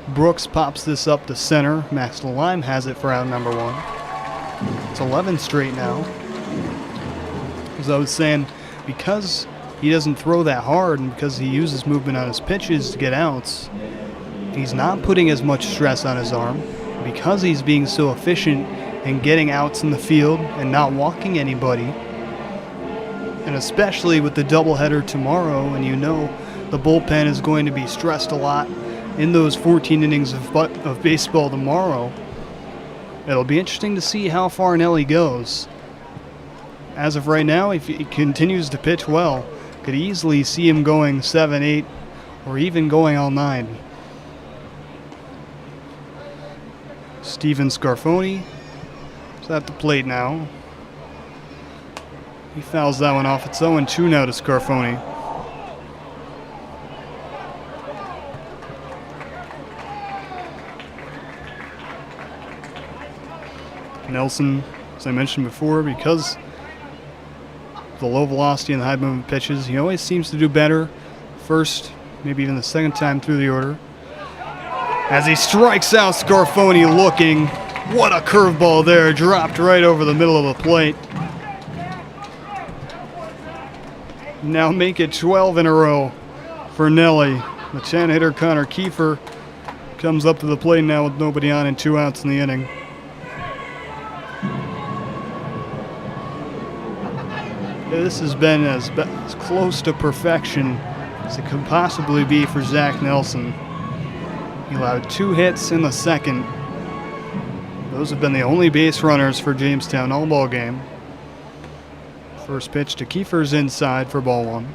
Brooks pops this up to center, Max Lime has it for out number 1. It's 11 straight now. As I was saying, because he doesn't throw that hard and because he uses movement on his pitches to get outs, he's not putting as much stress on his arm. Because he's being so efficient in getting outs in the field and not walking anybody, and especially with the doubleheader tomorrow, and you know the bullpen is going to be stressed a lot in those 14 innings of baseball tomorrow, it'll be interesting to see how far Nelly goes. As of right now, if he continues to pitch well, could easily see him going 7, 8, or even going all 9. Steven Scarfoni is at the plate now. He fouls that one off. It's 0-2 now to Scarfoni. Nelson, as I mentioned before, because the low velocity and the high movement pitches, he always seems to do better first, maybe even the second time through the order. As he strikes out Scarfoni looking, what a curveball there, dropped right over the middle of the plate. Now make it 12 in a row for Nelly The 10-hitter Connor Kiefer comes up to the plate now with nobody on and 2 outs in the inning. This has been as close to perfection as it could possibly be for Zach Nelson. He allowed 2 hits in the second. Those have been the only base runners for Jamestown all ball game. First pitch to Kiefer's inside for ball 1.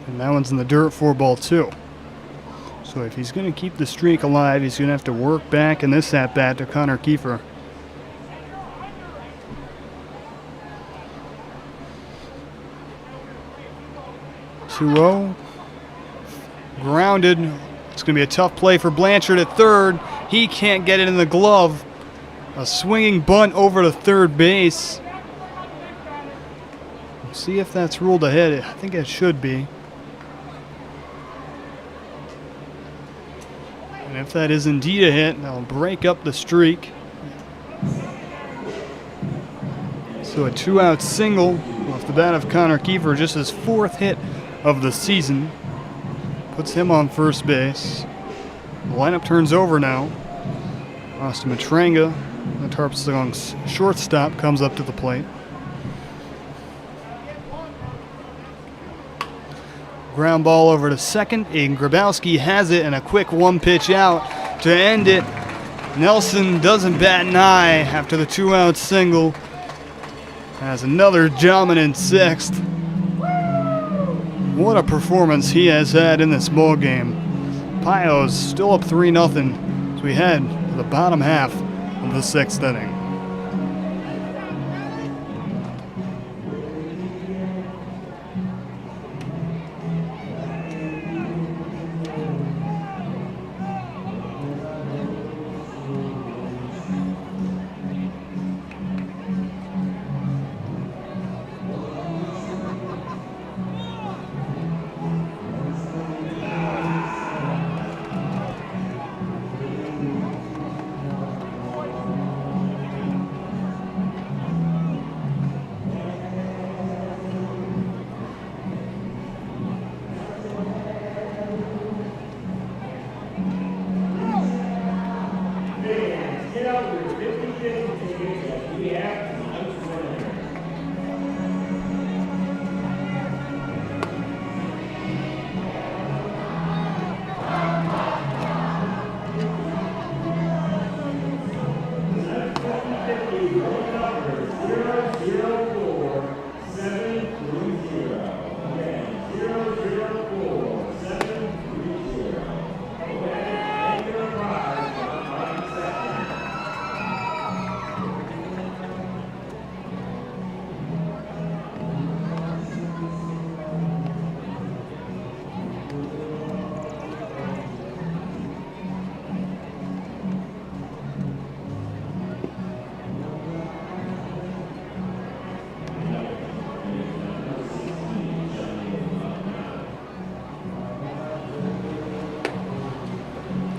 And that one's in the dirt for ball 2. So if he's going to keep the streak alive, he's going to have to work back in this at-bat to Connor Kiefer. 2-0. Grounded. It's going to be a tough play for Blanchard at third. He can't get it in the glove. A swinging bunt over to third base. Let's see if that's ruled a hit. I think it should be. And if that is indeed a hit, that'll break up the streak. So a 2-out single off the bat of Connor Kiefer, just his 4th hit of the season. Puts him on first base. The lineup turns over now. Austin Matranga, the Tarp Skunks shortstop, comes up to the plate. Ground ball over to second. Aiden Grabowski has it, and a quick 1-pitch out to end it. Nelson doesn't bat an eye after the 2-out single. Has another dominant 6th. What a performance he has had in this ball game. Pio's still up 3-0 as we head to the bottom half of the 6th inning.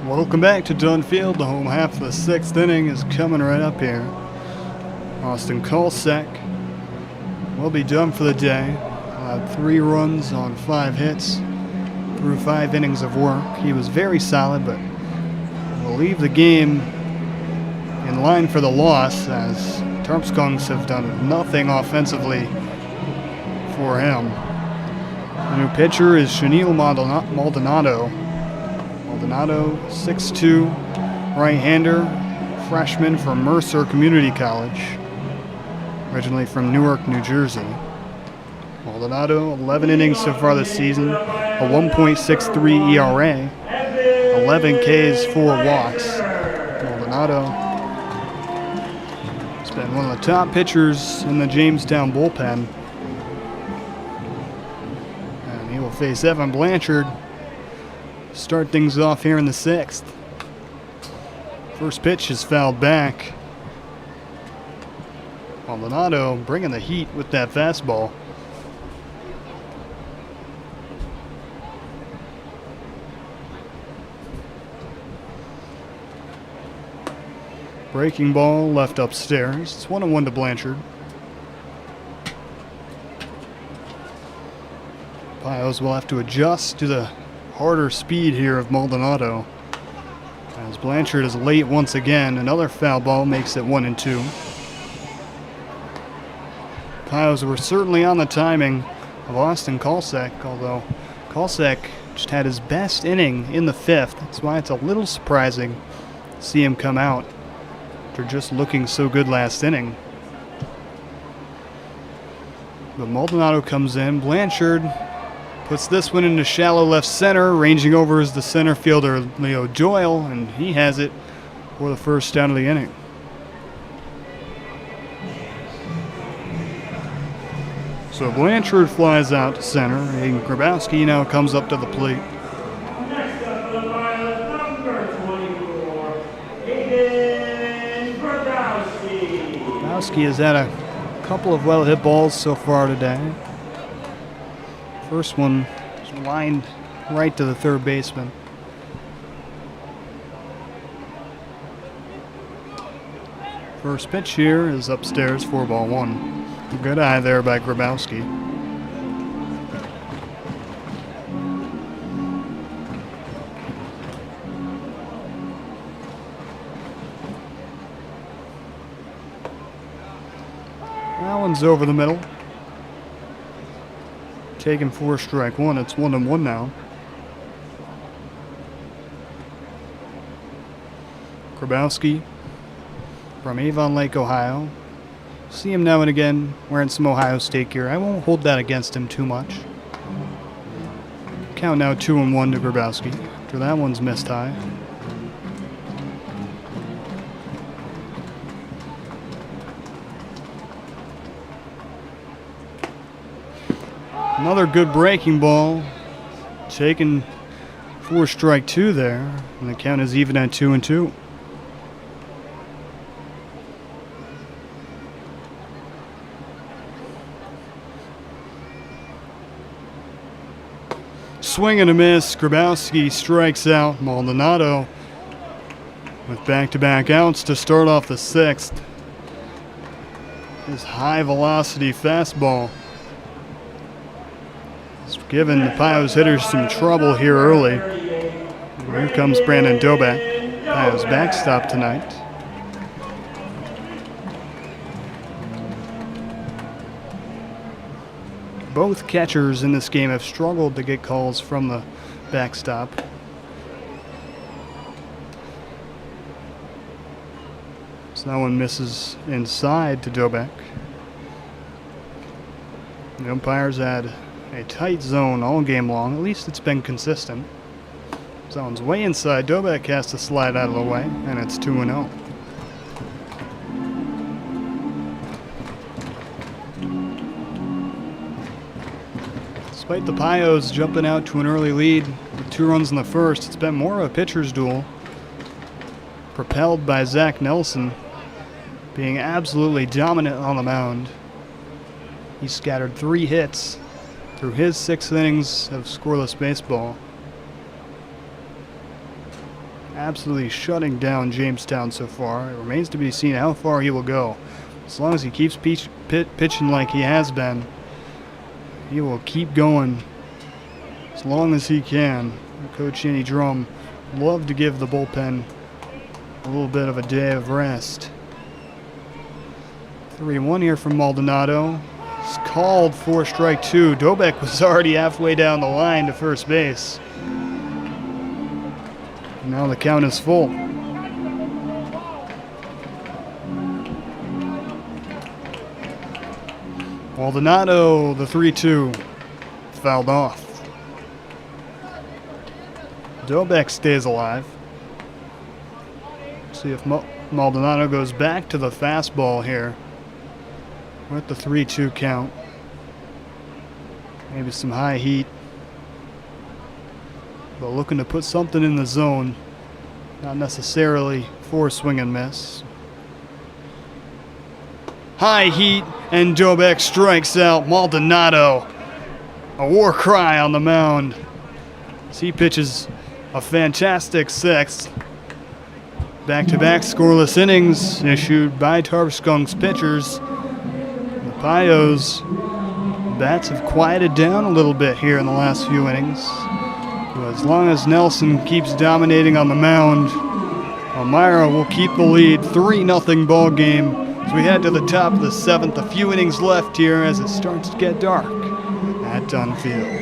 Welcome back to Dunfield. The home half of the 6th inning is coming right up here. Austin Kolsek will be done for the day. Allowed 3 runs on 5 hits through 5 innings of work. He was very solid, but will leave the game in line for the loss as Tarp Skunks have done nothing offensively for him. The new pitcher is Chenille Maldonado. Maldonado, 6'2", right-hander, freshman from Mercer Community College, originally from Newark, New Jersey. Maldonado, 11 innings so far this season, a 1.63 ERA, 11 Ks, 4 walks. Maldonado has been one of the top pitchers in the Jamestown bullpen. And he will face Evan Blanchard. Start things off here in the 6th. First pitch is fouled back. Maldonado bringing the heat with that fastball. Breaking ball left upstairs. It's 1-1 to Blanchard. Pios will have to adjust to the harder speed here of Maldonado. As Blanchard is late once again, another foul ball makes it 1-2. Pios were certainly on the timing of Austin Kalsek, although Kalsek just had his best inning in the 5th. That's why it's a little surprising to see him come out after just looking so good last inning. But Maldonado comes in. Blanchard puts this one into shallow left center. Ranging over is the center fielder Leo Doyle, and he has it for the first out of the inning. So Blanchard flies out to center, and Grabowski now comes up to the plate. Next up for the Pilots, number 24, Aiden Brodowski. Grabowski has had a couple of well-hit balls so far today. First one is lined right to the third baseman. First pitch here is upstairs, 4-1. Good eye there by Grabowski. That one's over the middle. Taking 4 strike 1. It's 1-1 now. Grabowski from Avon Lake, Ohio. See him now and again wearing some Ohio State gear. I won't hold that against him too much. Count now 2-1 to Grabowski. After that one's missed high. Another good breaking ball. Taking 4 strike 2 there. And the count is even at 2-2. Swing and a miss. Grabowski strikes out. Maldonado with back-to-back outs to start off the 6th. His high-velocity fastball has given the Pios hitters some trouble here early. And here comes Brandon Dobak. Pios backstop tonight. Both catchers in this game have struggled to get calls from the backstop. So that one misses inside to Dobak. The umpires had a tight zone all game long. At least it's been consistent. Zone's way inside. Dobak has to slide out of the way, and it's 2-0. Despite the Pios jumping out to an early lead with 2 runs in the first, it's been more of a pitcher's duel, propelled by Zach Nelson being absolutely dominant on the mound. He scattered 3 hits through his 6 innings of scoreless baseball, absolutely shutting down Jamestown so far. It remains to be seen how far he will go. As long as he keeps pitching like he has been, he will keep going as long as he can. Coach Andy Drum loved to give the bullpen a little bit of a day of rest. 3-1 here from Maldonado. It's called for strike 2. Dobak was already halfway down the line to first base. Now the count is full. Maldonado, the 3-2, fouled off. Dobak stays alive. See if Maldonado goes back to the fastball here with the 3-2 count. Maybe some high heat, but looking to put something in the zone, not necessarily for swing and miss. High heat, and Dobak strikes out Maldonado. A war cry on the mound as he pitches a fantastic 6th. Back-to-back scoreless innings issued by Tarp Skunks pitchers. The Pios bats have quieted down a little bit here in the last few innings. But as long as Nelson keeps dominating on the mound, Elmira will keep the lead. 3-0 ball game as we head to the top of the 7th. A few innings left here as it starts to get dark at Dunfield.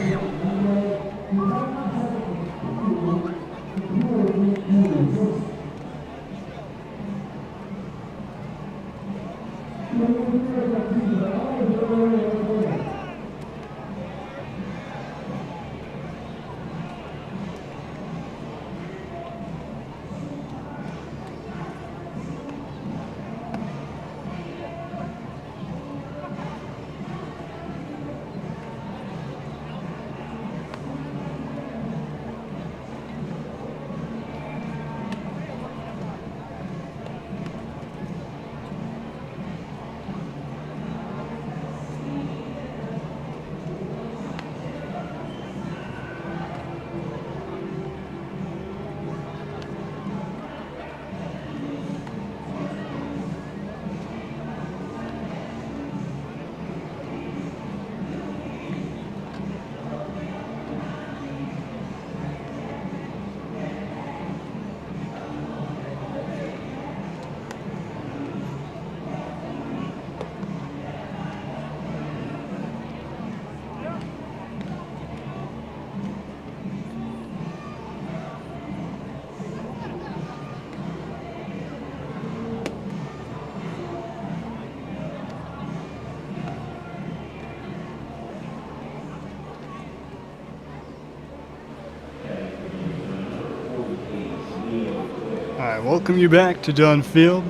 Alright, welcome you back to Dunfield.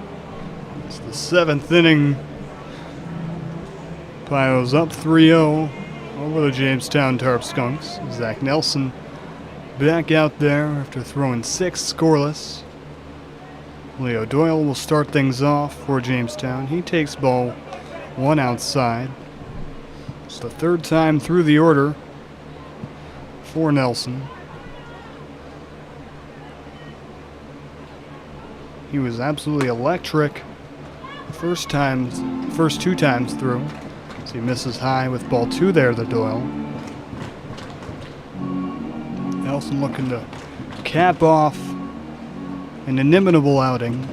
It's the 7th inning. Pios up 3-0 over the Jamestown Tarp Skunks. Zach Nelson back out there after throwing 6 scoreless. Leo Doyle will start things off for Jamestown. He takes ball 1 outside. It's the 3rd time through the order for Nelson. He was absolutely electric the first 2 times through. So he misses high with ball 2 there to Doyle. Nelson looking to cap off an inimitable outing.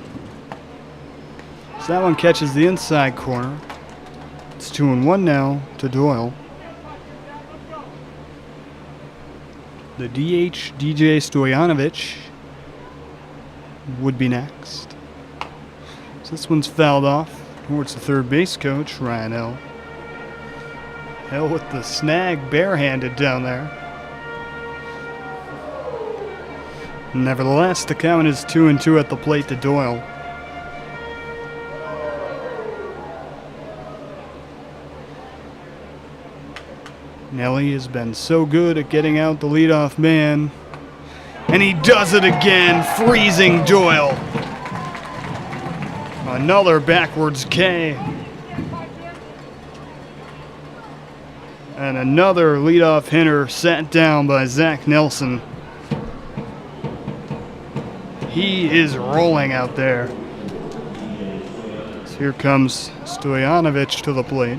So that one catches the inside corner. It's 2-1 now to Doyle. The DH, DJ Stoyanovich, would be next. So this one's fouled off towards the third base coach, Ryan L. Hill with the snag barehanded down there. Nevertheless, the count is 2-2 at the plate to Doyle. Nelly has been so good at getting out the leadoff man. And he does it again, freezing Doyle. Another backwards K. And another leadoff hitter sat down by Zach Nelson. He is rolling out there. So here comes Stoyanovich to the plate.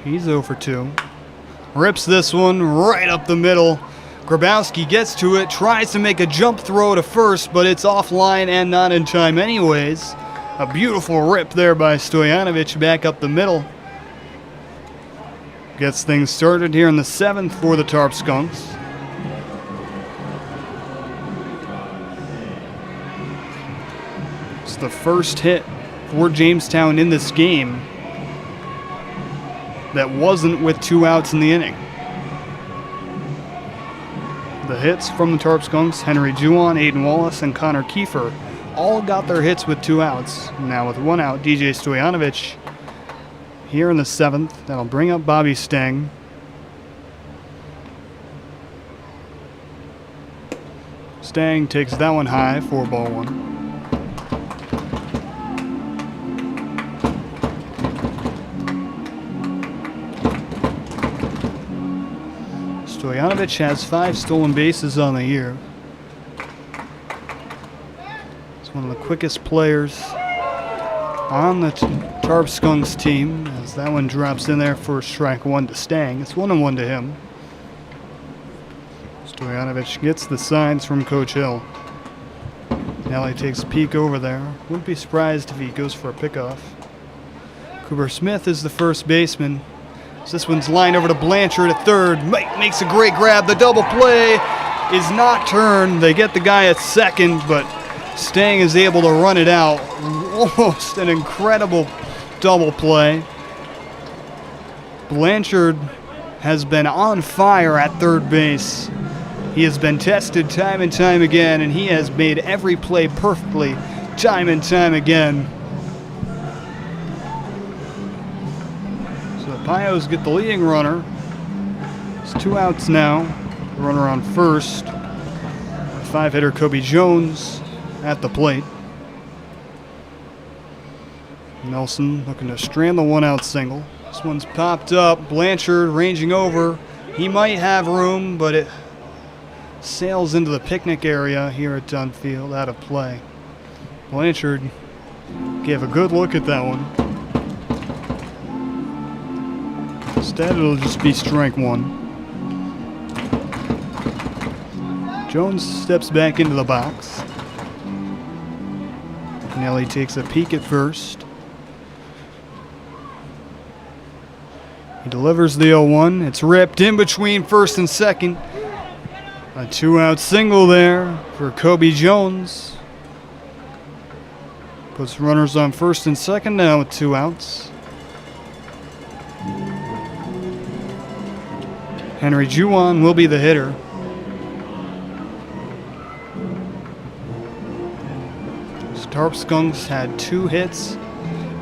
He's 0 for 2. Rips this one right up the middle. Grabowski gets to it, tries to make a jump throw to first, but it's offline and not in time anyways. A beautiful rip there by Stoyanovich back up the middle. Gets things started here in the 7th for the Tarp Skunks. It's the first hit for Jamestown in this game that wasn't with 2 outs in the inning. The hits from the Tarp Skunks, Henry Juwan, Aiden Wallace, and Connor Kiefer, all got their hits with 2 outs. Now with 1 out, DJ Stoyanovich here in the 7th. That'll bring up Bobby Stang. Stang takes that one high for ball 1. Stoyanovich Ivich has 5 stolen bases on the year. He's one of the quickest players on the Tarp Skunks team, as that one drops in there for strike 1 to Stang. It's 1-1 to him. Stojanovic gets the signs from Coach Hill. Nelly takes a peek over there. Wouldn't be surprised if he goes for a pickoff. Cooper Smith is the first baseman. So this one's lined over to Blanchard at third. Mike makes a great grab. The double play is not turned. They get the guy at second, but Stang is able to run it out. Almost an incredible double play. Blanchard has been on fire at third base. He has been tested time and time again, and he has made every play perfectly time and time again. So the Pios get the leading runner. It's 2 outs now. The runner on first. 5-hitter Kobe Jones at the plate. Nelson looking to strand the 1-out single. This one's popped up. Blanchard ranging over. He might have room, but it sails into the picnic area here at Dunfield, out of play. Blanchard gave a good look at that one. Instead, it'll just be strike 1. Jones steps back into the box. Nelly takes a peek at first. He delivers the 0-1. It's ripped in between first and second. A 2-out single there for Kobe Jones. Puts runners on first and second now with 2 outs. Henry Juwan will be the hitter. Tarp Skunks had 2 hits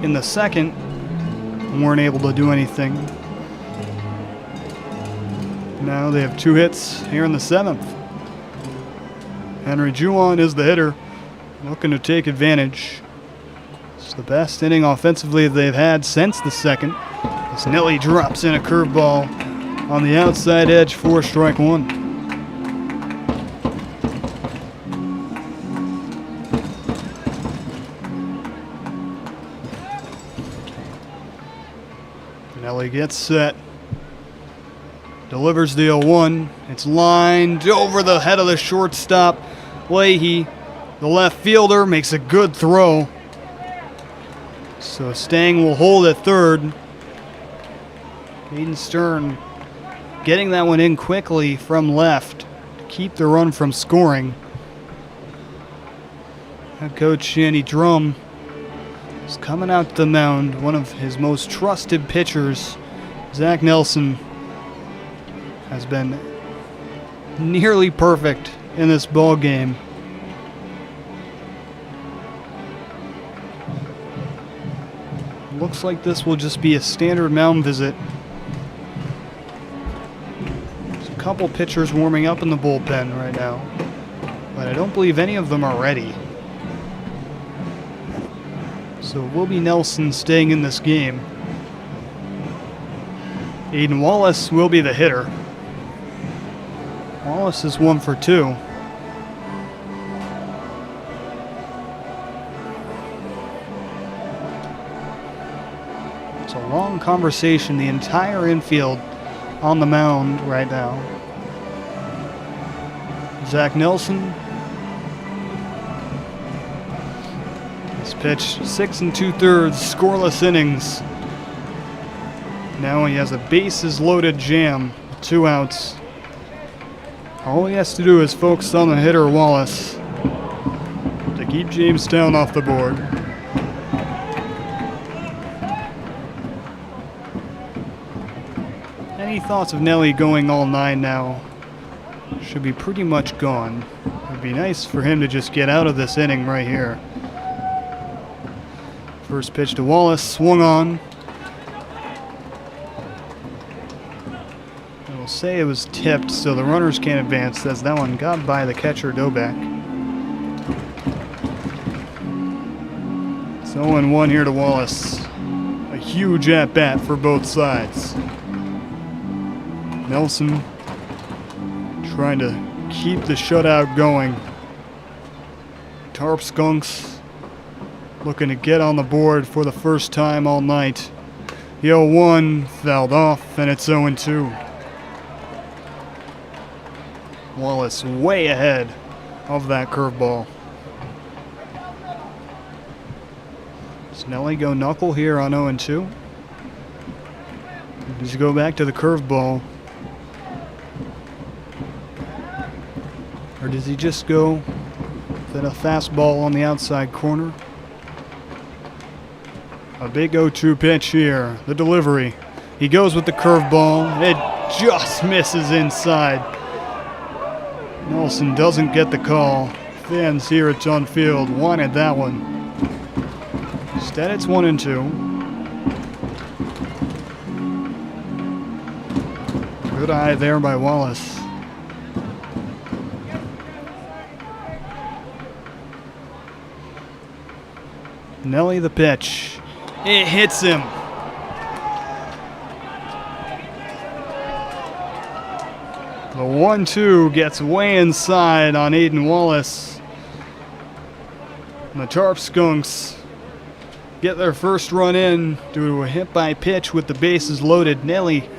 in the second and weren't able to do anything. Now they have 2 hits here in the 7th. Henry Juwan is the hitter, looking to take advantage. It's the best inning offensively they've had since the second. As Nelly drops in a curveball on the outside edge for strike 1. Nelly gets set. Delivers the 0-1. It's lined over the head of the shortstop. Leahy, the left fielder, makes a good throw. So Stang will hold at third. Aiden Stern getting that one in quickly from left to keep the run from scoring. Head coach Andy Drum is coming out to the mound. One of his most trusted pitchers, Zach Nelson, has been nearly perfect in this ball game. Looks like this will just be a standard mound visit. There's a couple pitchers warming up in the bullpen right now, but I don't believe any of them are ready. So it will be Nelson staying in this game. Aiden Wallace will be the hitter. Wallace is 1 for 2. It's a long conversation, the entire infield on the mound right now. Zach Nelson. He's pitched 6 2/3 scoreless innings. Now he has a bases loaded jam, 2 outs. All he has to do is focus on the hitter Wallace to keep Jamestown off the board. Any thoughts of Nelly going all 9 now? Should be pretty much gone. It would be nice for him to just get out of this inning right here. First pitch to Wallace, swung on. We'll say it was tipped, so the runners can't advance, as that one got by the catcher Doback. It's 0-1 here to Wallace. A huge at-bat for both sides. Nelson trying to keep the shutout going. Tarp Skunks looking to get on the board for the first time all night. The 0-1 fouled off, and it's 0-2. Wallace way ahead of that curveball. Snelly go knuckle here on 0-2. Does he go back to the curveball? Or does he just go with a fastball on the outside corner? A big 0-2 pitch here. The delivery. He goes with the curveball. It just misses inside. Nelson doesn't get the call. Fans here at John Field wanted that one. Instead, it's 1-2. Good eye there by Wallace. Nelly the pitch. It hits him. The 1-2 gets way inside on Aiden Wallace. And the Tarp Skunks get their first run in due to a hit by pitch with the bases loaded. Nelly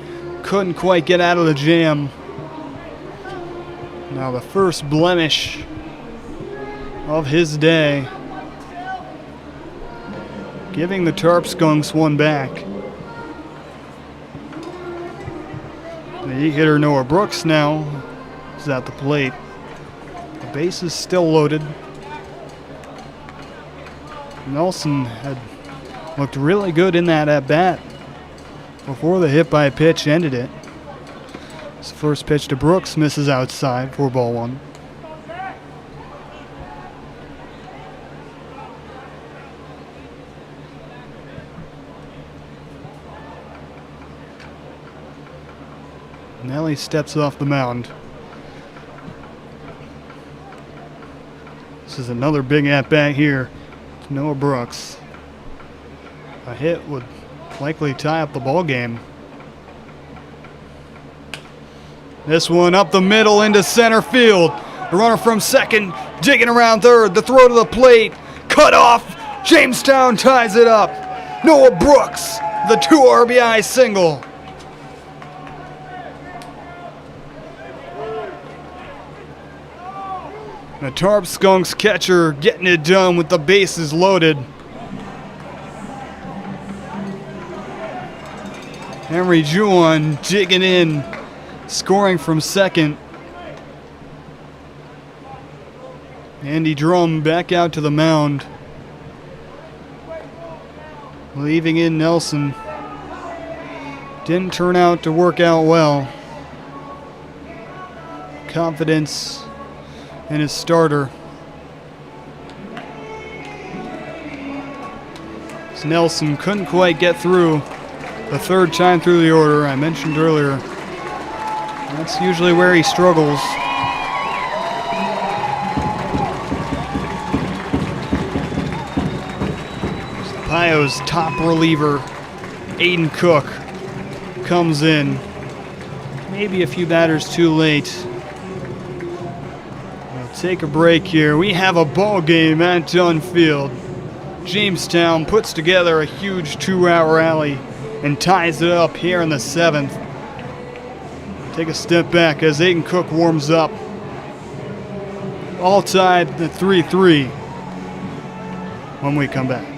couldn't quite get out of the jam. Now the first blemish of his day, giving the Tarp Skunks one back. The hitter Noah Brooks now is at the plate. The base is still loaded. Nelson had looked really good in that at-bat before the hit by pitch ended it. His first pitch to Brooks misses outside for ball one. Nelly steps off the mound. This is another big at-bat here to Noah Brooks. A hit would likely tie up the ball game. This one up the middle into center field. The runner from second digging around third. The throw to the plate. Cut off. Jamestown ties it up. Noah Brooks, the 2 RBI single. The Tarp Skunks catcher getting it done with the bases loaded. Henry Juwan digging in, scoring from second. Andy Drum back out to the mound, leaving in Nelson. Didn't turn out to work out well. Confidence in his starter. As Nelson couldn't quite get through the third time through the order I mentioned earlier. That's usually where he struggles. Pio's top reliever, Aiden Cook, comes in. Maybe a few batters too late. We'll take a break here. We have a ball game at Dunn Field. Jamestown puts together a huge 2-out rally and ties it up here in the 7th. Take a step back as Aiden Cook warms up. All tied at 3-3 when we come back.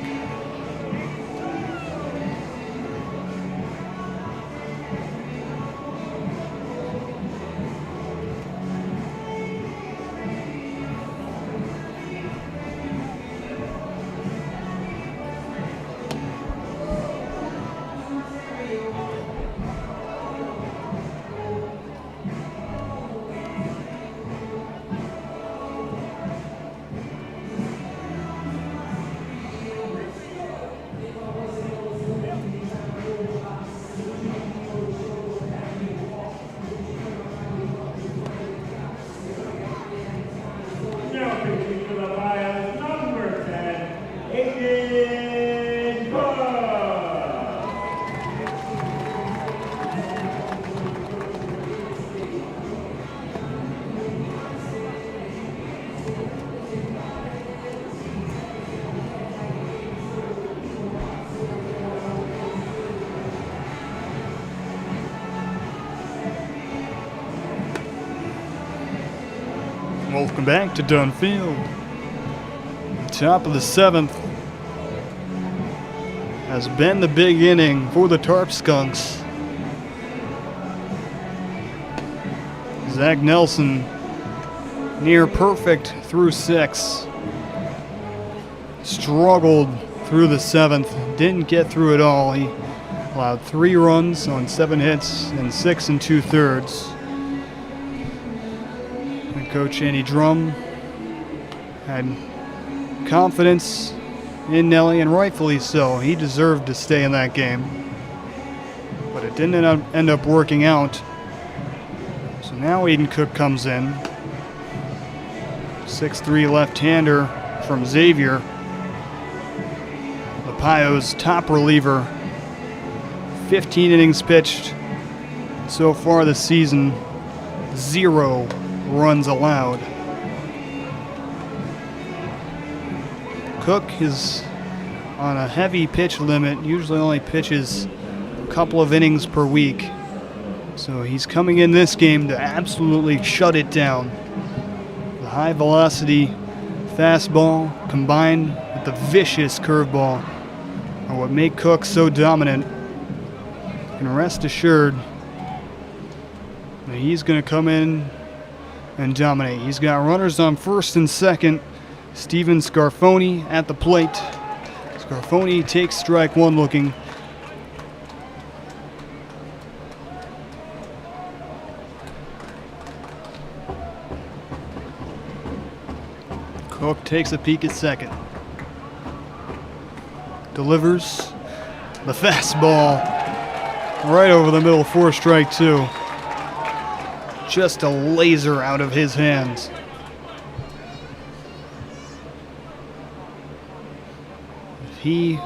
Welcome back to Dunfield. Top of the 7th has been the big inning for the Tarp Skunks. Zach Nelson near perfect through 6. Struggled through the 7th, didn't get through it all. He allowed 3 runs on 7 hits and 6 2/3. And Coach Andy Drum had confidence in Nelly, and rightfully so. He deserved to stay in that game, but it didn't end up working out. So now Aiden Cook comes in. 6'3" left-hander from Xavier. The Pio's top reliever. 15 innings pitched so far this season. 0 runs allowed. Cook is on a heavy pitch limit, usually only pitches a couple of innings per week. So he's coming in this game to absolutely shut it down. The high velocity fastball combined with the vicious curveball are what make Cook so dominant. You can rest assured that he's going to come in and dominate. He's got runners on first and second. Steven Scarfoni at the plate. Scarfoni takes strike 1 looking. Cook takes a peek at second. Delivers the fastball right over the middle for strike 2. Just a laser out of his hands. If he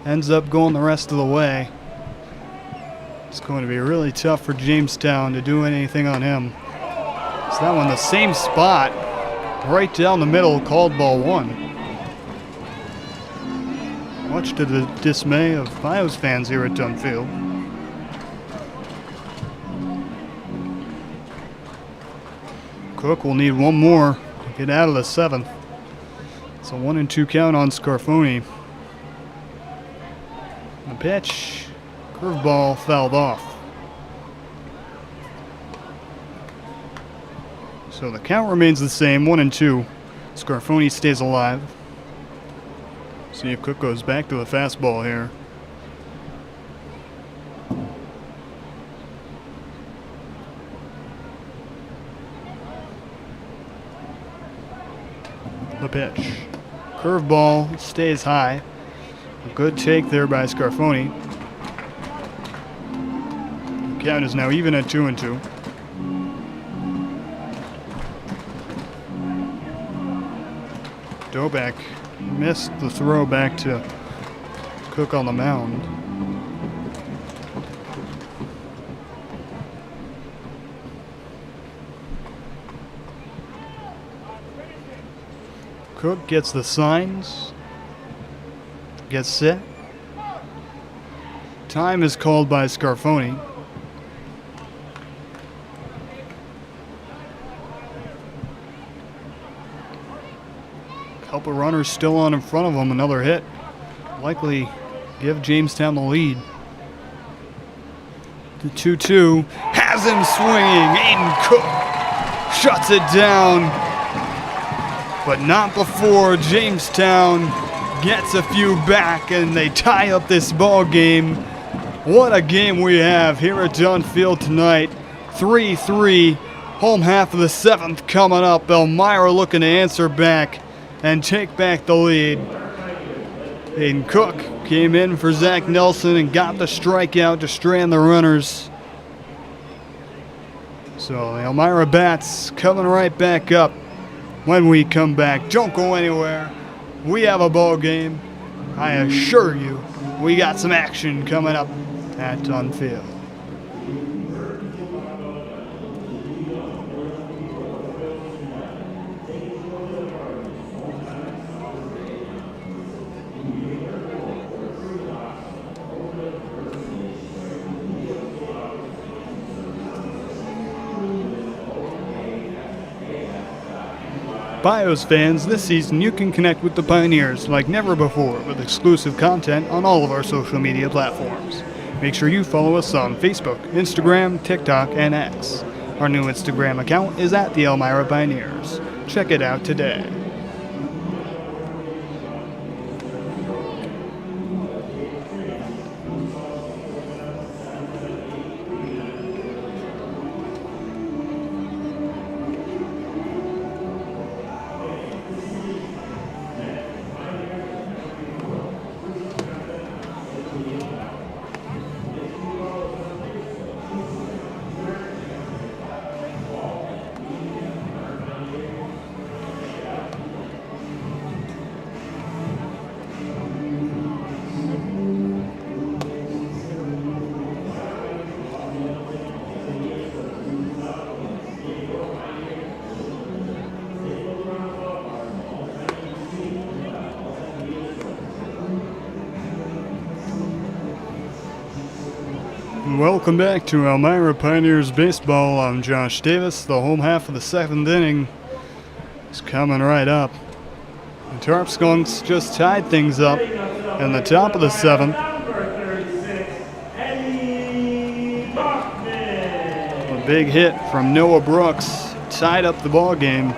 ends up going the rest of the way, it's going to be really tough for Jamestown to do anything on him. So that one, the same spot, right down the middle, called ball 1. Much to the dismay of Pios fans here at Dunfield. Cook will need 1 more to get out of the 7th. It's a 1-2 count on Scarfoni. The pitch, curveball fouled off. So the count remains the same, 1-2. Scarfoni stays alive. See if Cook goes back to the fastball here. The pitch. Curveball stays high. A good take there by Scarfoni. The count is now even at 2-2. Dobak missed the throw back to Cook on the mound. Cook gets the signs, gets set. Time is called by Scarfoni. Couple runners still on in front of him, another hit. Likely give Jamestown the lead. The 2-2 has him swinging. Aiden Cook shuts it down, but not before Jamestown gets a few back and they tie up this ball game. What a game we have here at Dunfield tonight. 3-3, home half of the 7th coming up. Elmira looking to answer back and take back the lead. Aiden Cook came in for Zach Nelson and got the strikeout to strand the runners. So the Elmira Bats coming right back up when we come back. Don't go anywhere. We have a ball game. I assure you, we got some action coming up at Dunfield. Bios fans, this season you can connect with the Pioneers like never before with exclusive content on all of our social media platforms. Make sure you follow us on Facebook, Instagram, TikTok, and X. Our new Instagram account is at the Elmira Pioneers. Check it out today. Welcome back to Elmira Pioneers Baseball. I'm Josh Davis. The home half of the 7th inning is coming right up. The Tarp Skunks just tied things up in the top of the 7th. A big hit from Noah Brooks tied up the ball game.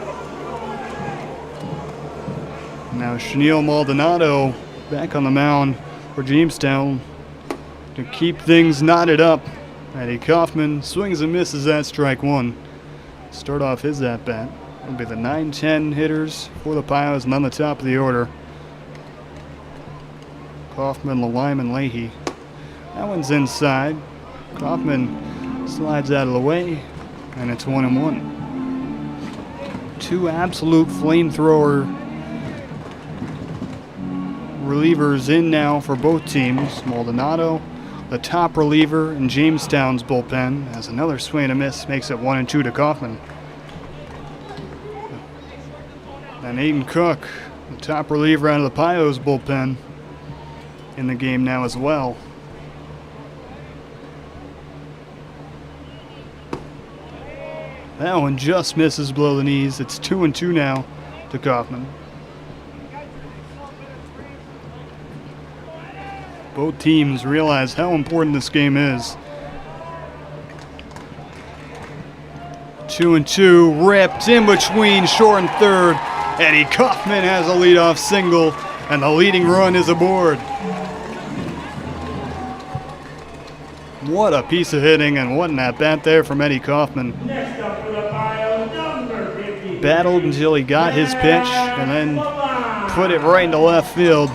Now Chenille Maldonado back on the mound for Jamestown to keep things knotted up. Eddie Kaufman swings and misses at strike one. Start off his at-bat. It'll be the 9-10 hitters for the Pios and on the top of the order. Kaufman, Lime, and Leahy. That one's inside. Kaufman slides out of the way, and it's 1-1. Two absolute flamethrower relievers in now for both teams. Maldonado, the top reliever in Jamestown's bullpen, as another swing and a miss makes it 1-2 to Kaufman. And Aiden Cook, the top reliever out of the Pios bullpen, in the game now as well. That one just misses below the knees. It's 2-2 now to Kaufman. Both teams realize how important this game is. 2-2, ripped in between short and third. Eddie Kaufman has a leadoff single, and the leading run is aboard. What a piece of hitting, and what an at-bat there from Eddie Kaufman. Battled until he got his pitch, and then put it right into left field.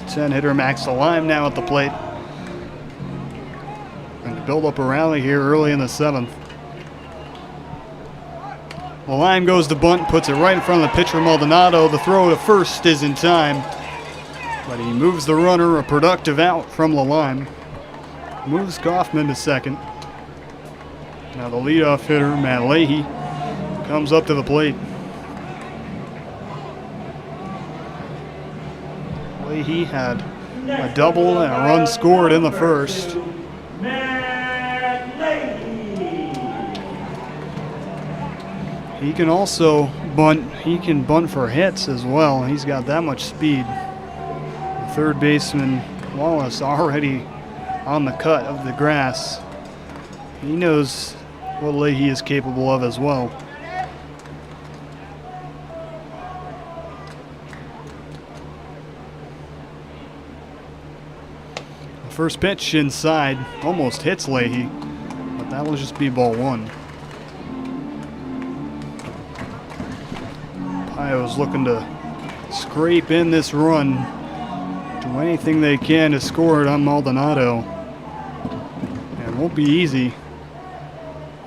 10-hitter Max Lime now at the plate. And build up a rally here early in the 7th. Lime goes to bunt, puts it right in front of the pitcher Maldonado. The throw to first is in time, but he moves the runner, a productive out from Lime. Moves Kaufman to second. Now the leadoff hitter, Matt Leahy, comes up to the plate. He had a double and a run scored in the first. He can also bunt. He can bunt for hits as well. He's got that much speed. The third baseman Wallace already on the cut of the grass. He knows what Leahy is capable of as well. First pitch inside, almost hits Leahy, but that will just be ball one. Pios looking to scrape in this run, do anything they can to score it on Maldonado. And it won't be easy,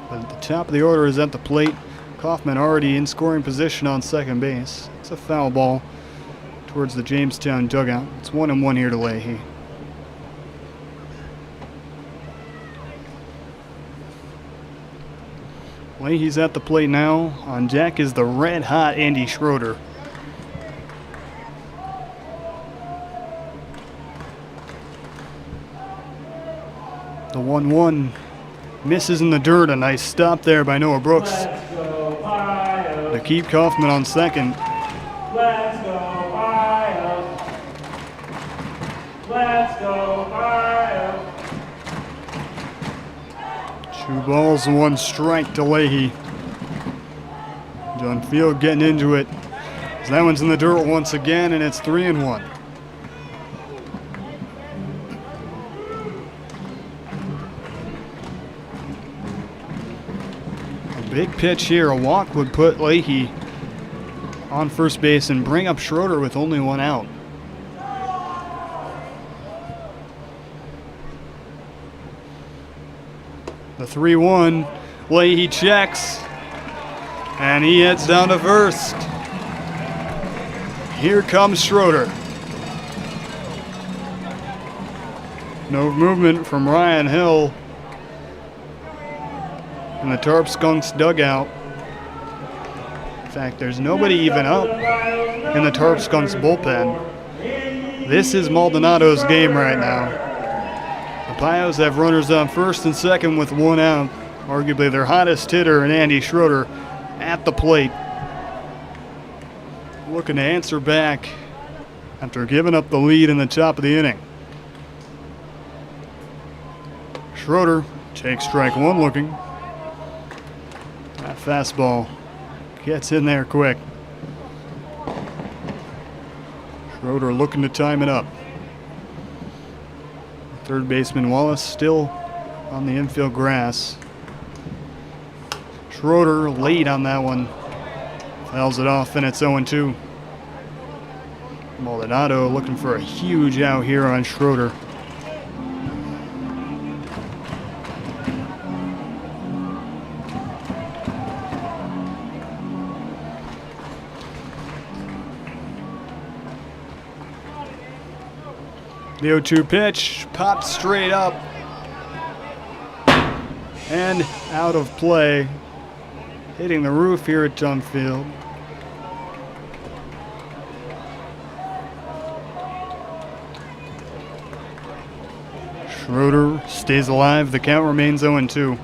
but the top of the order is at the plate. Kaufman already in scoring position on second base. It's a foul ball towards the Jamestown dugout. It's 1-1 here to Leahy. Leahy's at the plate now. On deck is the red-hot Andy Schroeder. The 1-1 misses in the dirt. A nice stop there by Noah Brooks. to keep Kaufman on second. Let's go Pios. Let's go Pios. 2 balls and 1 strike to Leahy. Dunfield getting into it. So that one's in the dirt once again, and it's 3-1. A big pitch here. A walk would put Leahy on first base and bring up Schroeder with only 1 out. The 3-1. Leahy checks. And he heads down to first. Here comes Schroeder. No movement from Ryan Hill in the Tarp Skunks dugout. In fact, there's nobody even up in the Tarp Skunks bullpen. This is Maldonado's game right now. The Pios have runners on first and second with 1 out. Arguably their hottest hitter in Andy Schroeder at the plate. Looking to answer back after giving up the lead in the top of the inning. Schroeder takes strike 1 looking. That fastball gets in there quick. Schroeder looking to time it up. Third baseman Wallace still on the infield grass. Schroeder late on that one. Fouls it off, and it's 0-2. Maldonado looking for a huge out here on Schroeder. The 0-2 pitch popped straight up and out of play. Hitting the roof here at Dunfield. Schroeder stays alive. The count remains 0-2.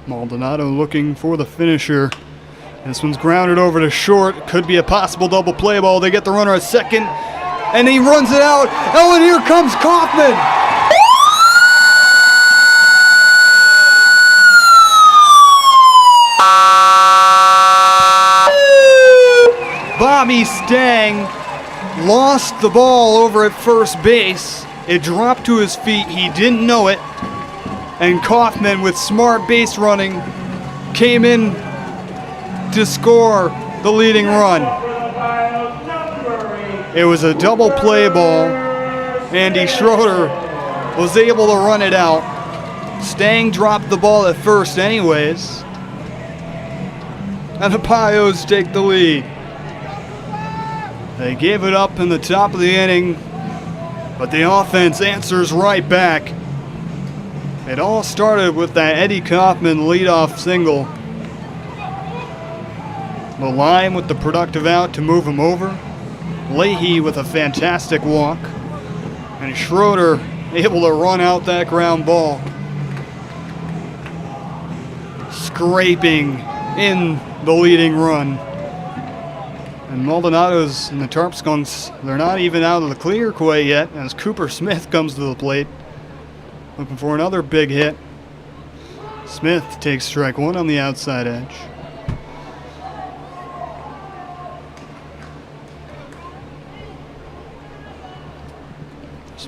Maldonado looking for the finisher. This one's grounded over to short. Could be a possible double play ball. They get the runner at second, and he runs it out. Oh, and here comes Kaufman. Bobby Stang lost the ball over at first base. It dropped to his feet. He didn't know it. And Kaufman, with smart base running, came in to score the leading run. It was a double play ball. Andy Schroeder was able to run it out. Stang dropped the ball at first anyways. And the Pios take the lead. They gave it up in the top of the inning, but the offense answers right back. It all started with that Eddie Kaufman leadoff single. The line with the productive out to move him over. Leahy with a fantastic walk. And Schroeder able to run out that ground ball. Scraping in the leading run. And Maldonado's and the Tarp Skunks, they're not even out of the clear quite yet as Cooper Smith comes to the plate. Looking for another big hit. Smith takes strike 1 on the outside edge.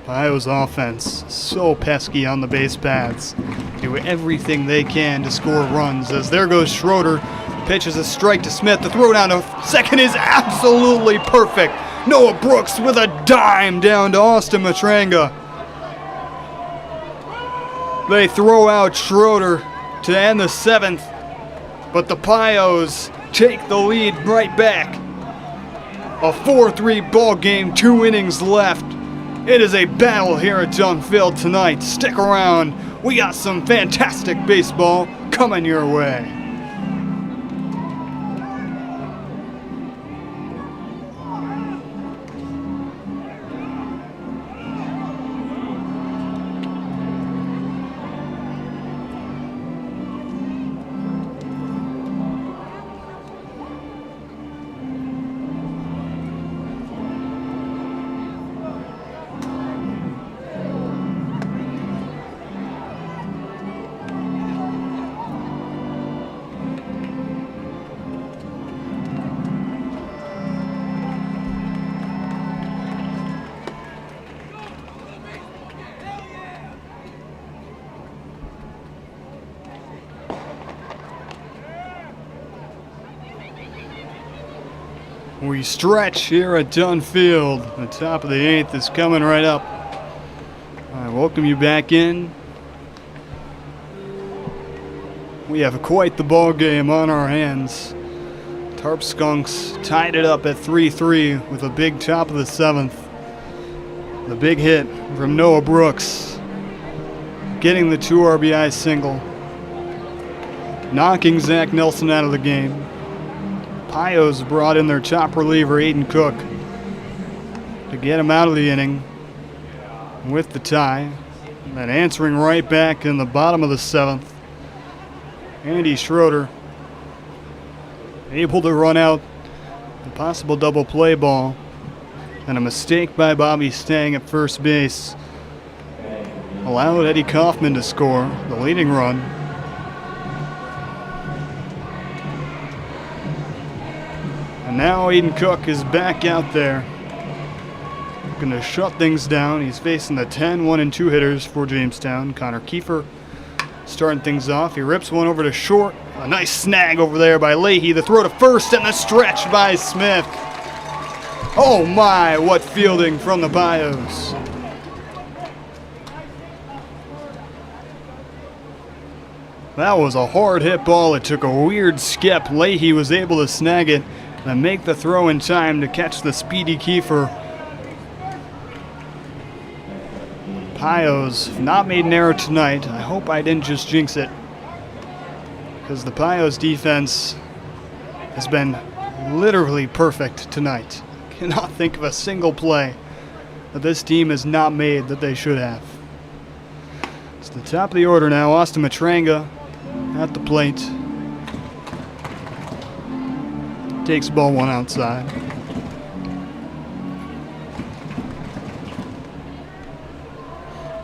Pios offense so pesky on the base paths. Do everything they can to score runs as there goes Schroeder. Pitches a strike to Smith. The throw down to second is absolutely perfect. Noah Brooks with a dime down to Austin Matranga. They throw out Schroeder to end the 7th, but the Pios take the lead right back. A 4-3 ball game, 2 innings left. It is a battle here at Dunfield tonight. Stick around. We got some fantastic baseball coming your way. We stretch here at Dunfield. The top of the 8th is coming right up. I welcome you back in. We have quite the ball game on our hands. Tarp Skunks tied it up at 3-3 with a big top of the 7th. The big hit from Noah Brooks, getting the 2 RBI single, knocking Zach Nelson out of the game. Pios brought in their top reliever, Aiden Cook, to get him out of the inning with the tie. And then answering right back in the bottom of the 7th, Andy Schroeder able to run out the possible double play ball, and a mistake by Bobby Stang at first base allowed Eddie Kaufman to score the leading run. And now Aiden Cook is back out there, looking to shut things down. He's facing the 10 1-2 hitters for Jamestown. Connor Kiefer starting things off. He rips one over to short. A nice snag over there by Leahy. The throw to first and the stretch by Smith. Oh my, what fielding from the Pios. That was a hard hit ball. It took a weird skip. Leahy was able to snag it and make the throw in time to catch the speedy Kiefer. Pios not made an error tonight. I hope I didn't just jinx it, because the Pios defense has been literally perfect tonight. Cannot think of a single play that this team has not made that they should have. It's the top of the order now. Austin Matranga at the plate. Takes ball 1 outside.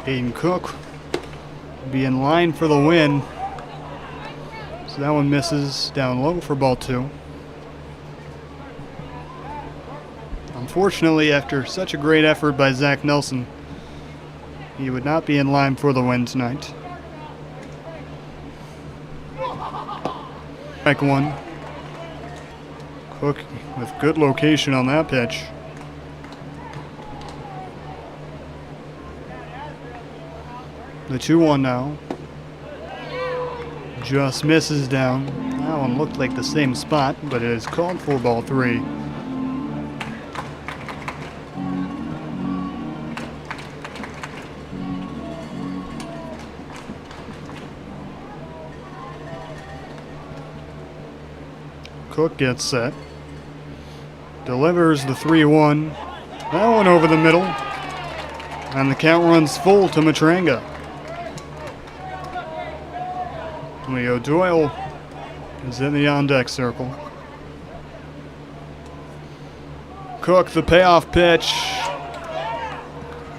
Aiden Cook will be in line for the win. So that one misses down low for ball 2. Unfortunately, after such a great effort by Zach Nelson, he would not be in line for the win tonight. Strike 1. Cook with good location on that pitch. The 2-1 now. Just misses down. That one looked like the same spot, but it is called for ball 3. Cook gets set. Delivers the 3-1. That one over the middle. And the count runs full to Matranga. Leo Doyle is in the on-deck circle. Cook, the payoff pitch.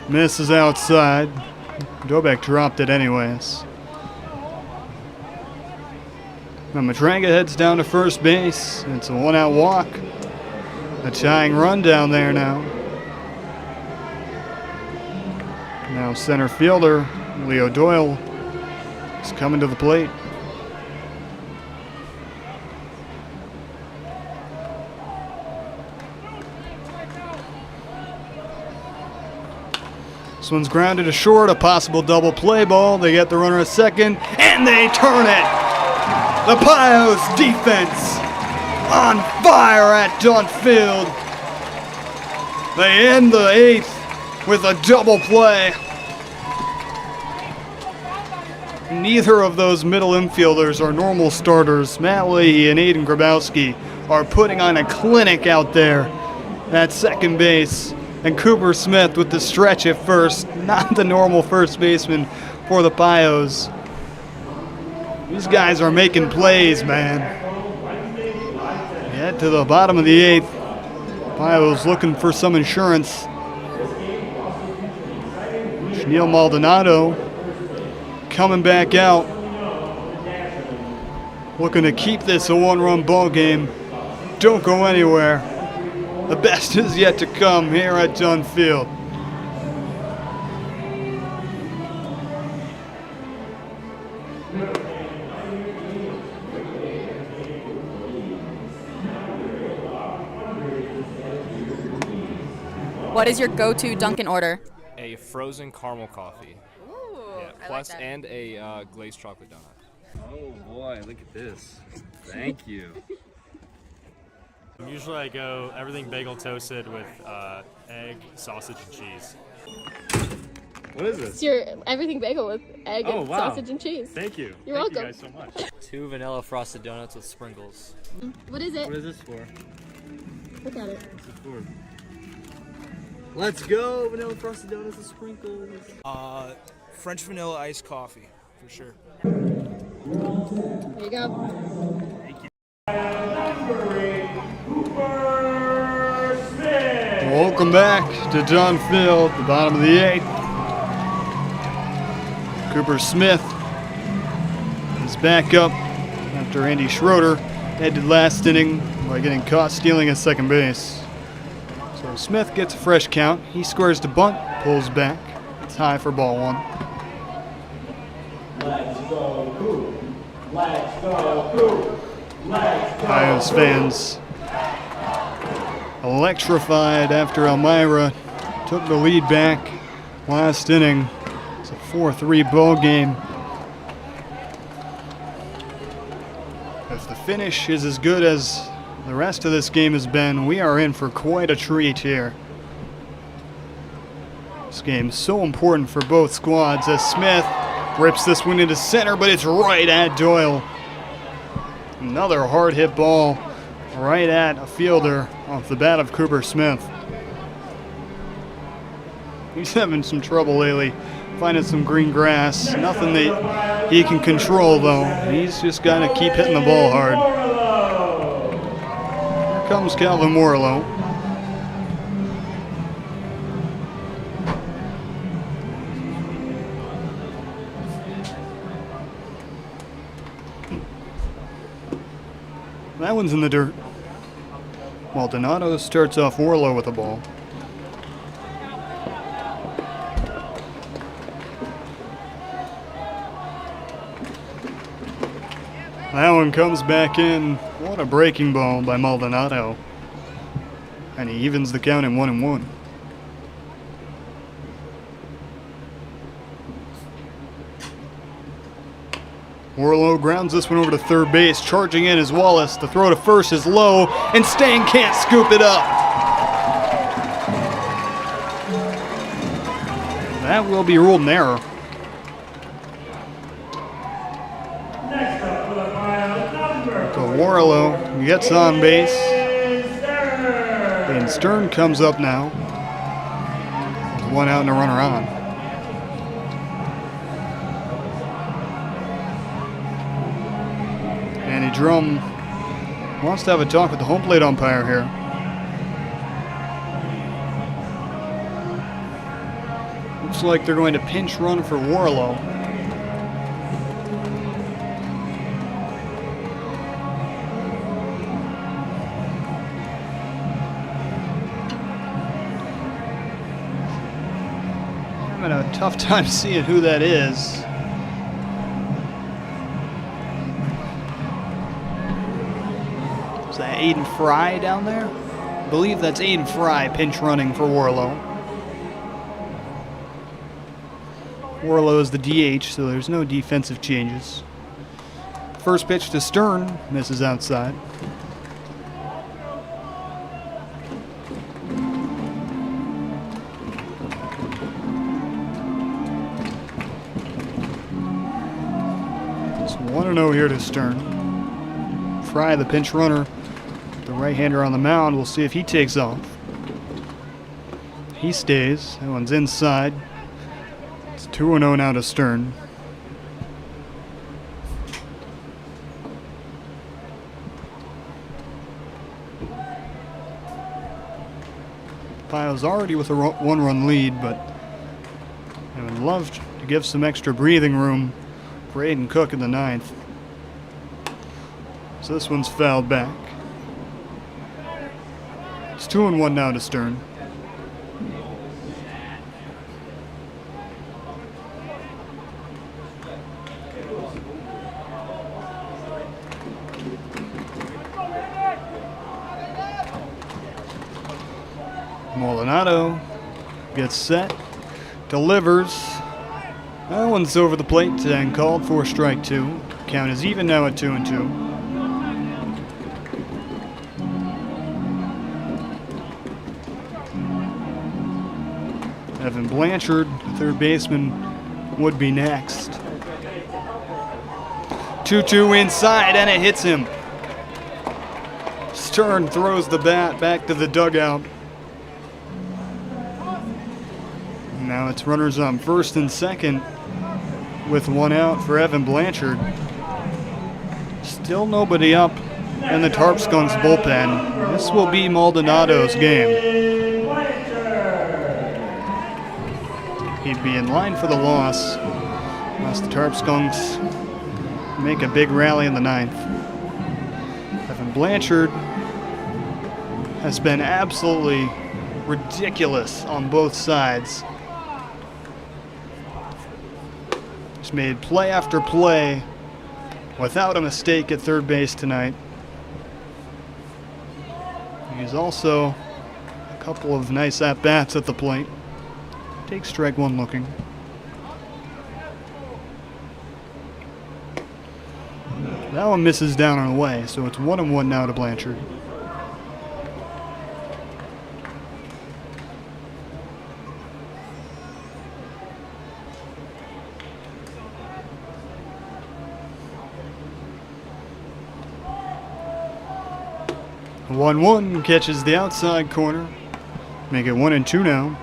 Misses outside. Dobek dropped it anyways. Now Matranga heads down to first base. It's a 1-out walk. A tying run down there now. Now center fielder Leo Doyle is coming to the plate. This one's grounded to short, a possible double play ball. They get the runner at second, and they turn it. The Pios defense on fire at Dunfield. They end the 8th with a double play. Neither of those middle infielders are normal starters. Matt Leahy and Aiden Grabowski are putting on a clinic out there at second base. And Cooper Smith with the stretch at first, not the normal first baseman for the Pios. These guys are making plays, man. Get to the bottom of the 8th. Pios looking for some insurance. Neil Maldonado coming back out, looking to keep this a 1-run ball game. Don't go anywhere. The best is yet to come here at Dunfield. What is your go-to Dunkin' order? A frozen caramel coffee. Ooh, Yeah, plus and a glazed chocolate donut. Oh boy, look at this. Thank you. Usually I go everything bagel toasted with egg, sausage, and cheese. What is It's this? your everything bagel with egg Oh, and wow. sausage and cheese. Thank you. You're Thank welcome. you guys so much. 2 vanilla frosted donuts with sprinkles. What is it? What is this for? Look at it. What's it for? Let's go! Vanilla frosted donuts with sprinkles. French vanilla iced coffee, for sure. There you go. Number 8, Cooper Smith. Welcome back to Dunfield, the bottom of the 8th. Cooper Smith is back up after Andy Schroeder ended last inning by getting caught stealing at second base. So Smith gets a fresh count. He scores the bunt, pulls back. It's high for ball 1. Let's go, Coop. Let's go, Coop. Let's go. Pios fans electrified after Elmira took the lead back last inning. It's a 4-3 ball game. If the finish is as good as the rest of this game has been, we are in for quite a treat here. This game is so important for both squads as Smith rips this one into center, but it's right at Doyle. Another hard hit ball right at a fielder off the bat of Cooper Smith. He's having some trouble lately finding some green grass. Nothing that he can control though. He's just got to keep hitting the ball hard. Here comes Calvin Morlow. That one's in the dirt. Maldonado starts off Warlow with the ball. That one comes back in. What a breaking ball by Maldonado. And he evens the count in 1-1. Warlow grounds this one over to third base. Charging in is Wallace. The throw to first is low, and Stain can't scoop it up. That will be ruled an error. Next up for the final number. So Warlow gets on base, Stern. and Stern comes up now. With 1 out and a runner on. Andy Drum wants to have a talk with the home plate umpire here. Looks like they're going to pinch run for Warlow. Having a tough time seeing who that is. Is that Aiden Fry down there? I believe that's Aiden Fry pinch running for Warlow. Warlow is the DH, so there's no defensive changes. First pitch to Stern, misses outside. It's 1-0 here to Stern. Fry, the pinch runner, the right-hander on the mound. We'll see if he takes off. He stays. That one's inside. It's 2-0 now to Stern. Pile's already with a 1-run lead, but I would love to give some extra breathing room for Aiden Cook in the 9th. So this one's fouled back. It's 2-1 now to Stern. Maldonado gets set, delivers. That one's over the plate and called for strike 2. Count is even now at 2-2. Evan Blanchard, the third baseman, would be next. 2-2 inside, and it hits him. Stern throws the bat back to the dugout. Now it's runners on first and second with one out for Evan Blanchard. Still nobody up in the Tarp Skunks bullpen. This will be Maldonado's game. He'd be in line for the loss unless the Tarp Skunks make a big rally in the ninth. Evan Blanchard has been absolutely ridiculous on both sides. He's made play after play without a mistake at third base tonight. He's also a couple of nice at-bats at the plate. Takes strike one looking. That one misses down and away, so it's 1-1 now to Blanchard. The 1-1 catches the outside corner. Make it 1-2 now.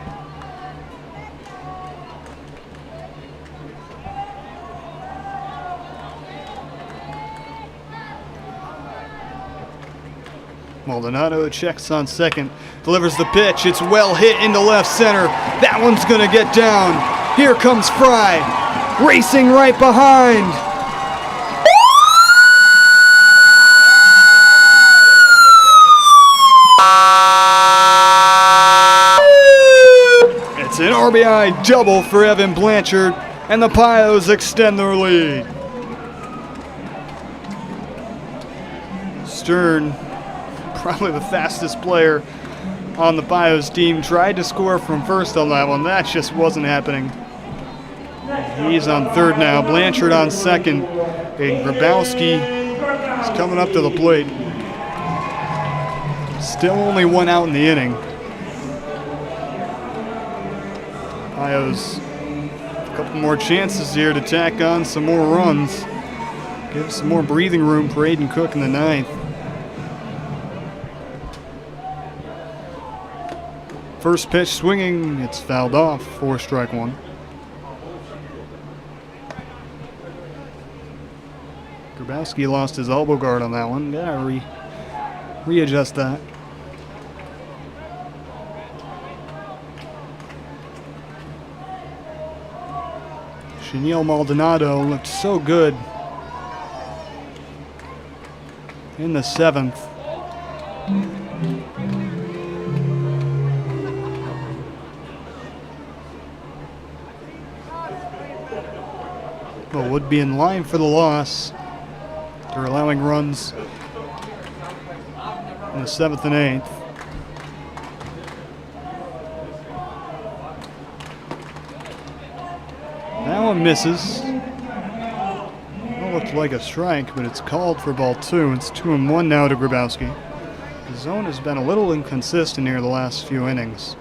Maldonado checks on second, delivers the pitch. It's well hit into left center. That one's gonna get down. Here comes Fry, racing right behind. It's an RBI double for Evan Blanchard, and the Pios extend their lead. Stern, probably the fastest player on the Pios team, tried to score from first on that one. That just wasn't happening. He's on third now. Blanchard on second. And Grabowski is coming up to the plate. Still only one out in the inning. Pios a couple more chances here to tack on some more runs. Give some more breathing room for Aiden Cook in the ninth. First pitch swinging, it's fouled off for strike one. Grabowski lost his elbow guard on that one. Gotta readjust that. Chenille Maldonado looked so good in the seventh. But would be in line for the loss. They're allowing runs in the seventh and eighth. That one misses. It looked like a strike, but it's called for ball two. It's 2-1 now to Grabowski. The zone has been a little inconsistent here the last few innings.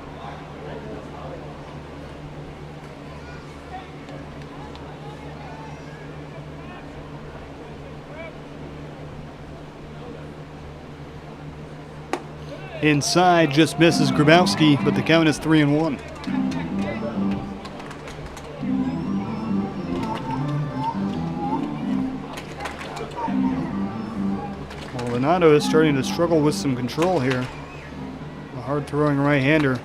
Inside, just misses Grabowski, but the count is 3-1. Maldonado is starting to struggle with some control here. A hard-throwing right-hander.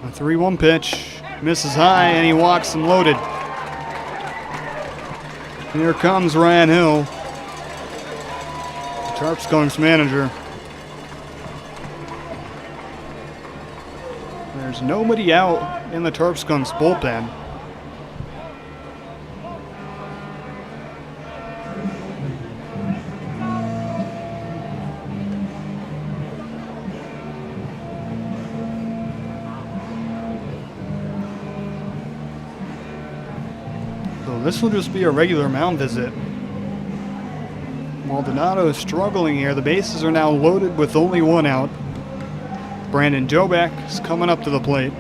A 3-1 pitch, misses high, and he walks him loaded. Here comes Ryan Hill, Tarp Skunks manager. There's nobody out in the Tarp Skunks bullpen. So this will just be a regular mound visit. Maldonado is struggling here. The bases are now loaded with only one out. Brandon Dobek is coming up to the plate.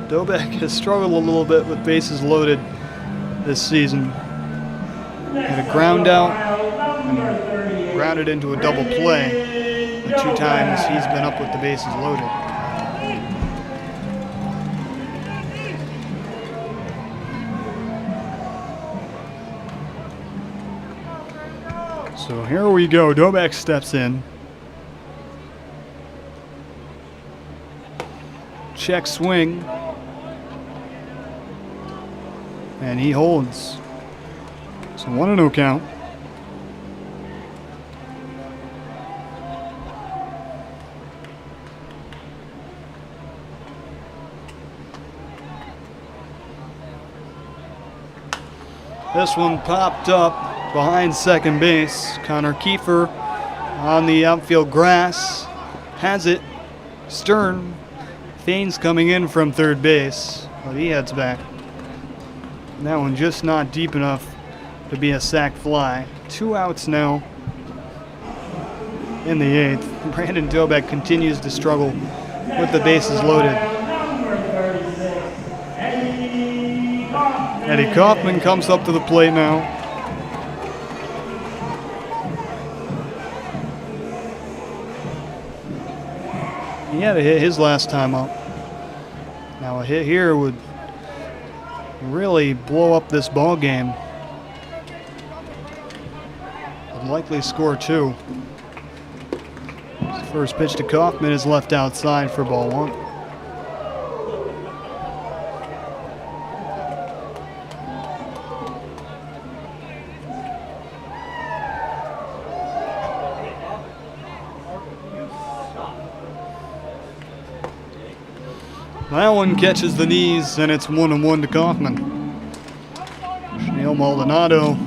Dobek has struggled a little bit with bases loaded this season. Had a ground out and grounded into a double play the 2 times he's been up with the bases loaded. So here we go. Dobek steps in. Check swing. And he holds. So 1-0 count. This one popped up behind second base. Connor Kiefer on the outfield grass has it. Stern feigns coming in from third base, but he heads back. That one just not deep enough to be a sac fly. 2 outs now in the 8th. Brandon Dobek continues to struggle with the bases loaded. Eddie Kaufman comes up to the plate now. He had a hit his last time up. Now a hit here would really blow up this ball game. Would likely score 2. His first pitch to Kaufman is left outside for ball 1. That one catches the knees, and it's 1-1 to Kaufman. Shneil Maldonado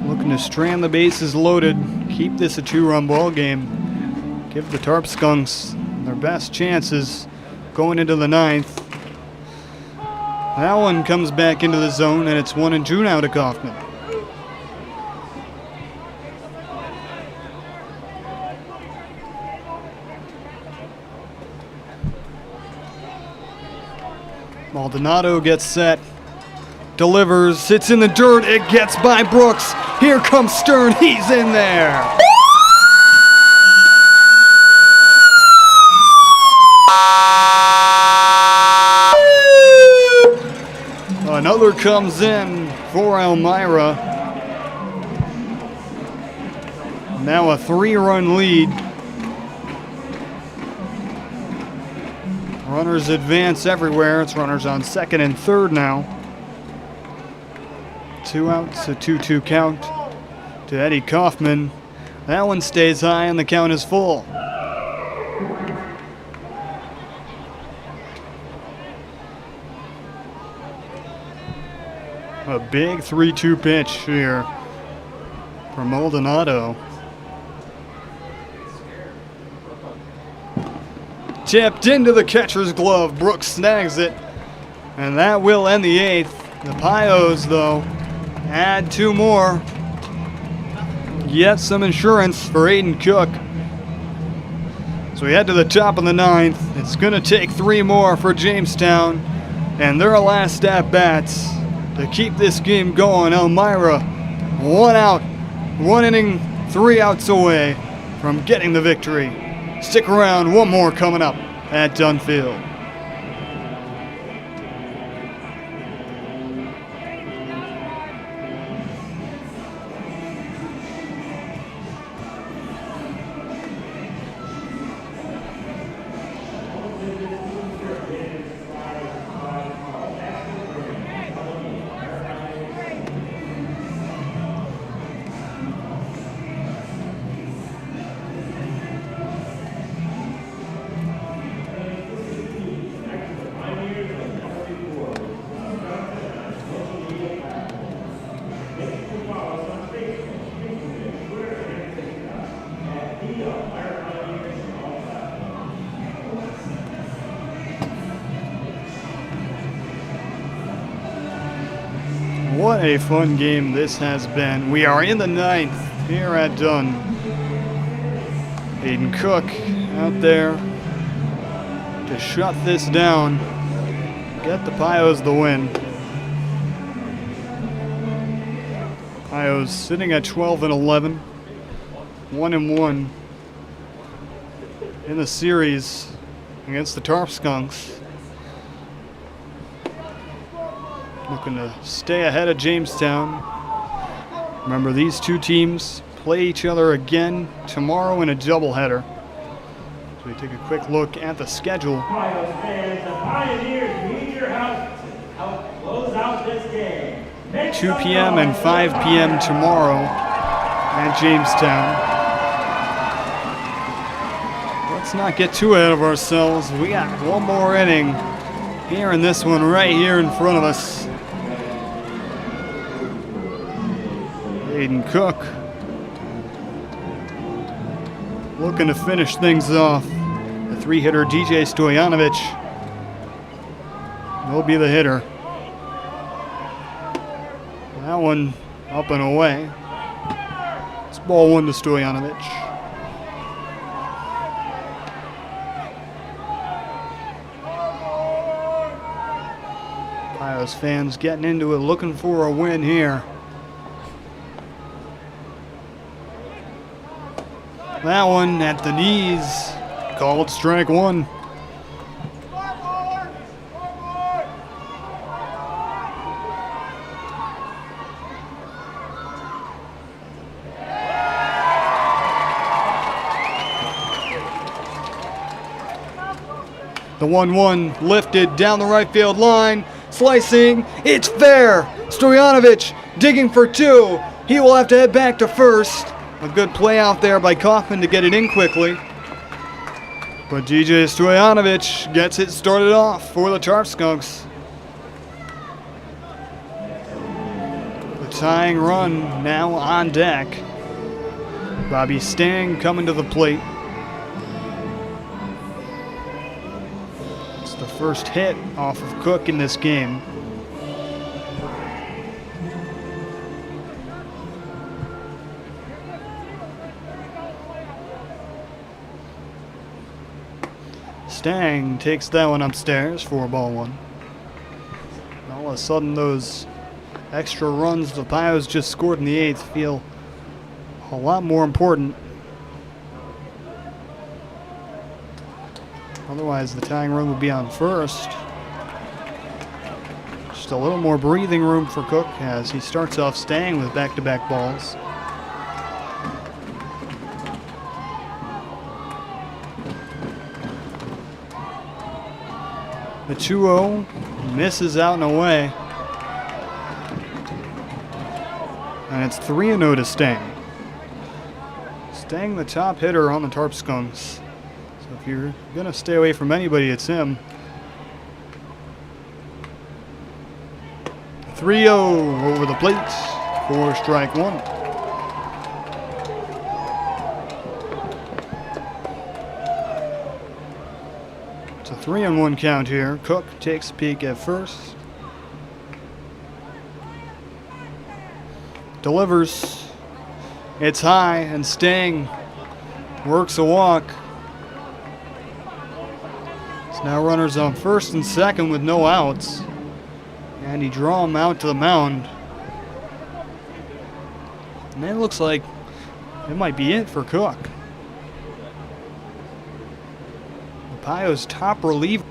looking to strand the bases loaded, keep this a 2-run ball game, give the Tarp Skunks their best chances going into the 9th. That one comes back into the zone, and it's 1-2 now to Kaufman. Maldonado gets set, delivers, it's in the dirt, it gets by Brooks. Here comes Stern, he's in there. Another comes in for Elmira. Now a 3-run lead. Runners advance everywhere. It's runners on second and third now. 2 outs, a 2-2 count to Eddie Kaufman. That one stays high and the count is full. A big 3-2 pitch here for Maldonado. Tipped into the catcher's glove. Brooks snags it. And that will end the 8th. The Pios, though, add 2 more. Yet some insurance for Aiden Cook. So we head to the top of the 9th. It's going to take 3 more for Jamestown. And their last at-bats to keep this game going. Elmira, 1 out, 1 inning, 3 outs away from getting the victory. Stick around, 1 more coming up at Dunfield. What a fun game this has been. We are in the 9th here at Dunn. Aiden Cook out there to shut this down. Get the Pios the win. Pios sitting at 12-11, 1-1 in the series against the Tarp Skunks. Looking to stay ahead of Jamestown. Remember, these two teams play each other again tomorrow in a doubleheader. So we take a quick look at the schedule. Pios fans, the Pioneers need your help to close out this game. 2 p.m. and 5 p.m. tomorrow at Jamestown. Let's not get too ahead of ourselves. We got one more inning here in this one right here in front of us. Aiden Cook looking to finish things off. The 3-hitter DJ Stoyanovich will be the hitter. That one up and away. It's ball 1 to Stoyanovich. Pios fans getting into it, looking for a win here. That one at the knees, called strike 1. The 1-1 lifted down the right field line, slicing, it's fair! Stoyanovich digging for 2. He will have to head back to first. A good play out there by Kaufman to get it in quickly. But DJ Stoyanovich gets it started off for the Tarp Skunks. The tying run now on deck. Bobby Stang coming to the plate. It's the first hit off of Cook in this game. Stang takes that one upstairs for ball 1. All of a sudden, those extra runs the Pios just scored in the 8th feel a lot more important. Otherwise, the tying run would be on first. Just a little more breathing room for Cook as he starts off Stang with back-to-back balls. The 2-0 misses out and away. And it's 3-0 to Stang. Stang, the top hitter on the Tarp Skunks. So if you're going to stay away from anybody, it's him. 3-0 over the plate for strike 1. It's a 3-1 count here. Cook takes a peek at first. Delivers. It's high, and Stang works a walk. It's now runners on first and second with no outs. And he draw him out to the mound. And it looks like it might be it for Cook. Pios top reliever.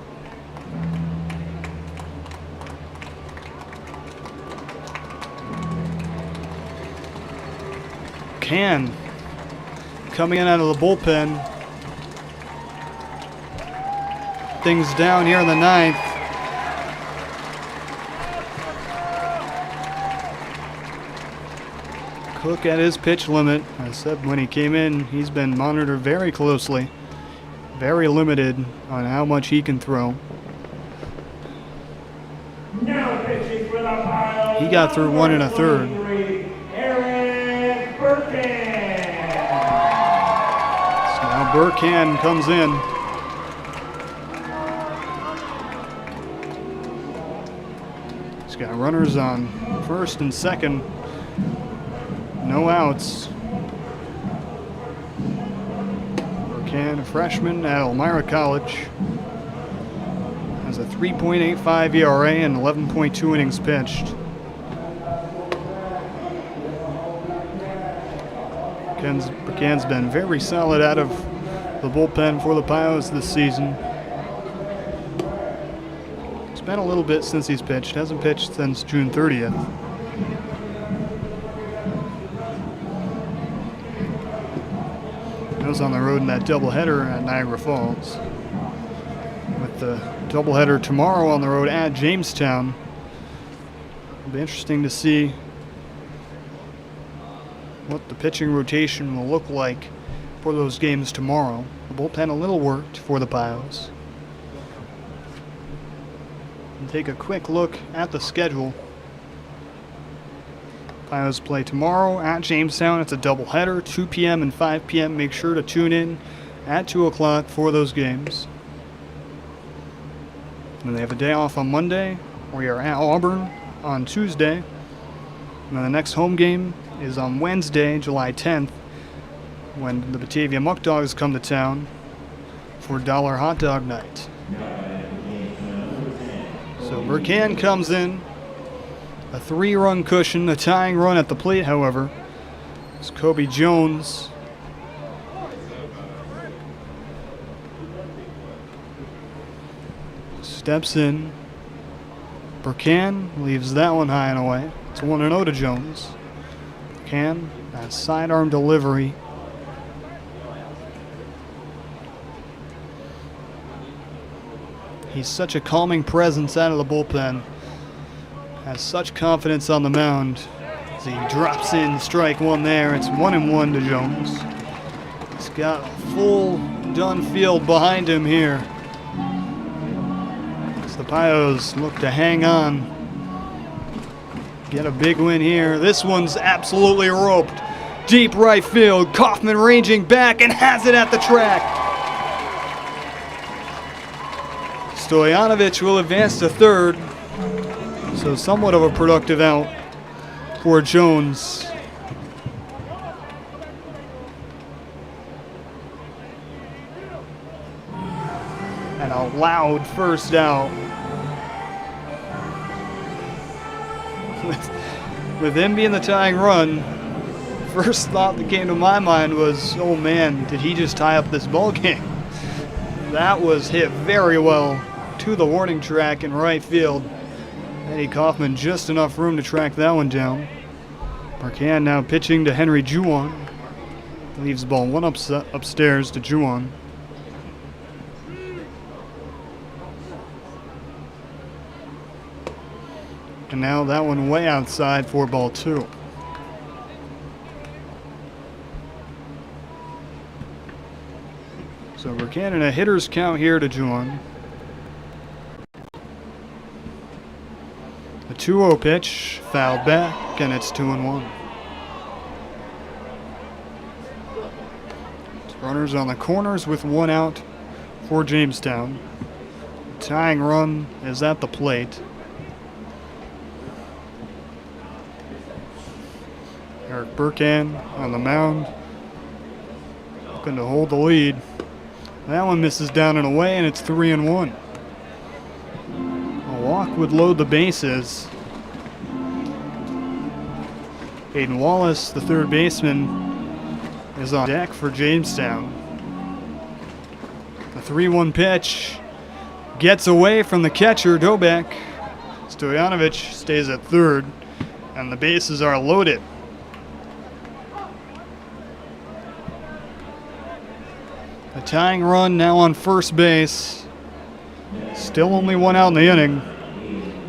Can coming in out of the bullpen. Things down here in the 9th. Cook at his pitch limit. I said when he came in, he's been monitored very closely. Very limited on how much he can throw. Now pitching for the Pios. He got through 1 1/3. So now Burkhan comes in. He's got runners on first and second. No outs. Burkan, a freshman at Elmira College, has a 3.85 ERA and 11.2 innings pitched. Burkan's been very solid out of the bullpen for the Pios this season. It's been a little bit since he's pitched. Hasn't pitched since June 30th. He was on the road in that doubleheader at Niagara Falls. With the doubleheader tomorrow on the road at Jamestown. It'll be interesting to see what the pitching rotation will look like for those games tomorrow. The bullpen a little worked for the Pios. And take a quick look at the schedule. Pios play tomorrow at Jamestown. It's a doubleheader, 2 p.m. and 5 p.m. Make sure to tune in at 2 o'clock for those games. And they have a day off on Monday. We are at Auburn on Tuesday. And then the next home game is on Wednesday, July 10th, when the Batavia Muck Dogs come to town for Dollar Hot Dog Night. So Burkan comes in, a 3-run cushion, a tying run at the plate, however. It's Kobe Jones. Steps in. Burkan leaves that one high and away. It's 1-0 to Jones. Burkan, that sidearm delivery. He's such a calming presence out of the bullpen. Has such confidence on the mound. As he drops in strike one there. It's 1-1 to Jones. He's got a full done field behind him here. As the Pios look to hang on. Get a big win here. This one's absolutely roped. Deep right field. Kaufman ranging back and has it at the track. Stojanovic will advance to third. So somewhat of a productive out for Jones. And a loud first out. With him being the tying run, first thought that came to my mind was, oh man, did he just tie up this ball game? That was hit very well to the warning track in right field. Eddie Kaufman just enough room to track that one down. Burkan now pitching to Henry Juwan. Leaves the ball one upstairs to Juwan. And now that one way outside for ball 2. So Burkan in a hitter's count here to Juwan. A 2-0 pitch, fouled back, and it's 2-1. Runners on the corners with 1 out for Jamestown. Tying run is at the plate. Eric Burkan on the mound, looking to hold the lead. That one misses down and away, and it's 3-1. A walk would load the bases. Aiden Wallace, the third baseman, is on deck for Jamestown. The 3-1 pitch gets away from the catcher, Dobek. Stojanovic stays at third, and the bases are loaded. A tying run now on first base. Still only 1 out in the inning.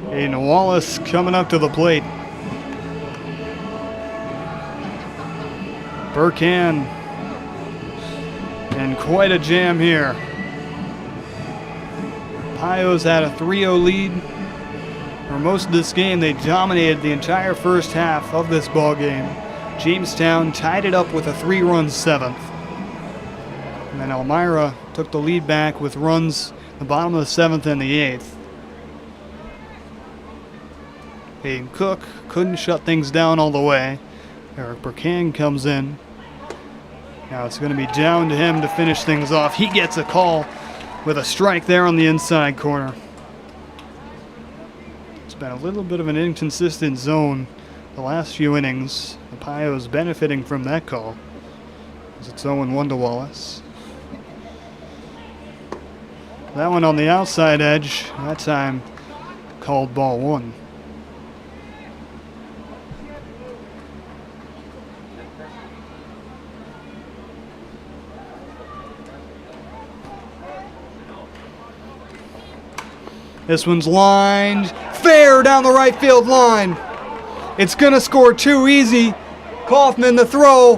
Aiden Wallace coming up to the plate. Burkan. And quite a jam here. Pios had a 3-0 lead. For most of this game, they dominated the entire first half of this ball game. Jamestown tied it up with a 3-run 7th. And then Elmira took the lead back with runs in the bottom of the 7th and the 8th. Hayden Cook couldn't shut things down all the way. Eric Burkan comes in. Now it's going to be down to him to finish things off. He gets a call with a strike there on the inside corner. It's been a little bit of an inconsistent zone the last few innings. The Pios benefiting from that call, as it's 0-1 to Wallace. That one on the outside edge, that time called ball one. This one's lined fair down the right field line. It's gonna score two easy. Kaufman the throw,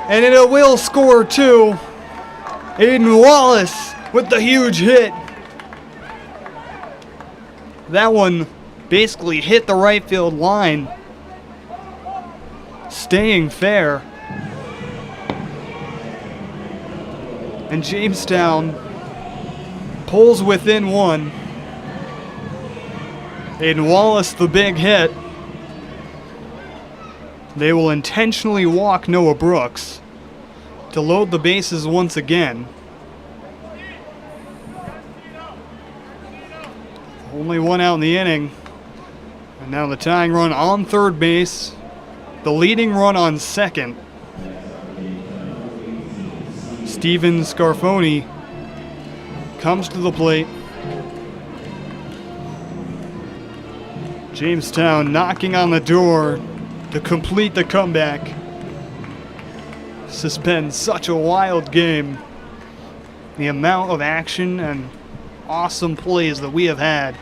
and it will score two. Aiden Wallace with the huge hit. That one basically hit the right field line, staying fair. And Jamestown pulls within one. Aiden Wallace the big hit. They will intentionally walk Noah Brooks to load the bases once again. Only one out in the inning. And now the tying run on third base. The leading run on second. Steven Scarfoni comes to the plate. Jamestown knocking on the door to complete the comeback. This has been such a wild game. The amount of action and awesome plays that we have had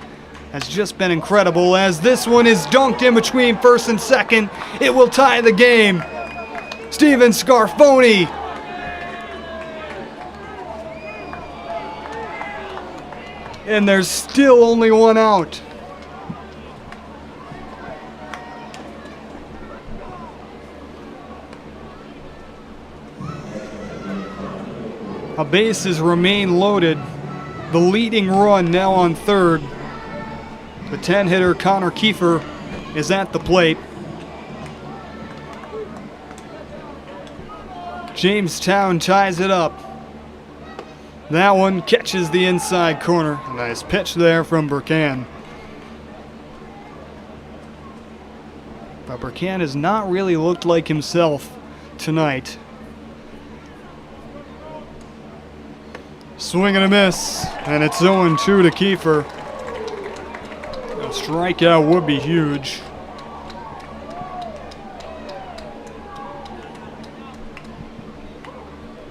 has just been incredible, as this one is dunked in between first and second. It will tie the game. Steven Scarfoni. And there's still only one out. Our bases remain loaded. The leading run now on third. The 10-hitter Connor Kiefer is at the plate. Jamestown ties it up. That one catches the inside corner. A nice pitch there from Burkan. But Burkan has not really looked like himself tonight. Swing and a miss, and it's 0-2 to Kiefer. A strikeout would be huge.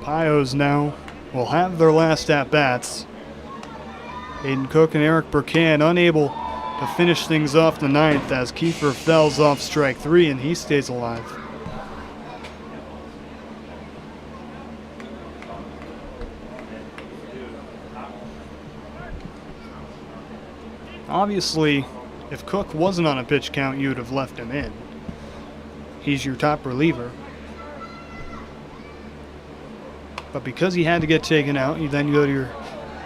Pios now will have their last at-bats. Hayden Cook and Eric Burkan unable to finish things off the ninth, as Kiefer fouls off strike three and he stays alive. Obviously, if Cook wasn't on a pitch count, you would have left him in. He's your top reliever. But because he had to get taken out, you then go to your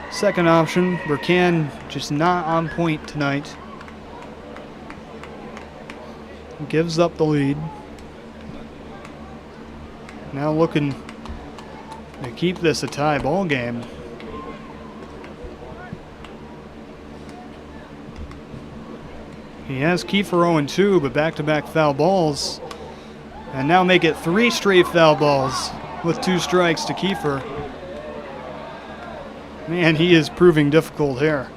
second option. Burkan just not on point tonight. Gives up the lead. Now looking to keep this a tie ball game. He has Kiefer 0-2, but back-to-back foul balls. And now make it 3 straight foul balls with 2 strikes to Kiefer. Man, he is proving difficult here.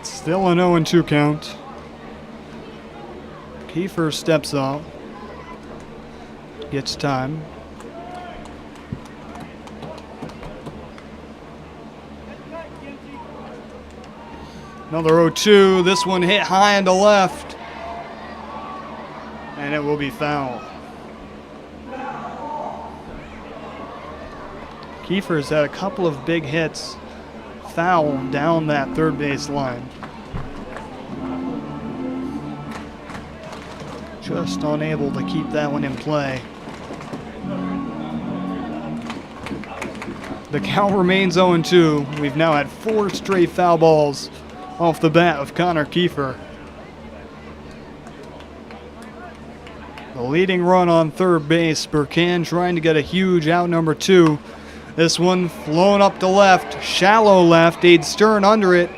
It's still an 0-2 count. Kiefer steps up. Gets time. Another 0-2. This one hit high into left. And it will be foul. Kiefer's had a couple of big hits foul down that third base line. Just unable to keep that one in play. The count remains 0-2. We've now had 4 straight foul balls off the bat of Connor Kiefer. The leading run on third base, Burkan trying to get a huge out number 2. This one flown up to left, shallow left, Aid Stern under it.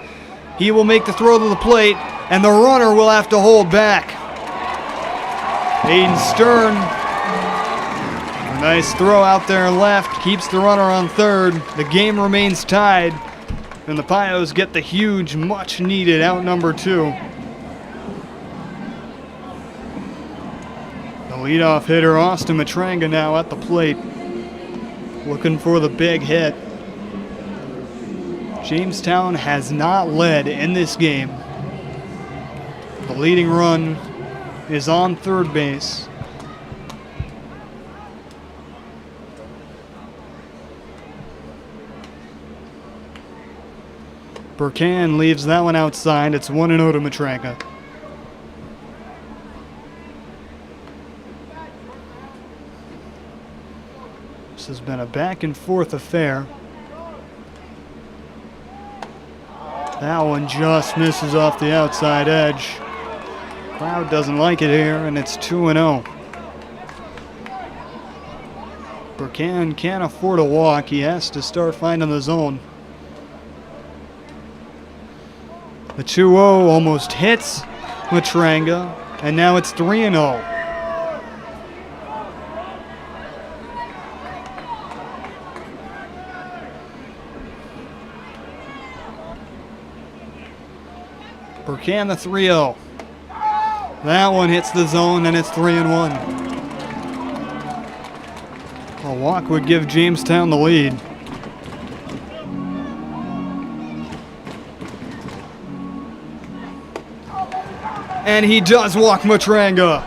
He will make the throw to the plate, and the runner will have to hold back. Aiden Stern, a nice throw out there left, keeps the runner on third. The game remains tied, and the Pios get the huge, much-needed out number 2. The leadoff hitter, Austin Matranga, now at the plate, looking for the big hit. Jamestown has not led in this game. The leading run is on third base. Burkan leaves that one outside. It's 1-0 to Matranga. This has been a back and forth affair. That one just misses off the outside edge. Crowd doesn't like it here, and it's 2-0. Burkan can't afford a walk. He has to start finding the zone. The 2-0 almost hits Matranga, and now it's 3-0. Burkan the 3-0. That one hits the zone, and it's 3-1. A walk would give Jamestown the lead. And he does walk Matranga.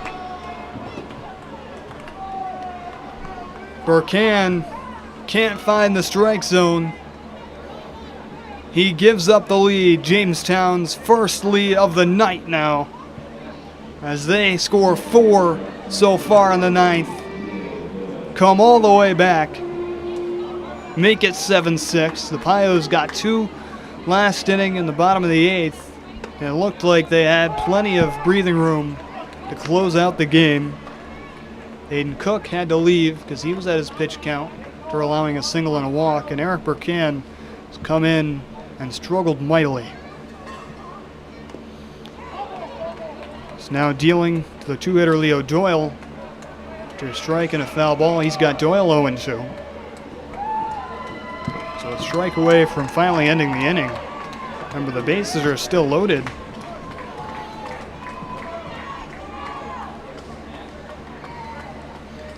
Burkan can't find the strike zone. He gives up the lead. Jamestown's first lead of the night now, as they score 4 so far in the 9th. Come all the way back. Make it 7-6. The Pios got 2 last inning in the bottom of the 8th. And it looked like they had plenty of breathing room to close out the game. Aiden Cook had to leave because he was at his pitch count after allowing a single and a walk. And Eric Burkan has come in and struggled mightily. He's now dealing to the 2-hitter Leo Doyle. After a strike and a foul ball, he's got Doyle 0-2. So a strike away from finally ending the inning. Remember, the bases are still loaded.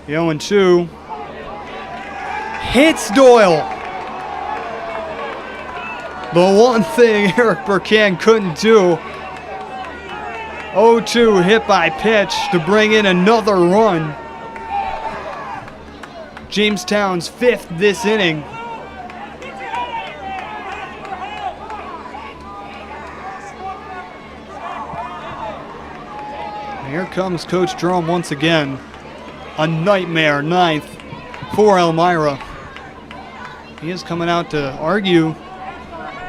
The 0-2 hits Doyle. The one thing Eric Burkan couldn't do. 0-2 hit by pitch to bring in another run. Jamestown's 5th this inning. And here comes Coach Drum once again. A nightmare 9th for Elmira. He is coming out to argue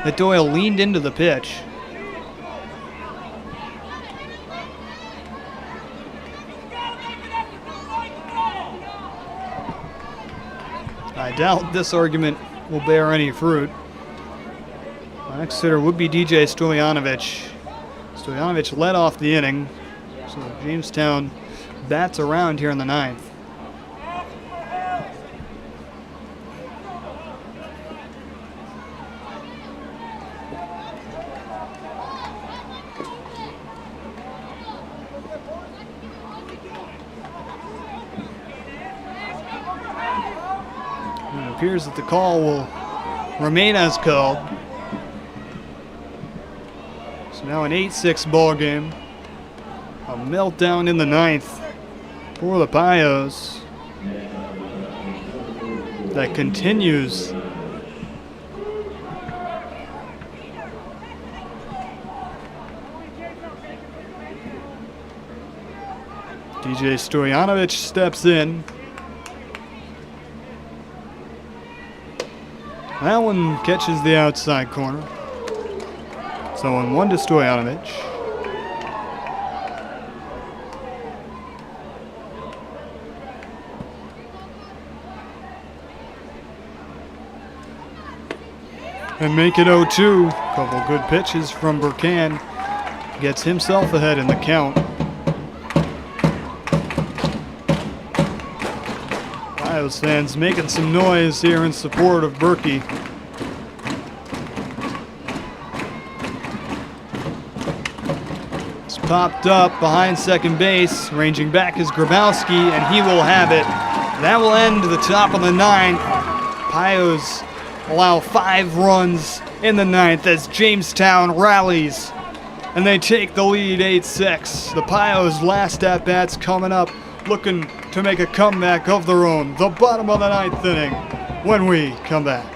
that Doyle leaned into the pitch. I doubt this argument will bear any fruit. My next hitter would be DJ Stoyanovich. Stoyanovich led off the inning, so Jamestown bats around here in the 9th. It appears that the call will remain as called. So now an 8-6 ball game. A meltdown in the 9th for the Pios. That continues. DJ Stoyanovich steps in. That one catches the outside corner. So on 1 to Stoyanovich. And make it 0-2. Couple good pitches from Burkan. Gets himself ahead in the count. Pios fans making some noise here in support of Berkey. It's popped up behind second base. Ranging back is Grabowski, and he will have it. That will end the top of the 9th. Pios allow 5 runs in the 9th as Jamestown rallies, and they take the lead 8-6. The Pios' last at-bats coming up, looking to make a comeback of their own. The bottom of the 9th inning when we come back.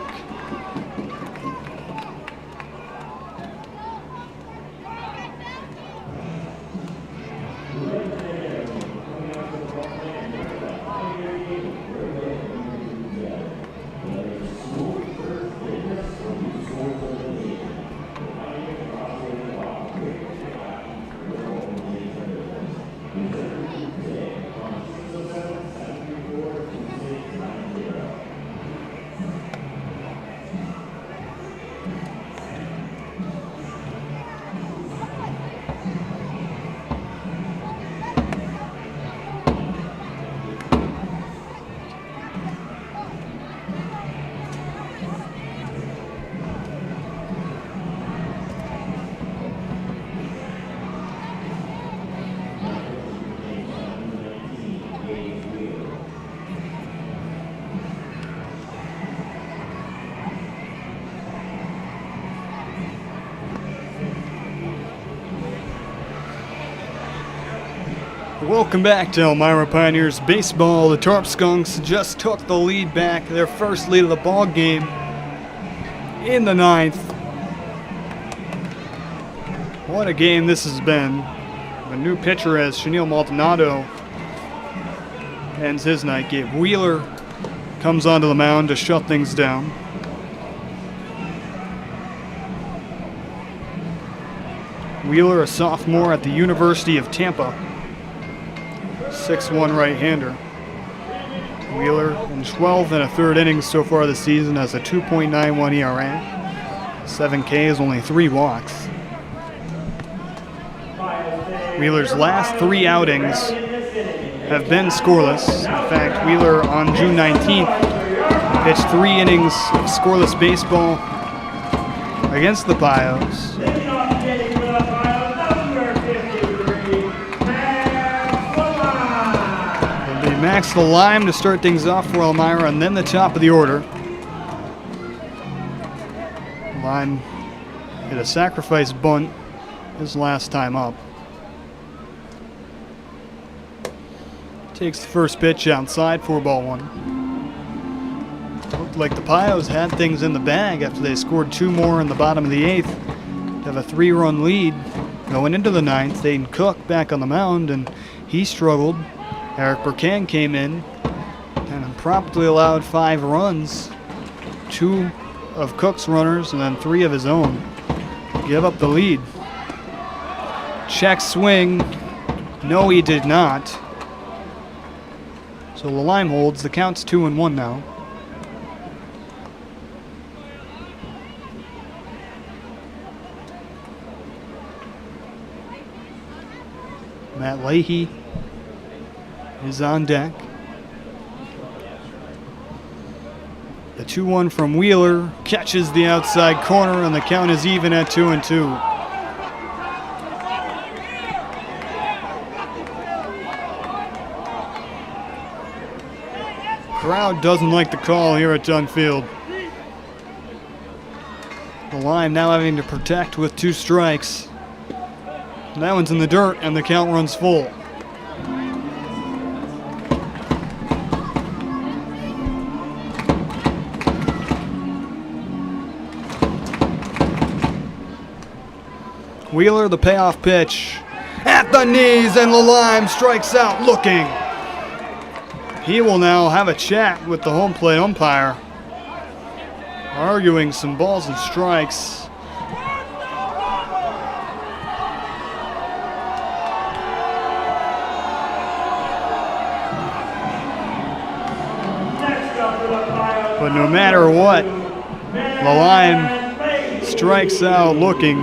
Welcome back to Elmira Pioneers Baseball. The Tarp Skunks just took the lead back, their first lead of the ball game in the 9th. What a game this has been. A new pitcher as Chenille Maldonado ends his night. Gabe Wheeler comes onto the mound to shut things down. Wheeler, a sophomore at the University of Tampa. 6'1" right-hander. Wheeler in 12 and a third innings so far this season has a 2.91 ERA, 7 Ks, only 3 walks. Wheeler's last 3 outings have been scoreless. In fact, Wheeler on June 19th pitched 3 innings of scoreless baseball against the Pios. Max the Lime to start things off for Elmira, and then the top of the order. Lime hit a sacrifice bunt his last time up. Takes the first pitch outside for ball 1. Looked like the Pios had things in the bag after they scored 2 more in the bottom of the 8th. They have a 3-run lead going into the 9th. Dayton Cook back on the mound, and he struggled. Eric Burkan came in and promptly allowed 5 runs, 2 of Cook's runners and then 3 of his own. Give up the lead. Check swing. No, he did not. So the Lime holds. The count's 2-1 now. Matt Leahy is on deck. The 2-1 from Wheeler catches the outside corner, and the count is even at 2-2. Crowd doesn't like the call here at Dunfield. The Lime now having to protect with 2 strikes. And that one's in the dirt, and the count runs full. Wheeler, the payoff pitch at the knees, and the Lime strikes out looking. He will now have a chat with the home plate umpire. arguing some balls and strikes. But no matter what, the line strikes out looking.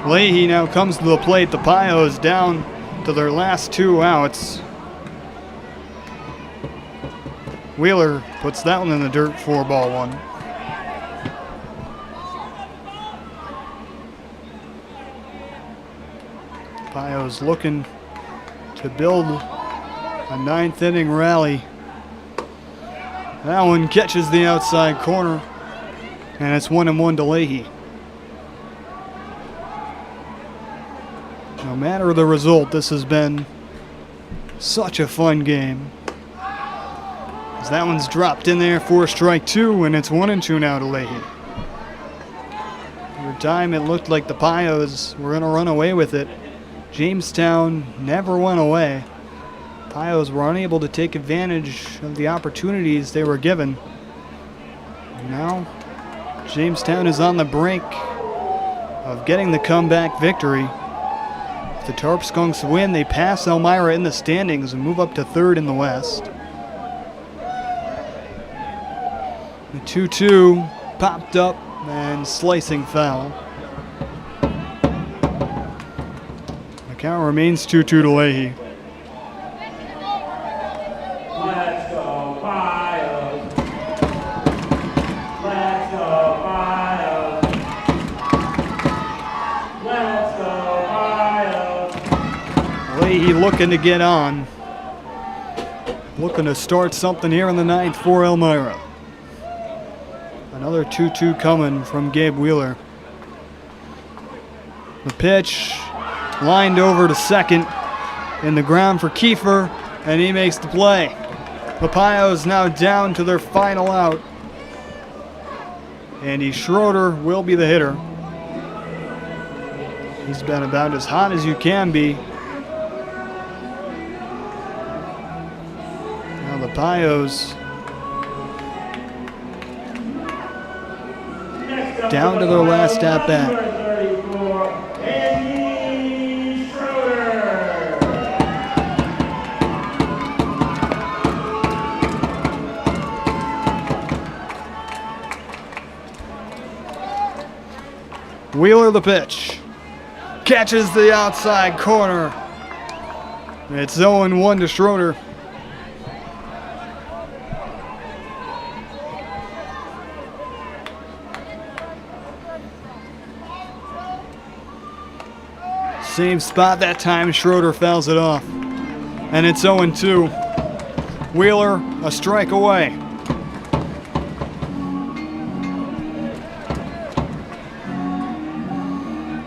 Leahy now comes to the plate. The Pios down to their last 2 outs. Wheeler puts that one in the dirt, 4-1. Pios looking to build a 9th inning rally. That one catches the outside corner, and it's 1-1 to Leahy. No matter the result, this has been such a fun game. As that one's dropped in there for strike 2, and it's 1-2 now to Leahy. For a time, it looked like the Pios were going to run away with it. Jamestown never went away. Pios were unable to take advantage of the opportunities they were given. And now, Jamestown is on the brink of getting the comeback victory. If the Tarp Skunks win, they pass Elmira in the standings and move up to 3rd in the West. The 2-2 popped up and slicing foul. The count remains 2-2 to Leahy. Let's go Pios. Let's go Pios. Let's go Pios. Leahy looking to get on. Looking to start something here in the 9th for Elmira. Another 2-2 coming from Gabe Wheeler. The pitch lined over to second. In the ground for Kiefer, and he makes the play. The Pios now down to their final out. Andy Schroeder will be the hitter. He's been about as hot as you can be. Now the Pios down to their last at-bat. Wheeler the pitch. Catches the outside corner. It's 0-1 to Schroeder. Same spot that time, Schroeder fouls it off. And it's 0-2. Wheeler a strike away.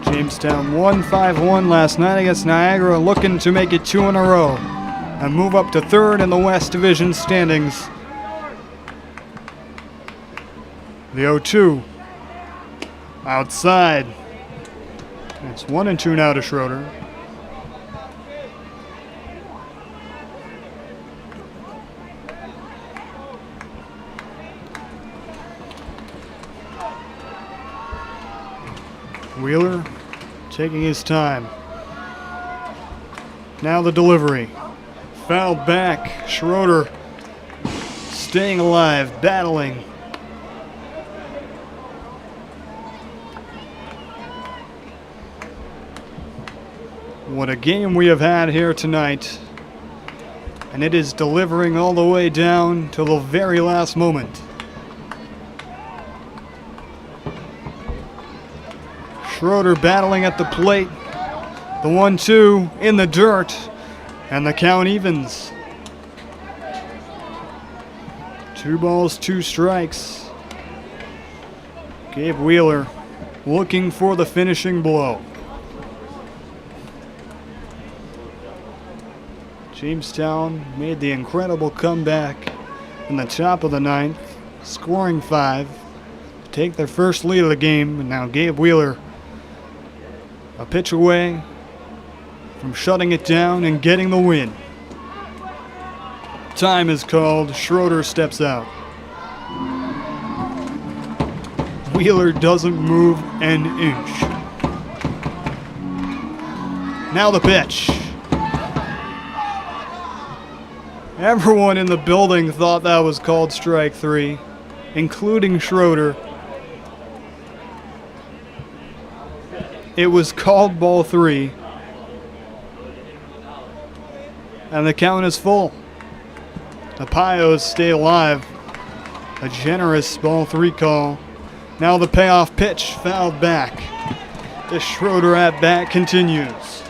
Jamestown won 5-1 last night against Niagara, looking to make it 2 in a row and move up to 3rd in the West Division standings. The 0-2 outside. It's 1-2 now to Schroeder. Wheeler taking his time. Now the delivery. Fouled back. Schroeder staying alive, battling. What a game we have had here tonight. And it is delivering all the way down to the very last moment. Schroeder battling at the plate. The 1-2 in the dirt. And the count evens. 2 balls, 2 strikes. Gabe Wheeler looking for the finishing blow. Jamestown made the incredible comeback in the top of the 9th, scoring 5 to take their first lead of the game. And now Gabe Wheeler a pitch away from shutting it down and getting the win. Time is called. Schroeder steps out. Wheeler doesn't move an inch. Now the pitch. Everyone in the building thought that was called strike 3, including Schroeder. It was called ball 3. And the count is full. The Pios stay alive. A generous ball 3 call. Now the payoff pitch fouled back. The Schroeder at bat continues.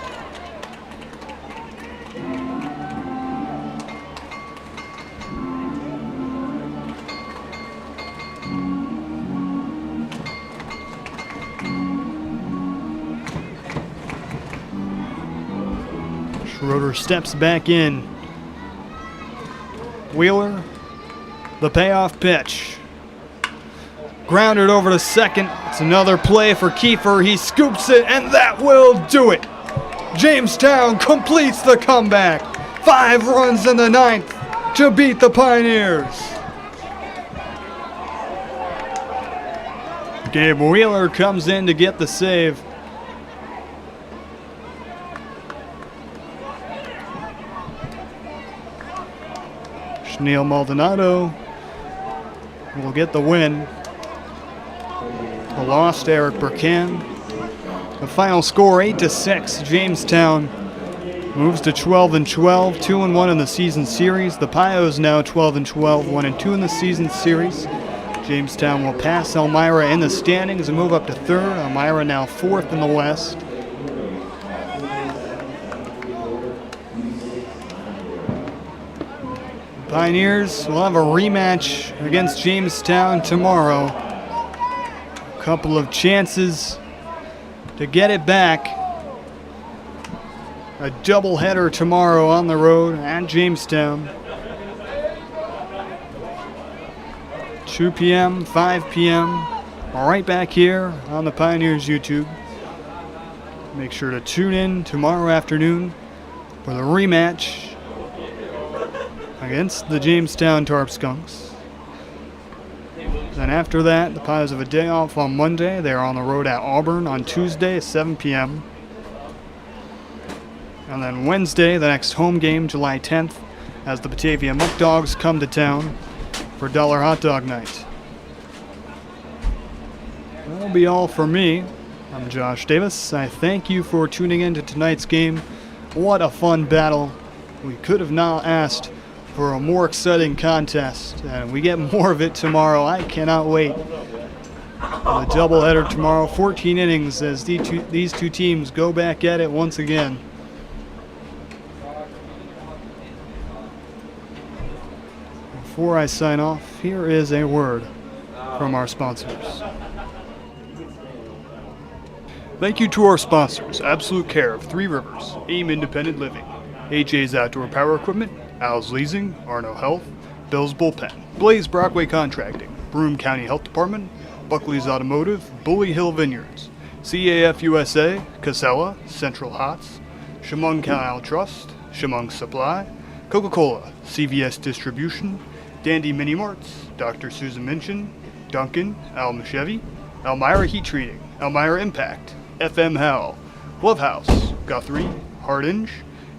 Schroeder steps back in. Wheeler, the payoff pitch. Grounded over to second. It's another play for Kiefer. He scoops it, and that will do it. Jamestown completes the comeback. 5 runs in the 9th to beat the Pioneers. Gabe Wheeler comes in to get the save. Neil Maldonado will get the win. The loss to Eric Burkan. The final score 8-6. Jamestown moves to 12-12, 2-1 in the season series. The Pios now 12-12, 1-2 in the season series. Jamestown will pass Elmira in the standings and move up to 3rd. Elmira now 4th in the West. Pioneers will have a rematch against Jamestown tomorrow. A couple of chances to get it back. A doubleheader tomorrow on the road at Jamestown. 2 p.m., 5 p.m. Right back here on the Pioneers YouTube. Make sure to tune in tomorrow afternoon for the rematch against the Jamestown Tarp Skunks. Then after that, the Pios have a day off on Monday. They're on the road at Auburn on Tuesday at 7 p.m. And then Wednesday, the next home game, July 10th, as the Batavia Muck Dogs come to town for Dollar Hot Dog Night. That'll be all for me. I'm Josh Davis. I thank you for tuning in to tonight's game. What a fun battle. We could have not asked for a more exciting contest, and we get more of it tomorrow. I cannot wait. A doubleheader tomorrow, 14 innings as these two teams go back at it once again. Before I sign off, here is a word from our sponsors. Thank you to our sponsors, Absolute Care of 3 Rivers, AIM Independent Living, HA's Outdoor Power Equipment, Al's Leasing, Arno Health, Bill's Bullpen, Blaze Brockway Contracting, Broome County Health Department, Buckley's Automotive, Bully Hill Vineyards, CAF USA, Casella, Central Hots, Chemung Canal Trust, Chemung Supply, Coca-Cola, CVS Distribution, Dandy Mini Marts, Dr. Susan Minchin, Duncan, Al Chevy, Elmira Heat Treating, Elmira Impact, FM Hell, Glove House, Guthrie, Hardinge,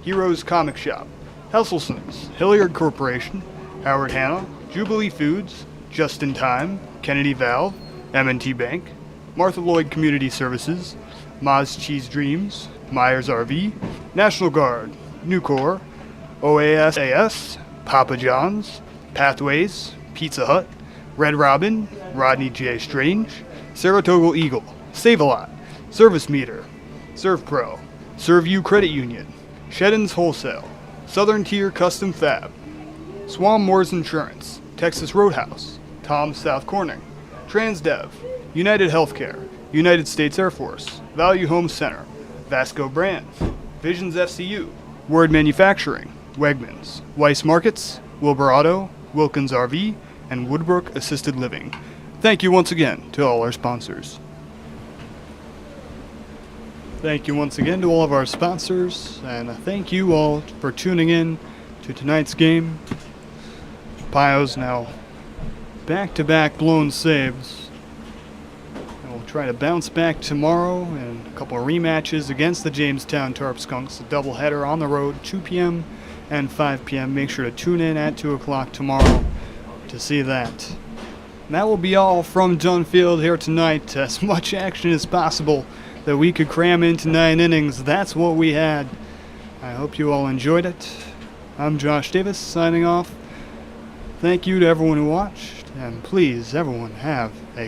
Heroes Comic Shop, Hesselson's, Hilliard Corporation, Howard Hanna, Jubilee Foods, Just in Time, Kennedy Valve, M&T Bank, Martha Lloyd Community Services, Ma's Cheese Dreams, Myers RV, National Guard, Nucor, OASAS, Papa John's, Pathways, Pizza Hut, Red Robin, Rodney J. Strange, Saratoga Eagle, Save-A-Lot, Service Meter, Serve Pro, Serve You Credit Union, Shedden's Wholesale, Southern Tier Custom Fab, Swan Moores Insurance, Texas Roadhouse, Tom's South Corning, Transdev, United Healthcare, United States Air Force, Value Home Center, Vasco Brands, Visions FCU, Word Manufacturing, Wegmans, Weiss Markets, Wilbur Auto, Wilkins RV, and Woodbrook Assisted Living. Thank you once again to all our sponsors. Thank you once again to all of our sponsors, and thank you all for tuning in to tonight's game. Pios now back-to-back blown saves. try to bounce back tomorrow and a couple of rematches against the Jamestown Tarp Skunks. A doubleheader on the road, 2 p.m. and 5 p.m. Make sure to tune in at 2 o'clock tomorrow to see that. And that will be all from Dunfield here tonight. As much action as possible that we could cram into 9 innings. That's what we had. I hope you all enjoyed it. I'm Josh Davis signing off. Thank you to everyone who watched, and please, everyone, have a